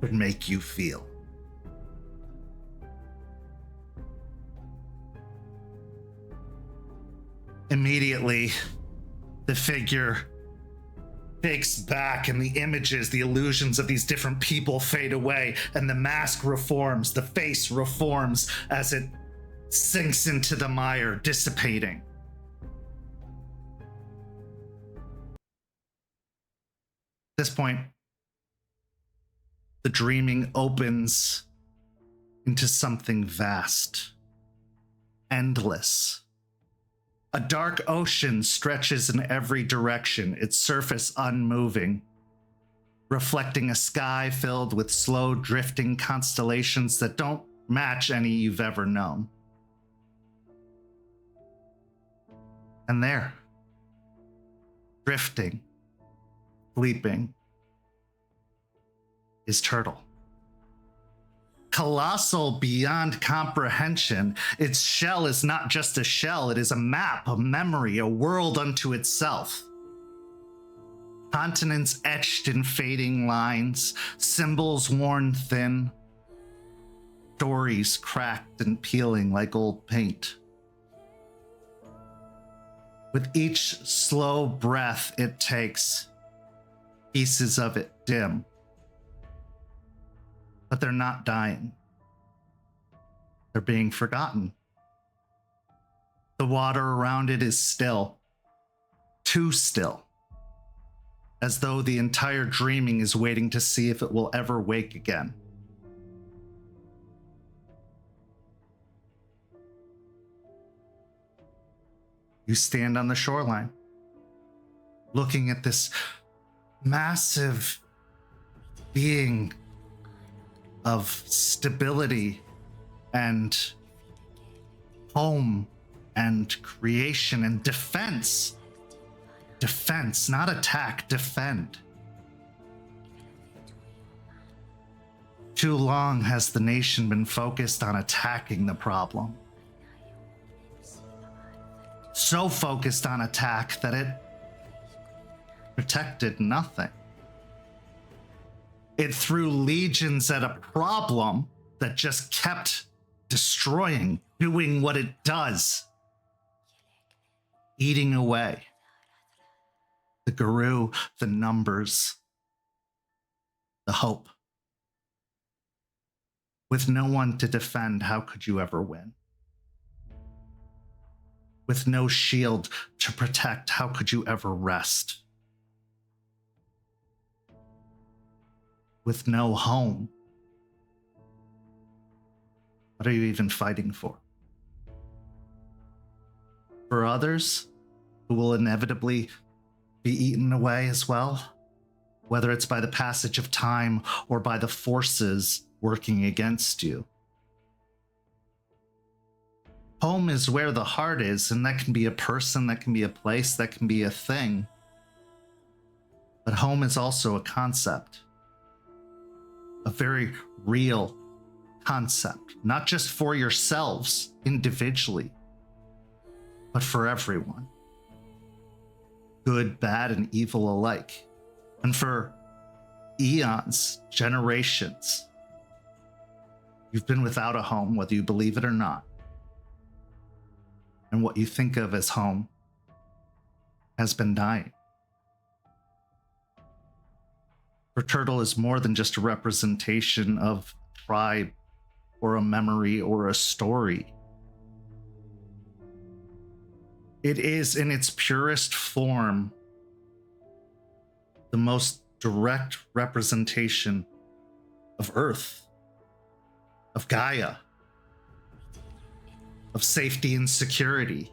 could make you feel. Immediately, the figure takes back, and the images, the illusions of these different people fade away, and the mask reforms, the face reforms as it sinks into the mire, dissipating. At this point, the dreaming opens into something vast, endless. A dark ocean stretches in every direction, its surface unmoving, reflecting a sky filled with slow drifting constellations that don't match any you've ever known. And there, drifting, sleeping, is Turtle. Colossal beyond comprehension, its shell is not just a shell, it is a map, a memory, a world unto itself. Continents etched in fading lines, symbols worn thin, stories cracked and peeling like old paint. With each slow breath it takes, pieces of it dim. But they're not dying. They're being forgotten. The water around it is still, too still, as though the entire dreaming is waiting to see if it will ever wake again. You stand on the shoreline, looking at this massive being of stability and home and creation and defense. Defense, not attack, defend. Too long has the nation been focused on attacking the problem. So focused on attack that it protected nothing. It threw legions at a problem that just kept destroying, doing what it does, eating away. The guru, the numbers, the hope. With no one to defend, how could you ever win? With no shield to protect, how could you ever rest? With no home, what are you even fighting for? For others who will inevitably be eaten away as well, whether it's by the passage of time or by the forces working against you. Home is where the heart is, and that can be a person, that can be a place, that can be a thing. But home is also a concept. A very real concept, not just for yourselves individually, but for everyone. Good, bad, and evil alike. And for eons, generations, you've been without a home, whether you believe it or not. And what you think of as home has been dying. For Turtle is more than just a representation of tribe or a memory or a story. It is in its purest form the most direct representation of Earth, of Gaia, of safety and security.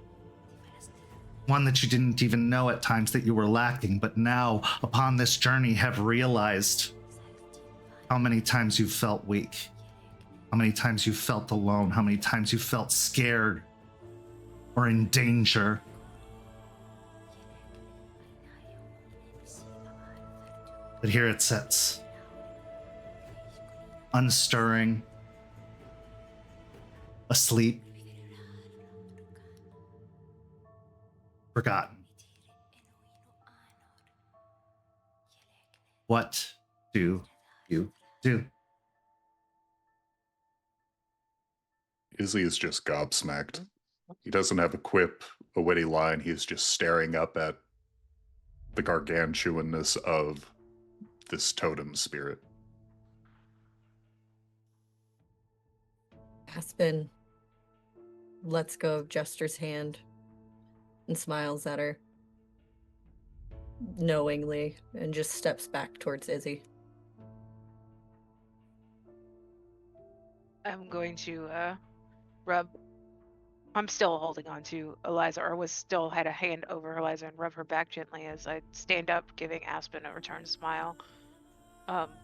One that you didn't even know at times that you were lacking, but now, upon this journey, have realized how many times you've felt weak, how many times you felt alone, how many times you felt scared or in danger. But here it sits, unstirring, asleep, forgotten. What do you do? Izzy is just gobsmacked. He doesn't have a quip, a witty line. He's just staring up at the gargantuanness of this totem spirit. Aspen lets go of Jester's hand and smiles at her knowingly and just steps back towards Izzy. I'm going to rub. I'm still holding on to Eliza, or was still had a hand over Eliza and rub her back gently as I stand up, giving Aspen a return smile.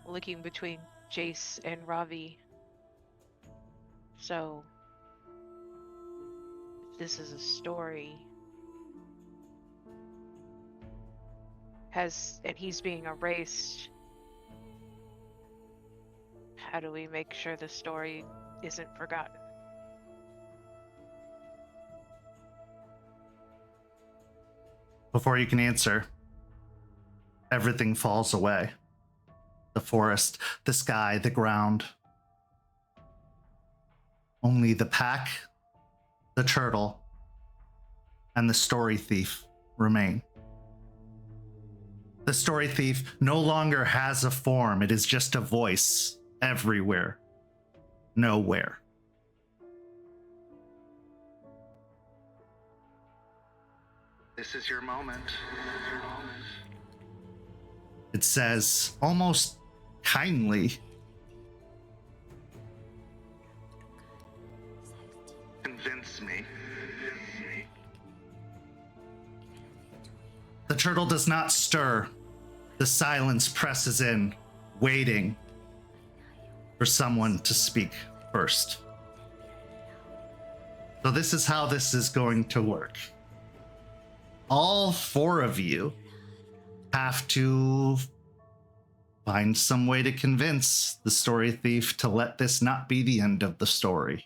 Looking between Jace and Ravi. So, if this is a story. And he's being erased. How do we make sure the story isn't forgotten? Before you can answer, everything falls away. The forest, the sky, the ground. Only the pack, the turtle, and the story thief remain. The story thief no longer has a form. It is just a voice everywhere, nowhere. This is your moment. It says, almost kindly, Convince me. the turtle does not stir. The silence presses in, waiting for someone to speak first. So this is how this is going to work. All four of you have to find some way to convince the story thief to let this not be the end of the story.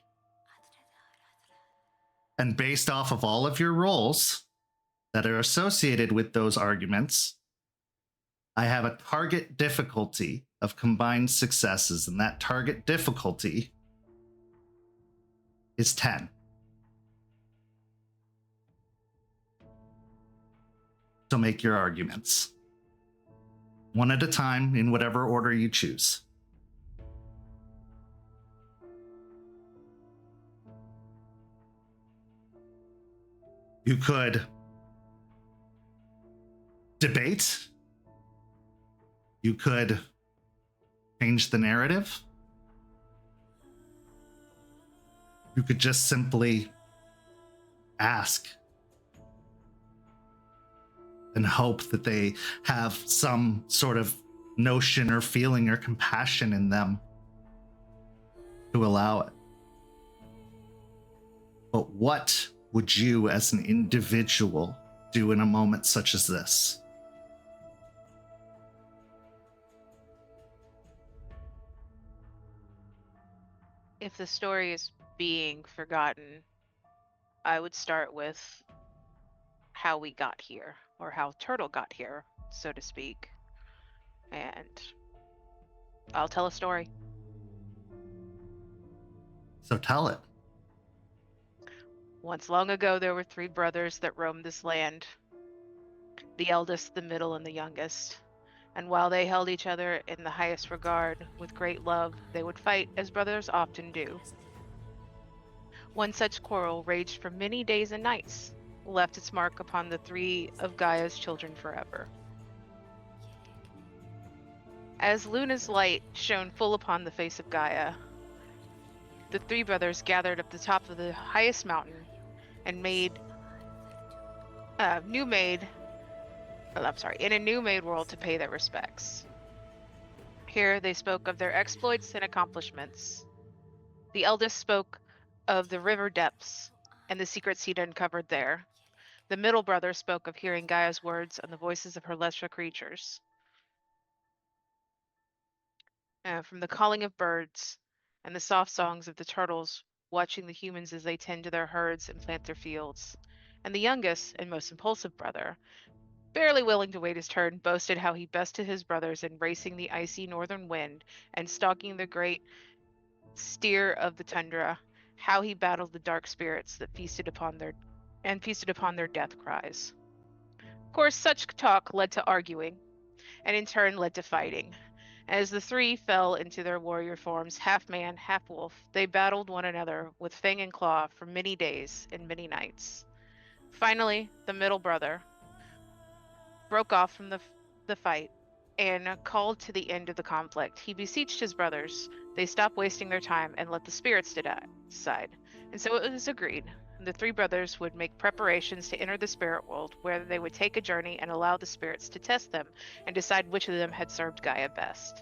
And based off of all of your roles that are associated with those arguments, I have a target difficulty of combined successes, and that target difficulty is 10. So make your arguments. One at a time, in whatever order you choose. You could debate. You could change the narrative. You could just simply ask and hope that they have some sort of notion or feeling or compassion in them to allow it. But what would you as an individual do in a moment such as this? If the story is being forgotten, I would start with how we got here, or how Turtle got here, so to speak. And I'll tell a story. So tell it. Once long ago, there were 3 brothers that roamed this land. The eldest, the middle, and the youngest. And while they held each other in the highest regard, with great love, they would fight as brothers often do. One such quarrel raged for many days and nights, left its mark upon the three of Gaia's children forever. As Luna's light shone full upon the face of Gaia, the three brothers gathered up the top of the highest mountain and in a new made world to pay their respects. Here they spoke of their exploits and accomplishments. The eldest spoke of the river depths and the secrets he'd uncovered there. The middle brother spoke of hearing Gaia's words and the voices of her lesser creatures. From the calling of birds and the soft songs of the turtles, watching the humans as they tend to their herds and plant their fields. And the youngest and most impulsive brother, barely willing to wait his turn, boasted how he bested his brothers in racing the icy northern wind and stalking the great steer of the tundra, how he battled the dark spirits that feasted upon their death cries. Of course, such talk led to arguing, and in turn led to fighting. As the three fell into their warrior forms, half man, half wolf, they battled one another with fang and claw for many days and many nights. Finally, the middle brother broke off from the fight and called to the end of the conflict. He beseeched his brothers they stop wasting their time and let the spirits decide. And so it was agreed. The three brothers would make preparations to enter the spirit world, where they would take a journey and allow the spirits to test them and decide which of them had served Gaia best.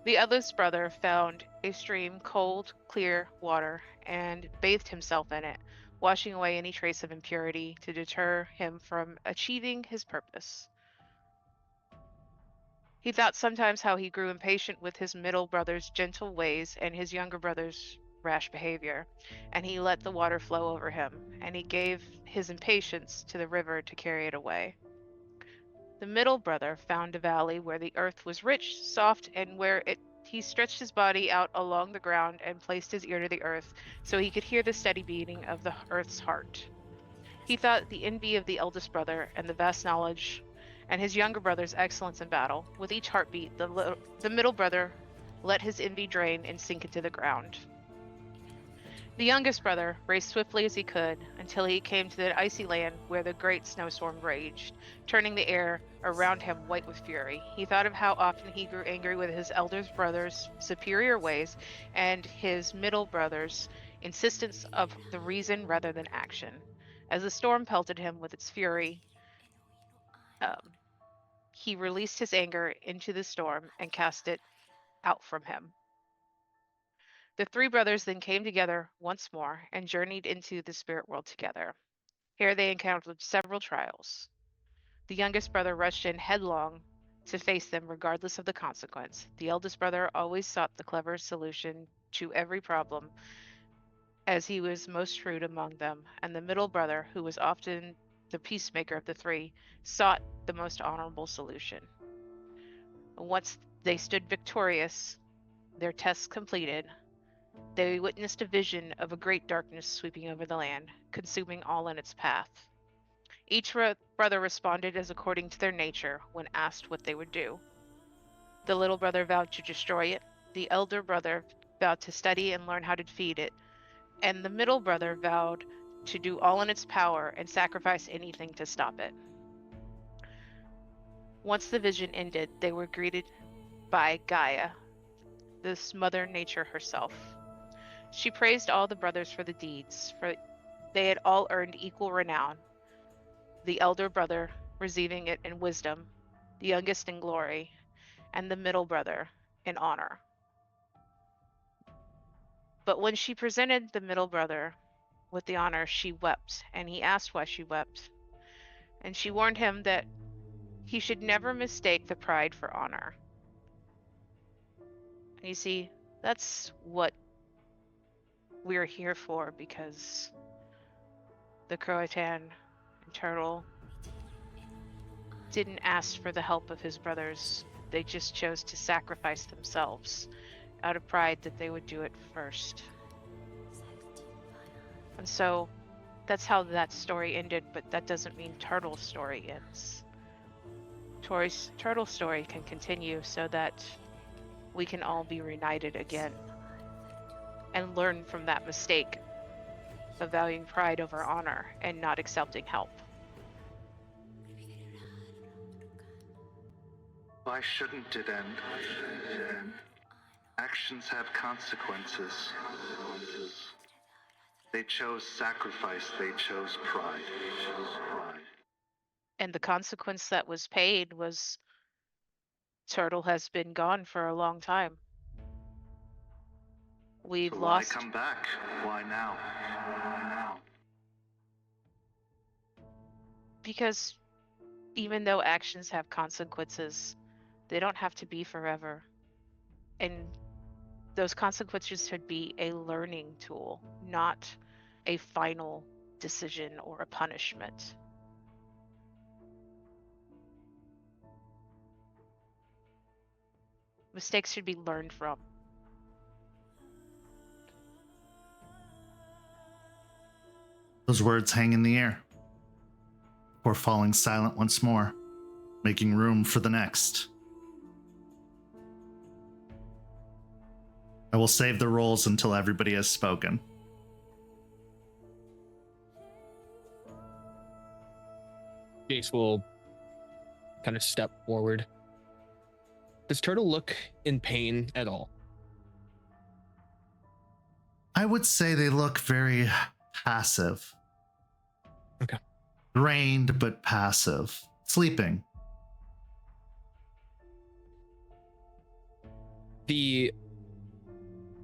The eldest brother found a stream, cold, clear water, and bathed himself in it, washing away any trace of impurity to deter him from achieving his purpose. He thought sometimes how he grew impatient with his middle brother's gentle ways and his younger brother's rash behavior, and he let the water flow over him, and he gave his impatience to the river to carry it away. The middle brother found a valley where the earth was rich, soft, and where he stretched his body out along the ground and placed his ear to the earth so he could hear the steady beating of the earth's heart. He thought the envy of the eldest brother and the vast knowledge and his younger brother's excellence in battle. With each heartbeat, the middle brother let his envy drain and sink into the ground. The youngest brother raced swiftly as he could until he came to the icy land where the great snowstorm raged, turning the air around him white with fury. He thought of how often he grew angry with his eldest brother's superior ways and his middle brother's insistence of the reason rather than action. As the storm pelted him with its fury, he released his anger into the storm and cast it out from him. The three brothers then came together once more and journeyed into the spirit world together. Here they encountered several trials. The youngest brother rushed in headlong to face them regardless of the consequence. The eldest brother always sought the clever solution to every problem, as he was most shrewd among them, and the middle brother, who was often the peacemaker of the three, sought the most honorable solution. Once they stood victorious, their tests completed, they witnessed a vision of a great darkness sweeping over the land, consuming all in its path. Each brother responded as according to their nature when asked what they would do. The little brother vowed to destroy it, the elder brother vowed to study and learn how to defeat it, and the middle brother vowed to do all in its power and sacrifice anything to stop it. Once the vision ended, they were greeted by Gaia, this Mother Nature herself. She praised all the brothers for the deeds, for they had all earned equal renown, the elder brother receiving it in wisdom, the youngest in glory, and the middle brother in honor. But when she presented the middle brother with the honor, she wept, and he asked why she wept. And she warned him that he should never mistake the pride for honor. And you see, that's what we're here for, because the Croatan and Turtle didn't ask for the help of his brothers. They just chose to sacrifice themselves out of pride that they would do it first. And so that's how that story ended, but that doesn't mean Turtle's story ends. turtle story can continue so that we can all be reunited again and learn from that mistake of valuing pride over honor and not accepting help. Why shouldn't it end? Actions have consequences. They chose sacrifice, they chose pride. And the consequence that was paid was Turtle has been gone for a long time. We've So lost. why come back? Why now? Because even though actions have consequences, they don't have to be forever. And those consequences should be a learning tool, not a final decision or a punishment. Mistakes should be learned from. Those words hang in the air before falling silent once more, making room for the next. I will save the roles until everybody has spoken. Jace will kind of step forward. Does Turtle look in pain at all? I would say they look very passive. Okay. Drained but passive. Sleeping. You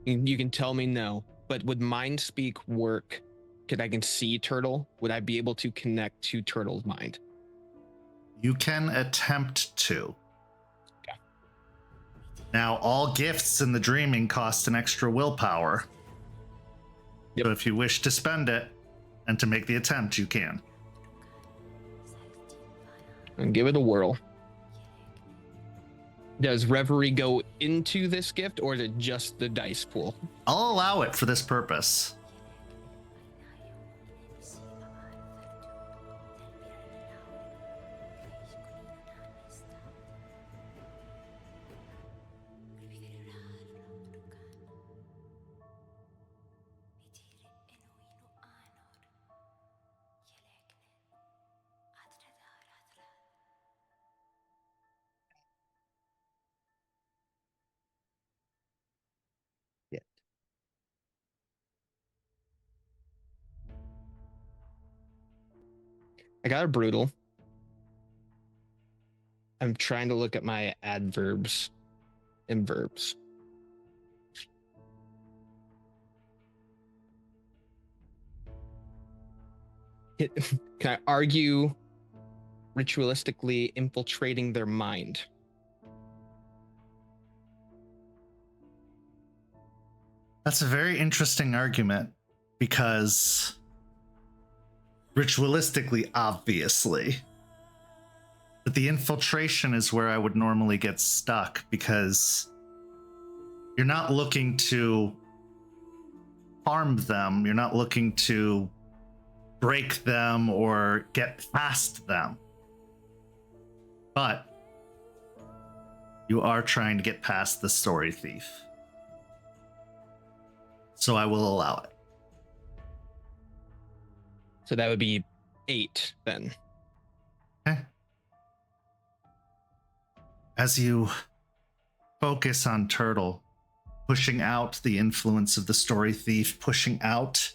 can tell me no, but would mind speak work? Because I can see Turtle. Would I be able to connect to Turtle's mind? You can attempt to. Okay. Now, all gifts in the dreaming cost an extra willpower. Yep. So if you wish to spend it and to make the attempt, you can. And give it a whirl. Does Reverie go into this gift, or is it just the dice pool? I'll allow it for this purpose. I got a brutal. I'm trying to look at my adverbs and verbs. Can I argue ritualistically infiltrating their mind? That's a very interesting argument because ritualistically, obviously. But the infiltration is where I would normally get stuck because you're not looking to harm them. You're not looking to break them or get past them. But you are trying to get past the story thief. So I will allow it. So that would be 8 then. Okay. As you focus on Turtle, pushing out the influence of the story thief, pushing out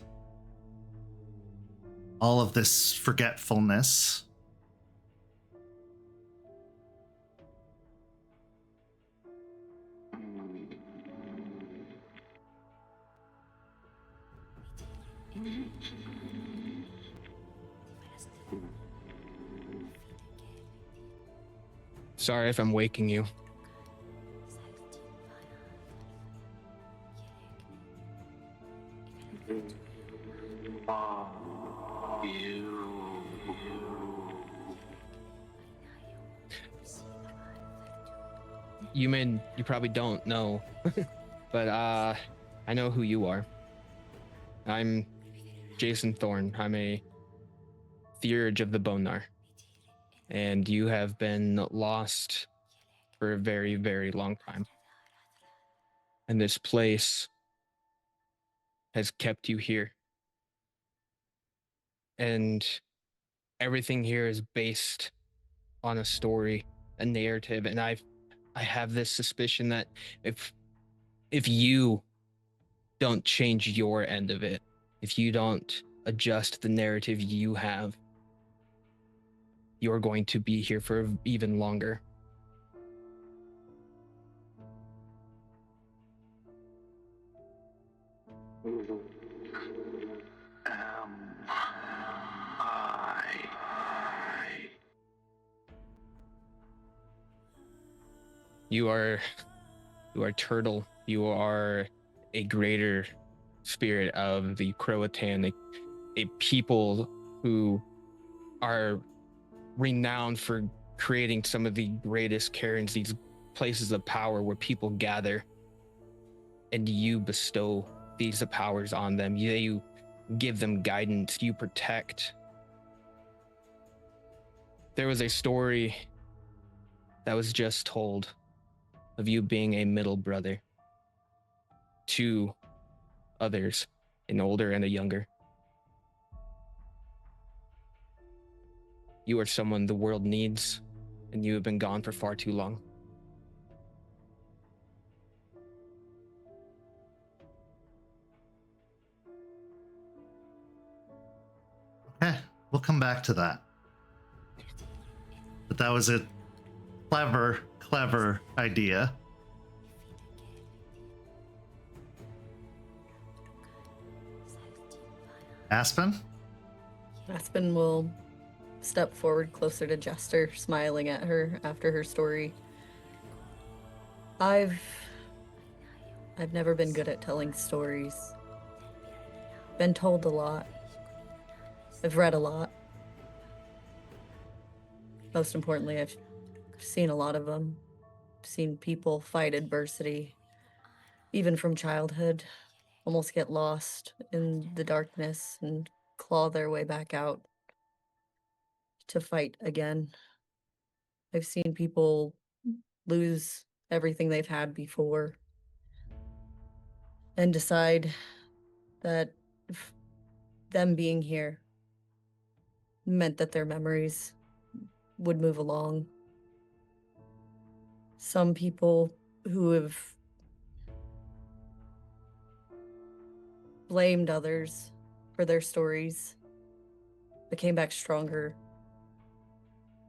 all of this forgetfulness, Sorry if I'm waking you. You probably don't know, but I know who you are. I'm Jason Thorne. I'm a Theurge of the Bonar. and you have been lost for a very, very long time. And this place has kept you here. And everything here is based on a story, a narrative, and I have this suspicion that if you don't change your end of it, if you don't adjust the narrative you have, you're going to be here for even longer. You are Turtle. You are a greater spirit of the Croatan, a people who are renowned for creating some of the greatest cairns, these places of power where people gather, and you bestow these powers on them. You give them guidance, you protect. There was a story that was just told of you being a middle brother to others, an older and a younger. You are someone the world needs, and you have been gone for far too long. Okay, we'll come back to that. But that was a clever idea. Aspen? Aspen will step forward closer to Jester, smiling at her after her story. I've never been good at telling stories. Been told a lot. I've read a lot. Most importantly, I've seen a lot of them. Seen people fight adversity, even from childhood, almost get lost in the darkness and claw their way back out to fight again. I've seen people lose everything they've had before and decide that them being here meant that their memories would move along. Some people who have blamed others for their stories became back stronger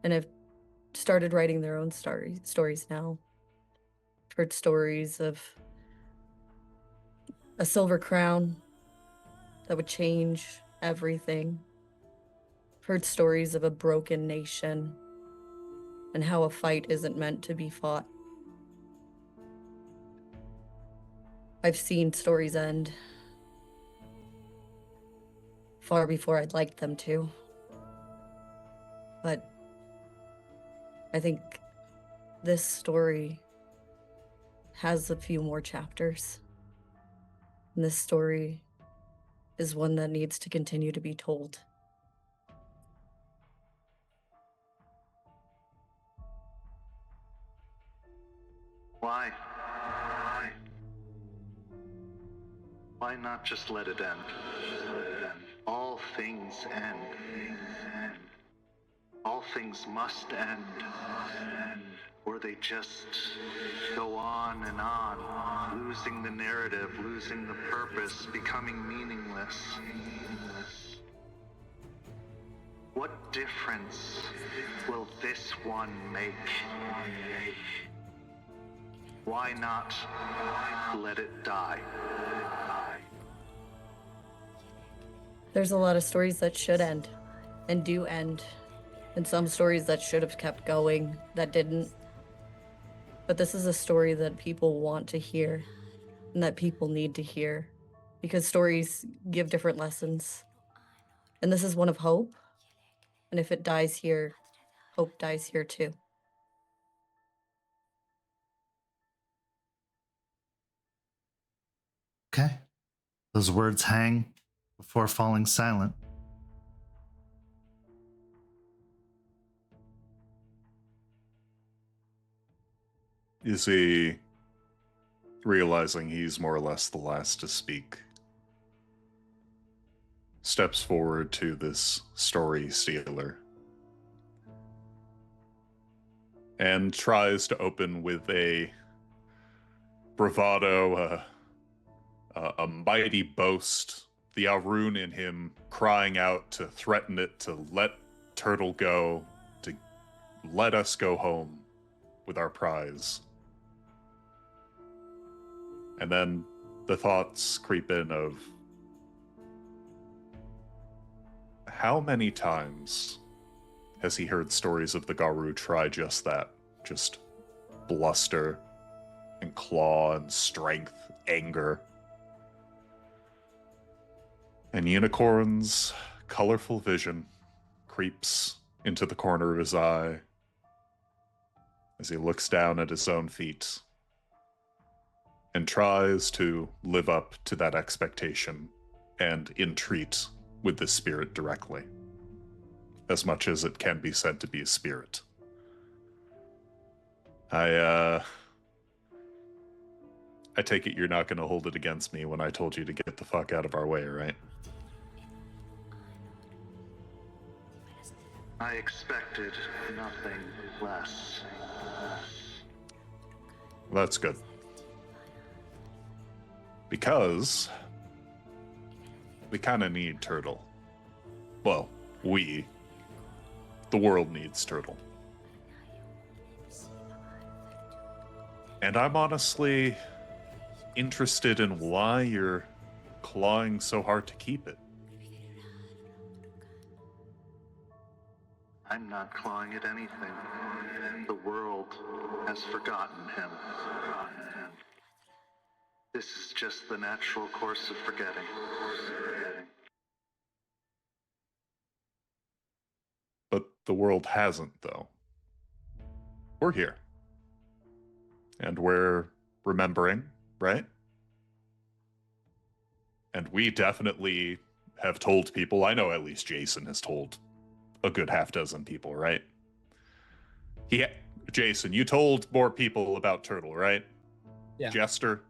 and have started writing their own stories now. I've heard stories of a silver crown that would change everything. I've heard stories of a broken nation and how a fight isn't meant to be fought. I've seen stories end far before I'd like them to. But I think this story has a few more chapters. And this story is one that needs to continue to be told. Why? Why not just let it end? All things end. All things must end. Or they just go on, losing the narrative, losing the purpose, becoming meaningless. What difference will this one make? Why not let it die? There's a lot of stories that should end and do end, and some stories that should have kept going that didn't. But this is a story that people want to hear and that people need to hear, because stories give different lessons. And this is one of hope. And if it dies here, hope dies here too. Okay. Those words hang before falling silent. Izzy, realizing he's more or less the last to speak, steps forward to this story stealer and tries to open with a bravado, a mighty boast, the Arun in him crying out to threaten it to let Turtle go, to let us go home with our prize. And then the thoughts creep in of how many times has he heard stories of the Garu try just that? Just bluster and claw and strength, anger. And Unicorn's colorful vision creeps into the corner of his eye as he looks down at his own feet and tries to live up to that expectation and entreat with the spirit directly, as much as it can be said to be a spirit. I take it you're not going to hold it against me when I told you to get the fuck out of our way, right? I expected nothing less. That's good. Because we kind of need Turtle. Well, the world needs Turtle. And I'm honestly interested in why you're clawing so hard to keep it. I'm not clawing at anything. The world has forgotten him. This is just the natural course of forgetting. But the world hasn't, though. We're here. And we're remembering, right? And we definitely have told people, I know at least Jason has told a good half dozen people, right? Jason, you told more people about Turtle, right? Yeah. Jester?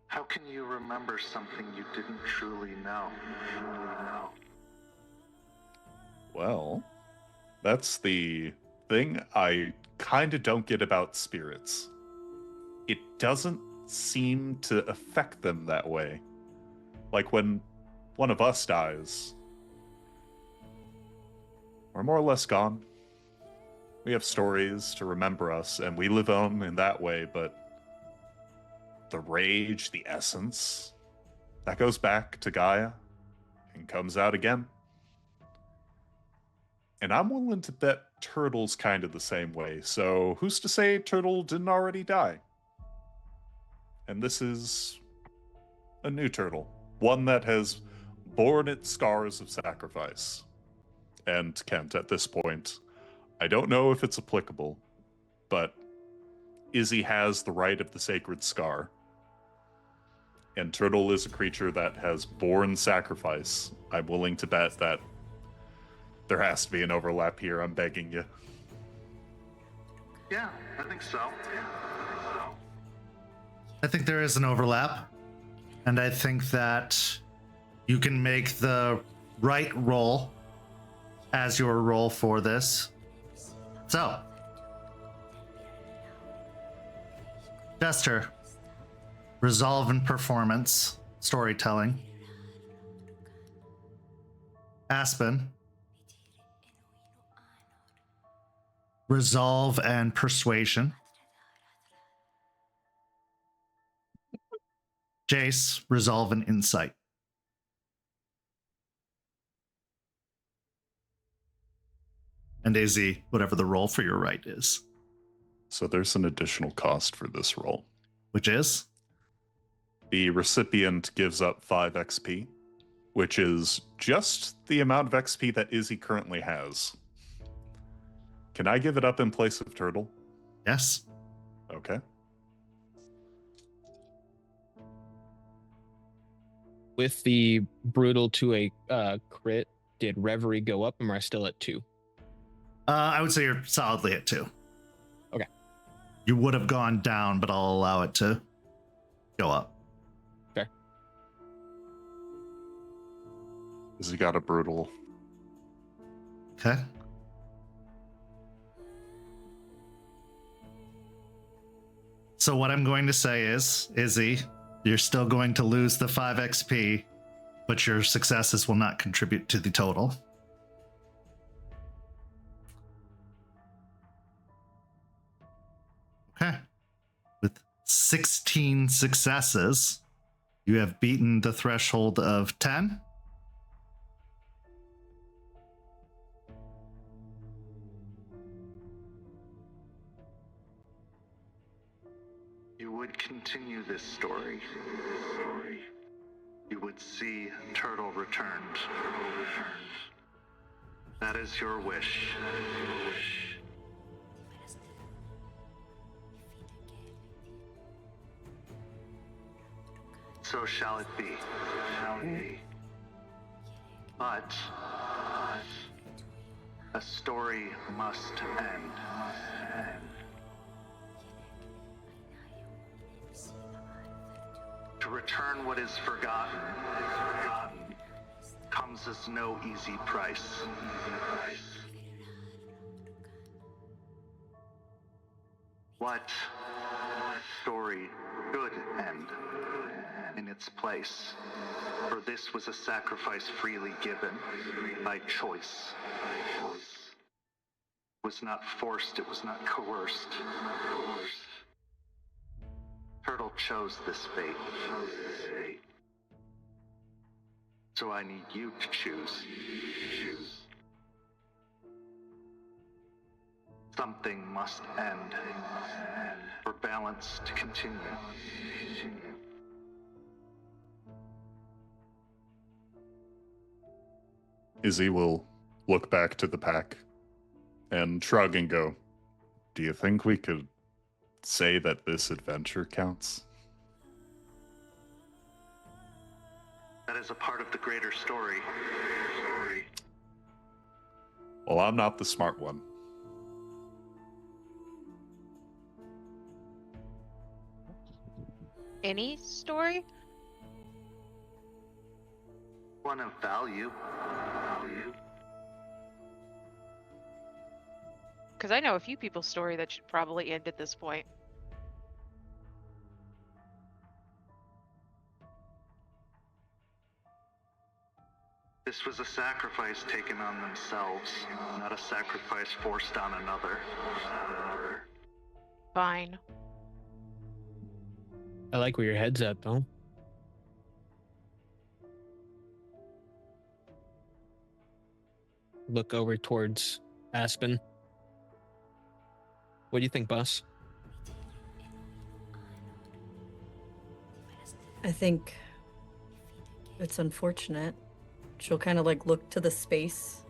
How can you remember something you didn't truly know? Well, that's the thing I kind of don't get about spirits. It doesn't seem to affect them that way. Like when one of us dies, we're more or less gone. We have stories to remember us, and we live on in that way, but the rage, the essence, that goes back to Gaia and comes out again. And I'm willing to bet Turtle's kind of the same way, so who's to say Turtle didn't already die? And this is a new Turtle, one that has borne its scars of sacrifice. And Kent, at this point, I don't know if it's applicable, but Izzy has the right of the sacred scar. And Turtle is a creature that has borne sacrifice. I'm willing to bet that there has to be an overlap here, I'm begging you. Yeah, I think so. I think there is an overlap, and I think that you can make the right roll as your roll for this. So, Jester, resolve and performance, storytelling. Aspen, resolve and persuasion. Jace, resolve and insight. And Izzy, whatever the roll for your right is. So there's an additional cost for this roll. Which is? The recipient gives up 5 XP, which is just the amount of XP that Izzy currently has. Can I give it up in place of Turtle? Yes. Okay. With the brutal to a crit did Reverie go up, or am I still at 2? I would say you're solidly at 2. Okay. You would have gone down, but I'll allow it to go up. Fair. Izzy got a brutal. Okay. So what I'm going to say is, Izzy, you're still going to lose the 5 XP, but your successes will not contribute to the total. Okay. With 16 successes, you have beaten the threshold of 10. You would continue this story. You would see Turtle returned. That is your wish. So shall it be. But a story must end. To return what is forgotten comes as no easy price. What story should end in its place? For this was a sacrifice freely given by choice. It was not forced, it was not coerced. Turtle chose this fate. So I need you to choose. Something must end for balance to continue. Izzy will look back to the pack and shrug and go, "Do you think we could say that this adventure counts?" That is a part of the greater story. Well, I'm not the smart one. Any story? One of value. Because I know a few people's story that should probably end at this point. This was a sacrifice taken on themselves, not a sacrifice forced on another. Fine. I like where your head's at, though. Look over towards Aspen. What do you think, boss? I think it's unfortunate. She'll kind of like look to the space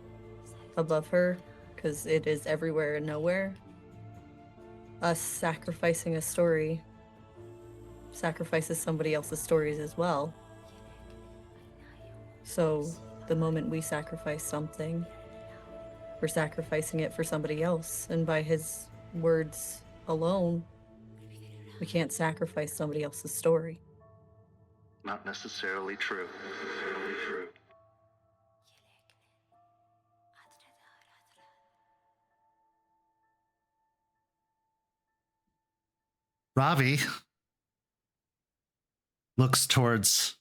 above her because it is everywhere and nowhere. Us sacrificing a story sacrifices somebody else's stories as well. So the moment we sacrifice something, we're sacrificing it for somebody else. And by his words alone, we can't sacrifice somebody else's story. Not necessarily true. Ravi looks towards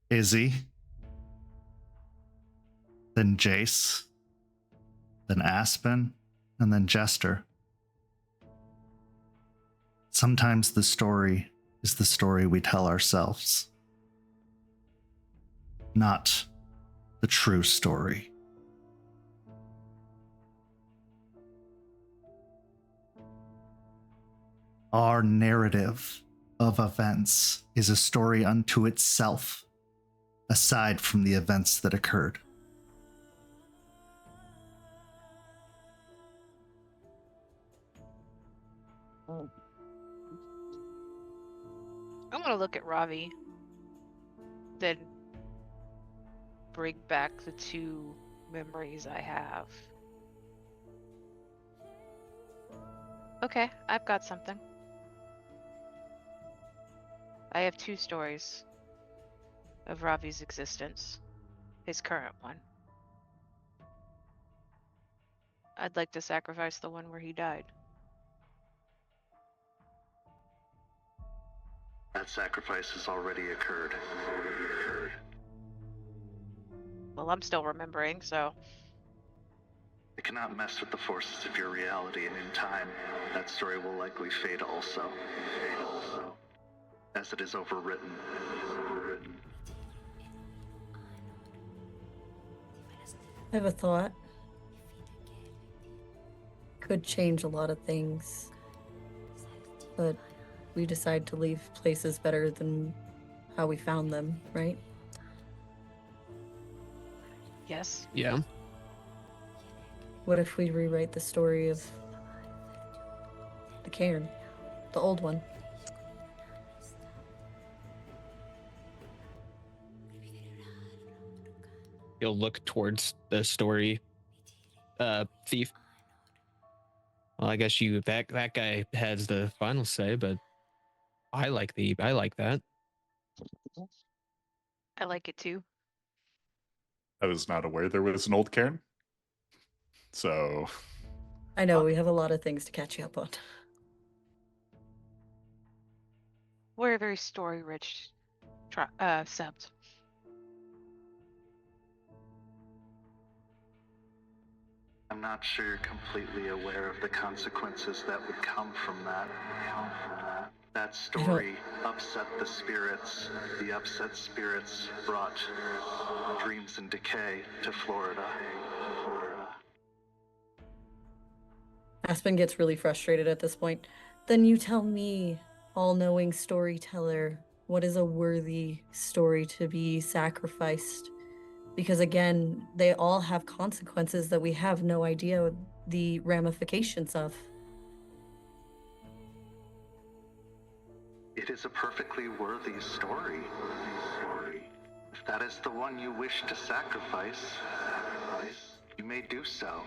Izzy, then Jace, then Aspen, and then Jester. Sometimes the story is the story we tell ourselves, not the true story. Our narrative of events is a story unto itself, aside from the events that occurred. I'm gonna look at Ravi, then bring back the two memories I have. Okay, I've got something. I have 2 stories of Ravi's existence, his current one. I'd like to sacrifice the one where he died. That sacrifice has already occurred. Well, I'm still remembering, so It cannot mess with the forces of your reality, and in time, that story will likely fade also. As it is overwritten. I have a thought. Could change a lot of things, but we decide to leave places better than how we found them, right? yes. Yeah. What if we rewrite the story of the cairn, the old one? You'll look towards the story thief. Well, I guess that guy has the final say, but I like that. I like it too. I was not aware there was an old cairn. So I know we have a lot of things to catch you up on. We're a very story-rich sept. I'm not sure you're completely aware of the consequences that would come from that. That story upset the spirits. The upset spirits brought dreams and decay to Florida. Aspen gets really frustrated at this point. Then you tell me, all-knowing storyteller, what is a worthy story to be sacrificed? Because again, they all have consequences that we have no idea the ramifications of. It is a perfectly worthy story. If that is the one you wish to sacrifice, you may do so.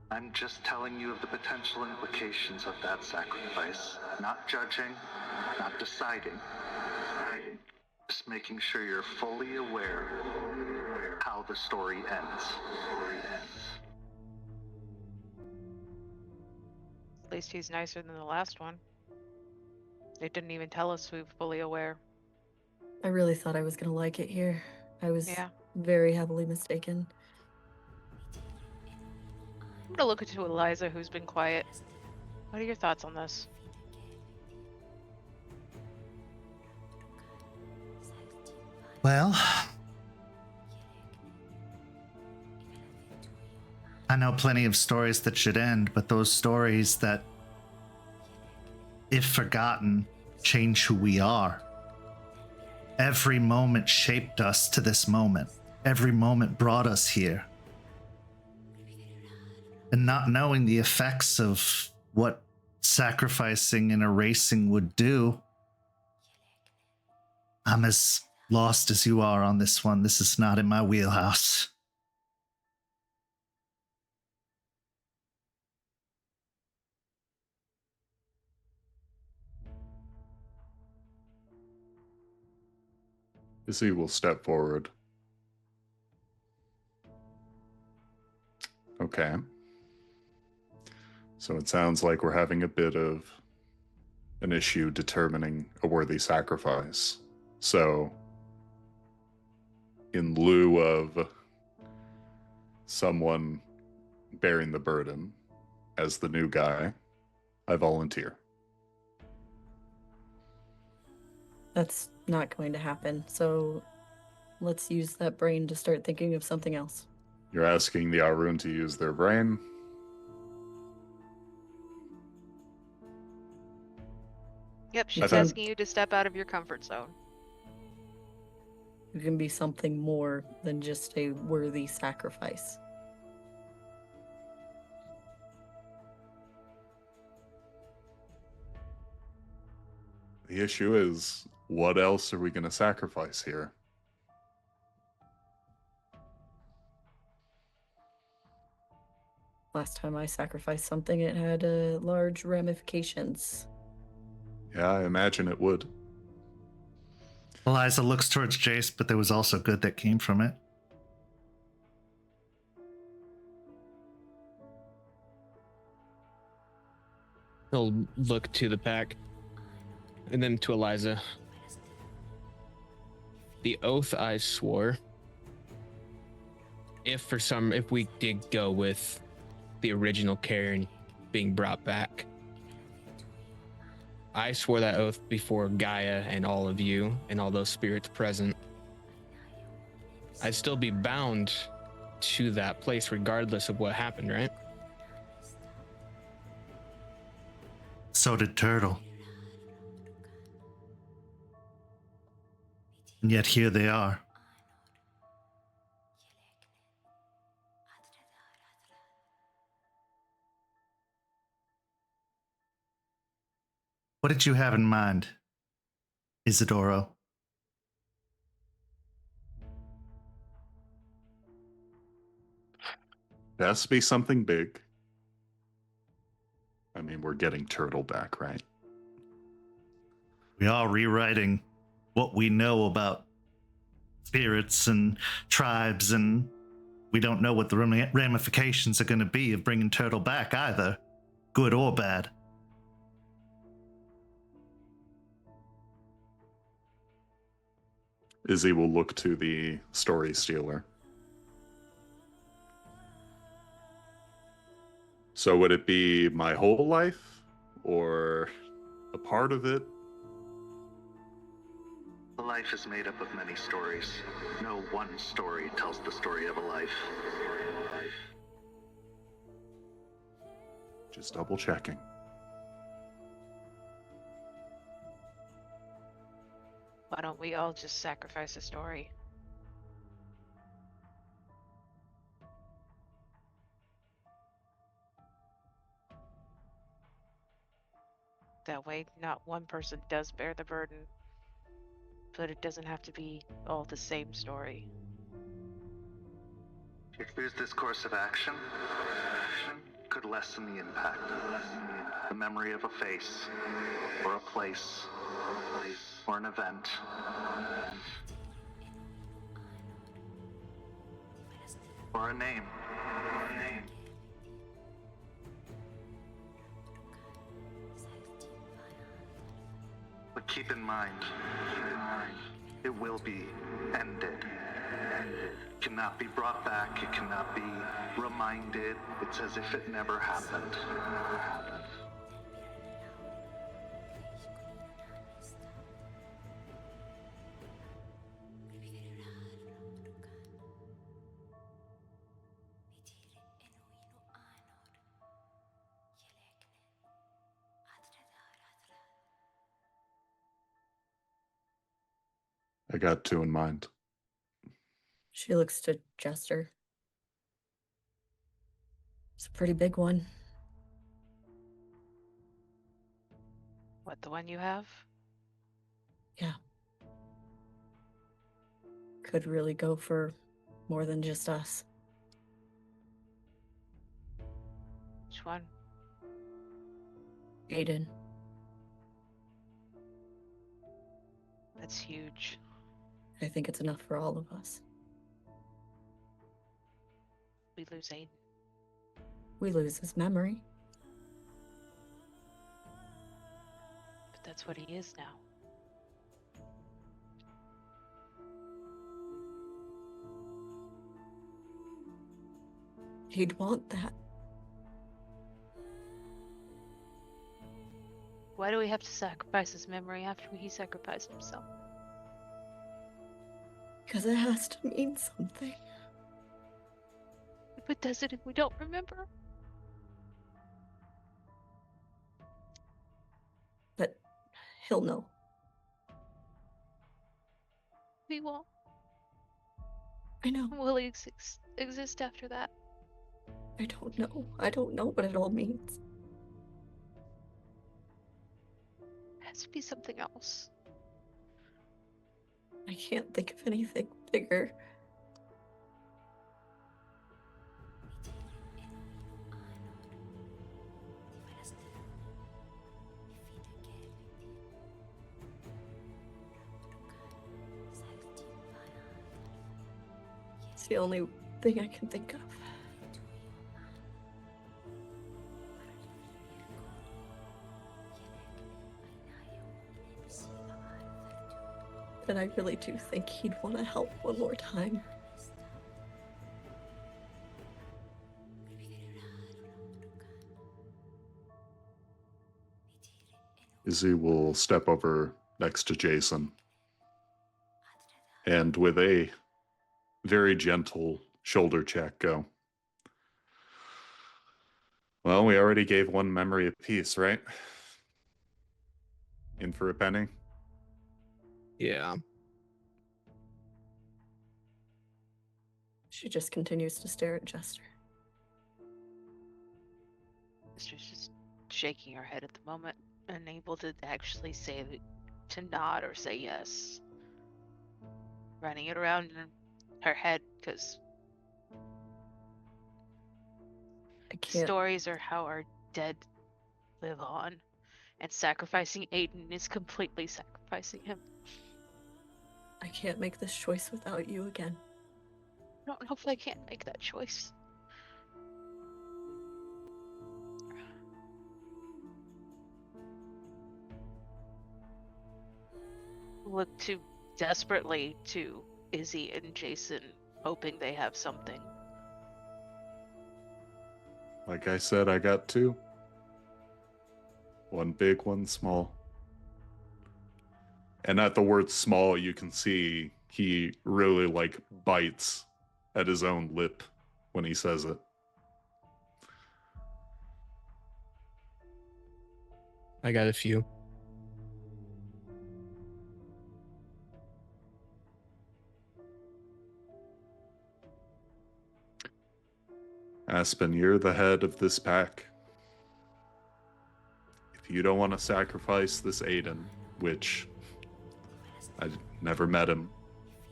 I'm just telling you of the potential implications of that sacrifice. Not judging, not deciding. Just making sure you're fully aware how the story ends. At least he's nicer than the last one. They didn't even tell us we were fully aware. I really thought I was gonna like it here. I was Yeah. very heavily mistaken. I'm gonna look into Eliza, who's been quiet. What are your thoughts on this? Well, I know plenty of stories that should end, but those stories that, if forgotten, change who we are. Every moment shaped us to this moment. Every moment brought us here. And not knowing the effects of what sacrificing and erasing would do, I'm as lost as you are on this one. This is not in my wheelhouse. Izzy will step forward. Okay. So it sounds like we're having a bit of an issue determining a worthy sacrifice. So, in lieu of someone bearing the burden as the new guy, I volunteer. That's not going to happen, so let's use that brain to start thinking of something else. You're asking the Arun to use their brain. Yep, she's thought- asking you to step out of your comfort zone. You can be something more than just a worthy sacrifice. The issue is, what else are we going to sacrifice here? Last time I sacrificed something, it had large ramifications. Yeah, I imagine it would. Eliza looks towards Jace, but there was also good that came from it. He'll look to the pack and then to Eliza. The oath I swore, if we did go with the original Karen being brought back, I swore that oath before Gaia and all of you and all those spirits present. I'd still be bound to that place regardless of what happened, right? So did Turtle. And yet here they are. What did you have in mind, Isidoro? It has to be something big. I mean, we're getting Turtle back, right? We are rewriting what we know about spirits and tribes, and we don't know what the ramifications are going to be of bringing Turtle back either, good or bad. Izzy will look to the story stealer. So would it be my whole life or a part of it? A life is made up of many stories. No one story tells the story of a life. Just double checking. Why don't we all just sacrifice a story? That way, not one person does bear the burden, but it doesn't have to be all the same story. If you choose this course of action, could lessen the impact. The memory of a face, or a place, or an event. Or a name. But keep in mind, it will be ended. It cannot be brought back, it cannot be reminded. It's as if it never happened. I got two in mind. She looks to Jester. It's a pretty big one. What, the one you have? Yeah. Could really go for more than just us. Which one? Aiden. That's huge. I think it's enough for all of us. We lose Aiden. We lose his memory. But that's what he is now. He'd want that. Why do we have to sacrifice his memory after he sacrificed himself? Because it has to mean something. If it doesn't, if we don't remember. But he'll know. We won't. I know. Will he exist after that? I don't know. I don't know what it all means. It has to be something else. I can't think of anything bigger. It's the only thing I can think of. And I really do think he'd want to help one more time. Izzy will step over next to Jason and with a very gentle shoulder check go. Well, we already gave one memory apiece, right? In for a penny? Yeah. She just continues to stare at Jester. She's just shaking her head at the moment, unable to actually say to nod or say yes. Running it around in her head because I can't. stories are how our dead live on, and sacrificing Aiden is completely sacrificing him. I can't make this choice without you again. No, hopefully I can't make that choice. Look too desperately to Izzy and Jason, hoping they have something. Like I said, I got two. One big, one small. And at the word small, you can see he really bites at his own lip when he says it. I got a few. Aspen, you're the head of this pack. If you don't want to sacrifice this Aiden, which I never met him,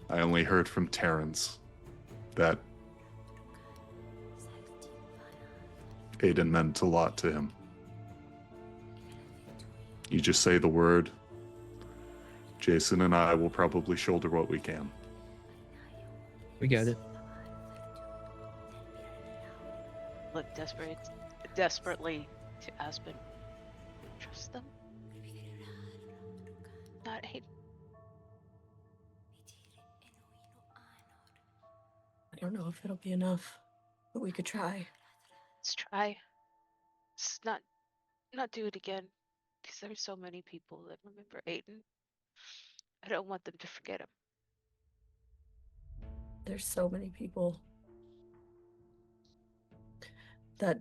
I only heard from Terrence that Aiden meant a lot to him. You just say the word, Jason and I will probably shoulder what we can. We got it. Look desperately to Aspen. Trust them? Not Aiden. I don't know if it'll be enough, but we could try. Let's try. Let's not do it again, because there's so many people that remember Aiden. I don't want them to forget him. There's so many people that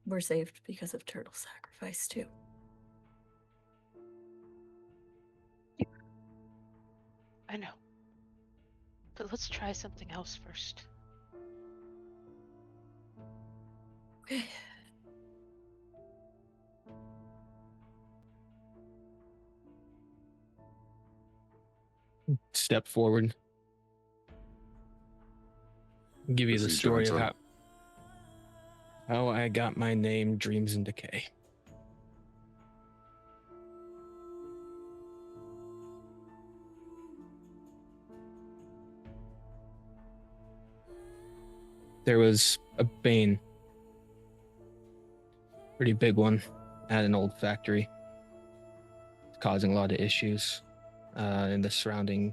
were saved because of turtle sacrifice too. I know. But let's try something else first. Okay. Step forward. Give you the Izzy story of Johnson. how I got my name, Dreams in Decay. There was a bane, pretty big one, at an old factory, causing a lot of issues in the surrounding.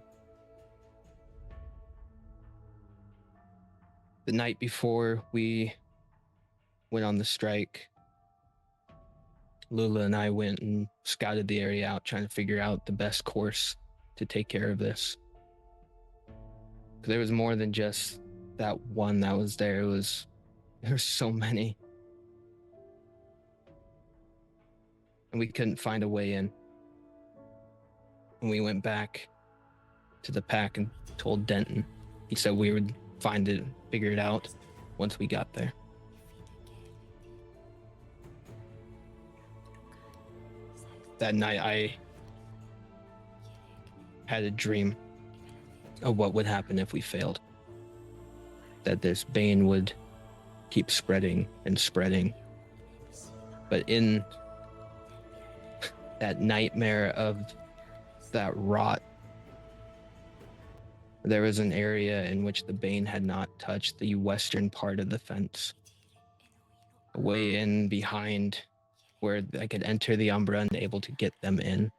The night before we went on the strike, Lula and I went and scouted the area out, trying to figure out the best course to take care of this. There was more than just that one that was there. There's so many. And we couldn't find a way in. And we went back to the pack and told Denton. He said we would find it, figure it out once we got there. That night I had a dream of what would happen if we failed. That this bane would keep spreading and spreading. But in that nightmare of that rot, There was an area in which the Bane had not touched the western part of the fence. Way in behind where I could enter the Umbra and able to get them in.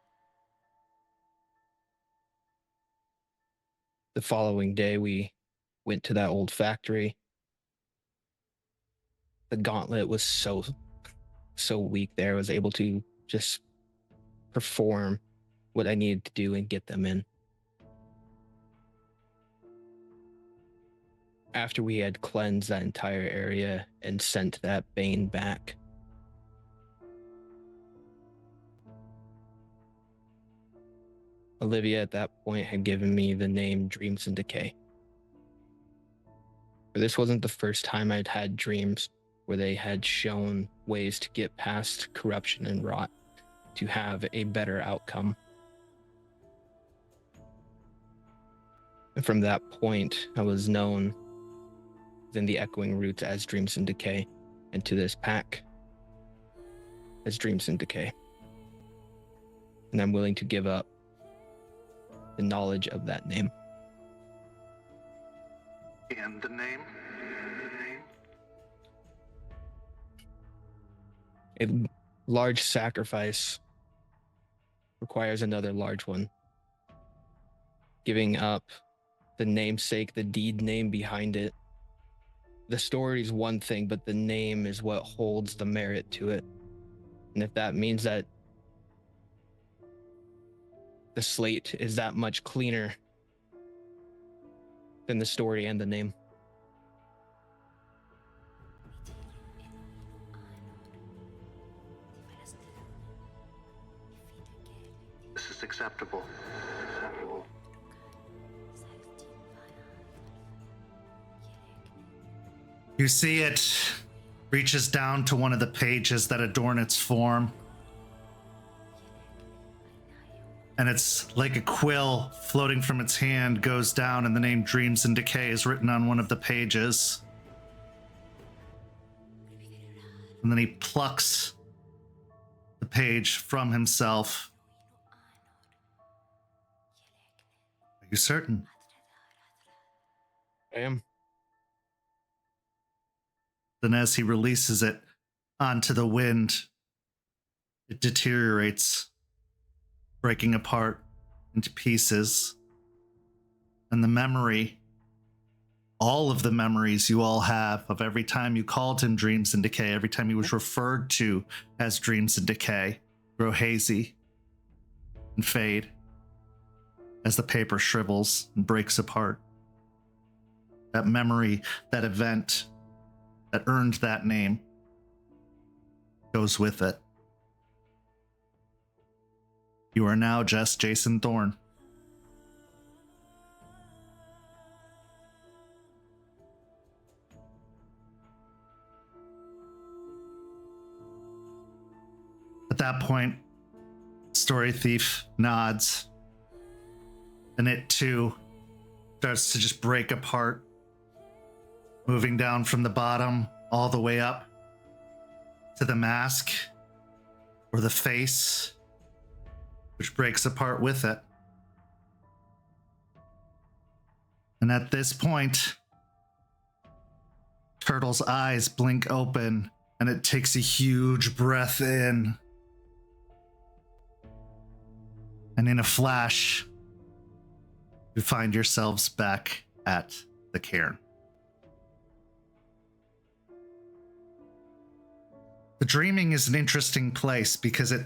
The following day, we went to that old factory. The gauntlet was so weak there. I was able to just perform what I needed to do and get them in. After we had cleansed that entire area and sent that Bane back, Olivia at that point had given me the name Dreams in Decay. But this wasn't the first time I'd had dreams where they had shown ways to get past corruption and rot to have a better outcome. And from that point, I was known within the echoing roots as Dreams in Decay, and to this pack as Dreams in Decay. And I'm willing to give up the knowledge of that name. And the name? A large sacrifice requires another large one. Giving up the namesake, the deed name behind it. The story is one thing, but the name is what holds the merit to it. And if that means that the slate is that much cleaner than the story and the name. This is acceptable. You see it reaches down to one of the pages that adorn its form. And it's like a quill floating from its hand goes down, and the name Dreams in Decay is written on one of the pages. And then he plucks the page from himself. Are you certain? I am. Then as he releases it onto the wind, it deteriorates, breaking apart into pieces. And the memory, all of the memories you all have of every time you called him Dreams in Decay, every time he was referred to as Dreams in Decay, grow hazy and fade as the paper shrivels and breaks apart. That memory, that event that earned that name goes with it. You are now just Jason Thorne. At that point, Story Thief nods, and it too starts to just break apart, moving down from the bottom all the way up to the mask or the face, which breaks apart with it. And at this point, Turtle's eyes blink open, and it takes a huge breath in. And in a flash, you find yourselves back at the cairn. The dreaming is an interesting place because it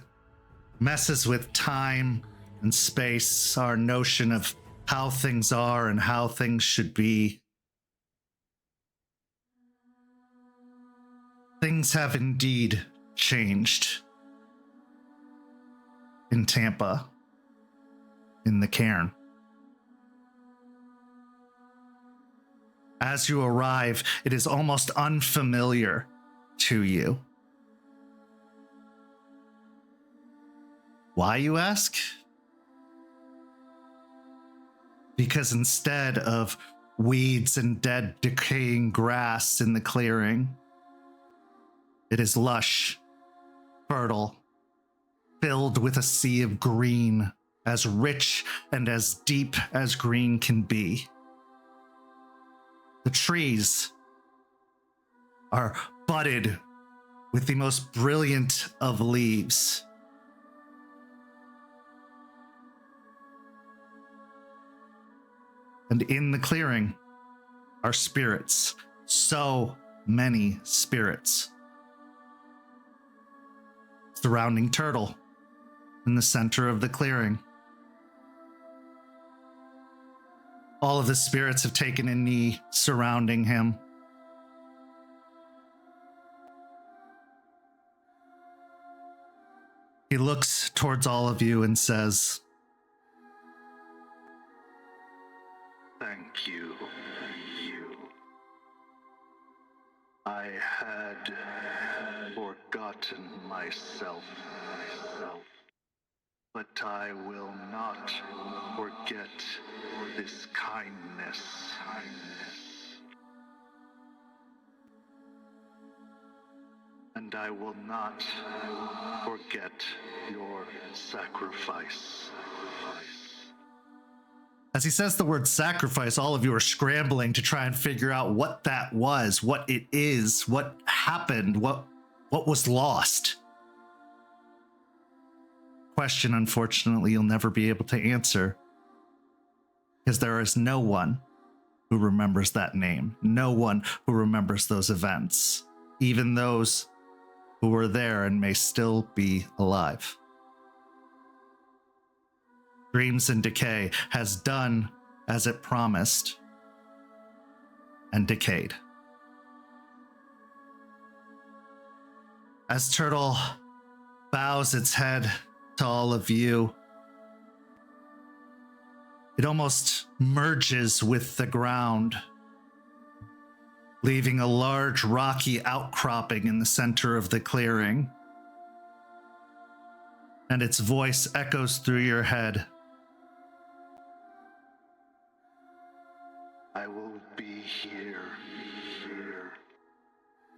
messes with time and space, our notion of how things are and how things should be. Things have indeed changed in Tampa, in the cairn. As you arrive, it is almost unfamiliar to you. Why, you ask? Because instead of weeds and dead, decaying grass in the clearing, it is lush, fertile, filled with a sea of green, as rich and as deep as green can be. The trees are budded with the most brilliant of leaves. And in the clearing are spirits, so many spirits. Surrounding Turtle in the center of the clearing. All of the spirits have taken a knee surrounding him. He looks towards all of you and says, Thank you. I had forgotten myself, but I will not forget this kindness. And I will not forget your sacrifice. as he says the word sacrifice, all of you are scrambling to try and figure out what that was, what it is, what happened, what was lost. Question, unfortunately, you'll never be able to answer, because there is no one who remembers that name, no one who remembers those events, even those who were there and may still be alive. Dreams and Decay has done as it promised and decayed. As Turtle bows its head to all of you, it almost merges with the ground, leaving a large rocky outcropping in the center of the clearing. And its voice echoes through your head. I will be here.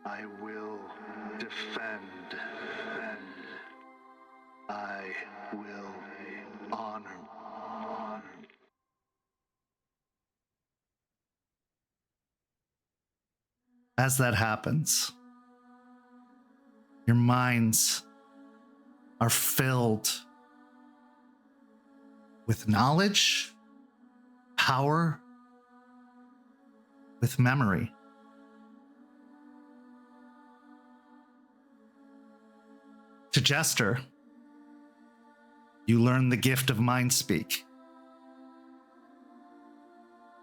I will defend. I will honor. As that happens, your minds are filled with knowledge, power, with memory. To Jester, you learn the gift of mind speak,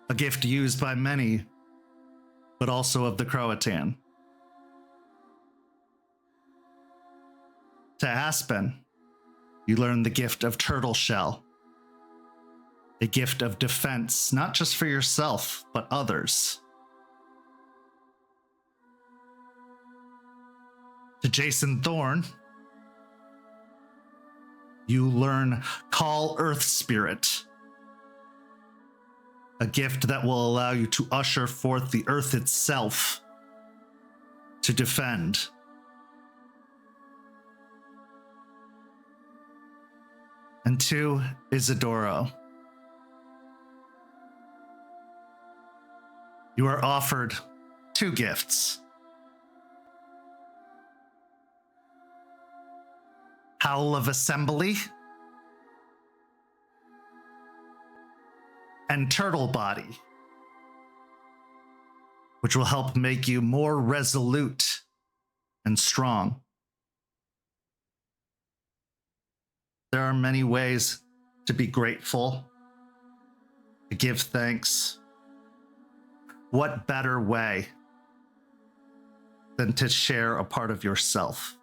a gift used by many, but also of the Croatan. To Aspen, you learn the gift of turtle shell, a gift of defense, not just for yourself, but others. To Jason Thorne, you learn Call Earth Spirit, a gift that will allow you to usher forth the earth itself to defend. And to Isidoro, you are offered two gifts. Howl of Assembly and Turtle Body, which will help make you more resolute and strong. There are many ways to be grateful, to give thanks. What better way than to share a part of yourself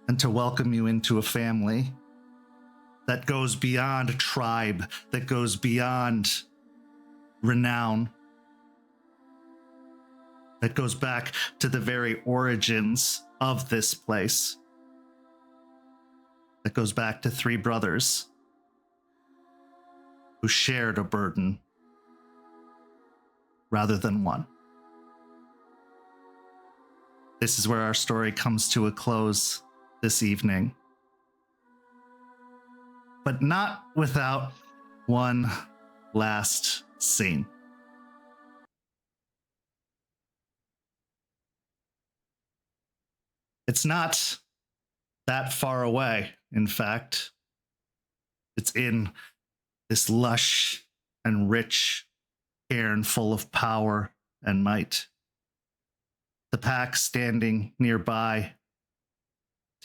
and to welcome you into a family that goes beyond tribe, that goes beyond renown, that goes back to the very origins of this place, that goes back to three brothers who shared a burden rather than one. This is where our story comes to a close this evening, but not without one last scene. It's not that far away, in fact. It's in this lush and rich cairn full of power and might. The pack standing nearby,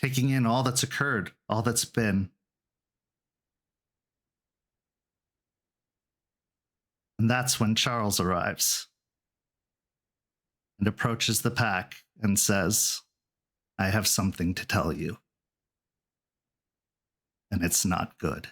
taking in all that's occurred, all that's been. And that's when Charles arrives and approaches the pack and says, I have something to tell you. And it's not good.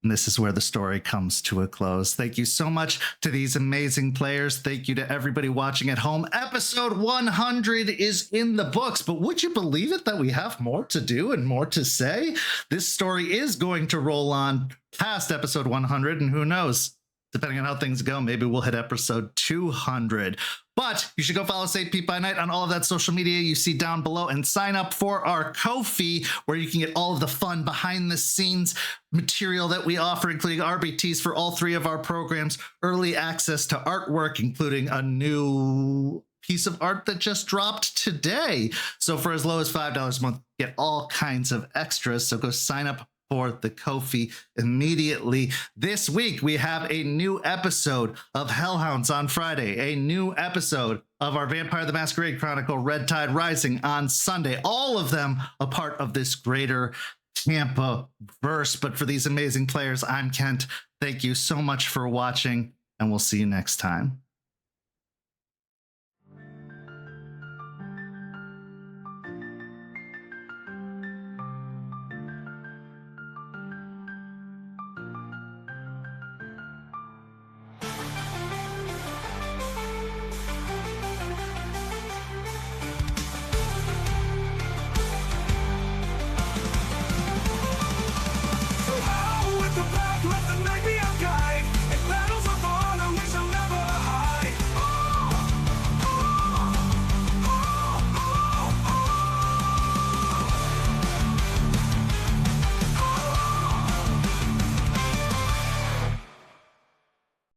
And this is where the story comes to a close. Thank you so much to these amazing players. Thank you to everybody watching at home. Episode 100 is in the books, but would you believe it that we have more to do and more to say? This story is going to roll on past episode 100, and who knows? Depending on how things go, maybe we'll hit episode 200. But you should go follow St. Pete by Night on all of that social media you see down below and sign up for our Ko-fi, where you can get all of the fun behind the scenes material that we offer, including RBTs for all 3 of our programs, early access to artwork, including a new piece of art that just dropped today. So for as low as $5 a month, get all kinds of extras. So go sign up for the Ko-fi immediately. This week, we have a new episode of Hellhounds on Friday, a new episode of our Vampire the Masquerade Chronicle, Red Tide Rising on Sunday. All of them a part of this greater Tampa verse. But for these amazing players, I'm Kent. Thank you so much for watching, and we'll see you next time.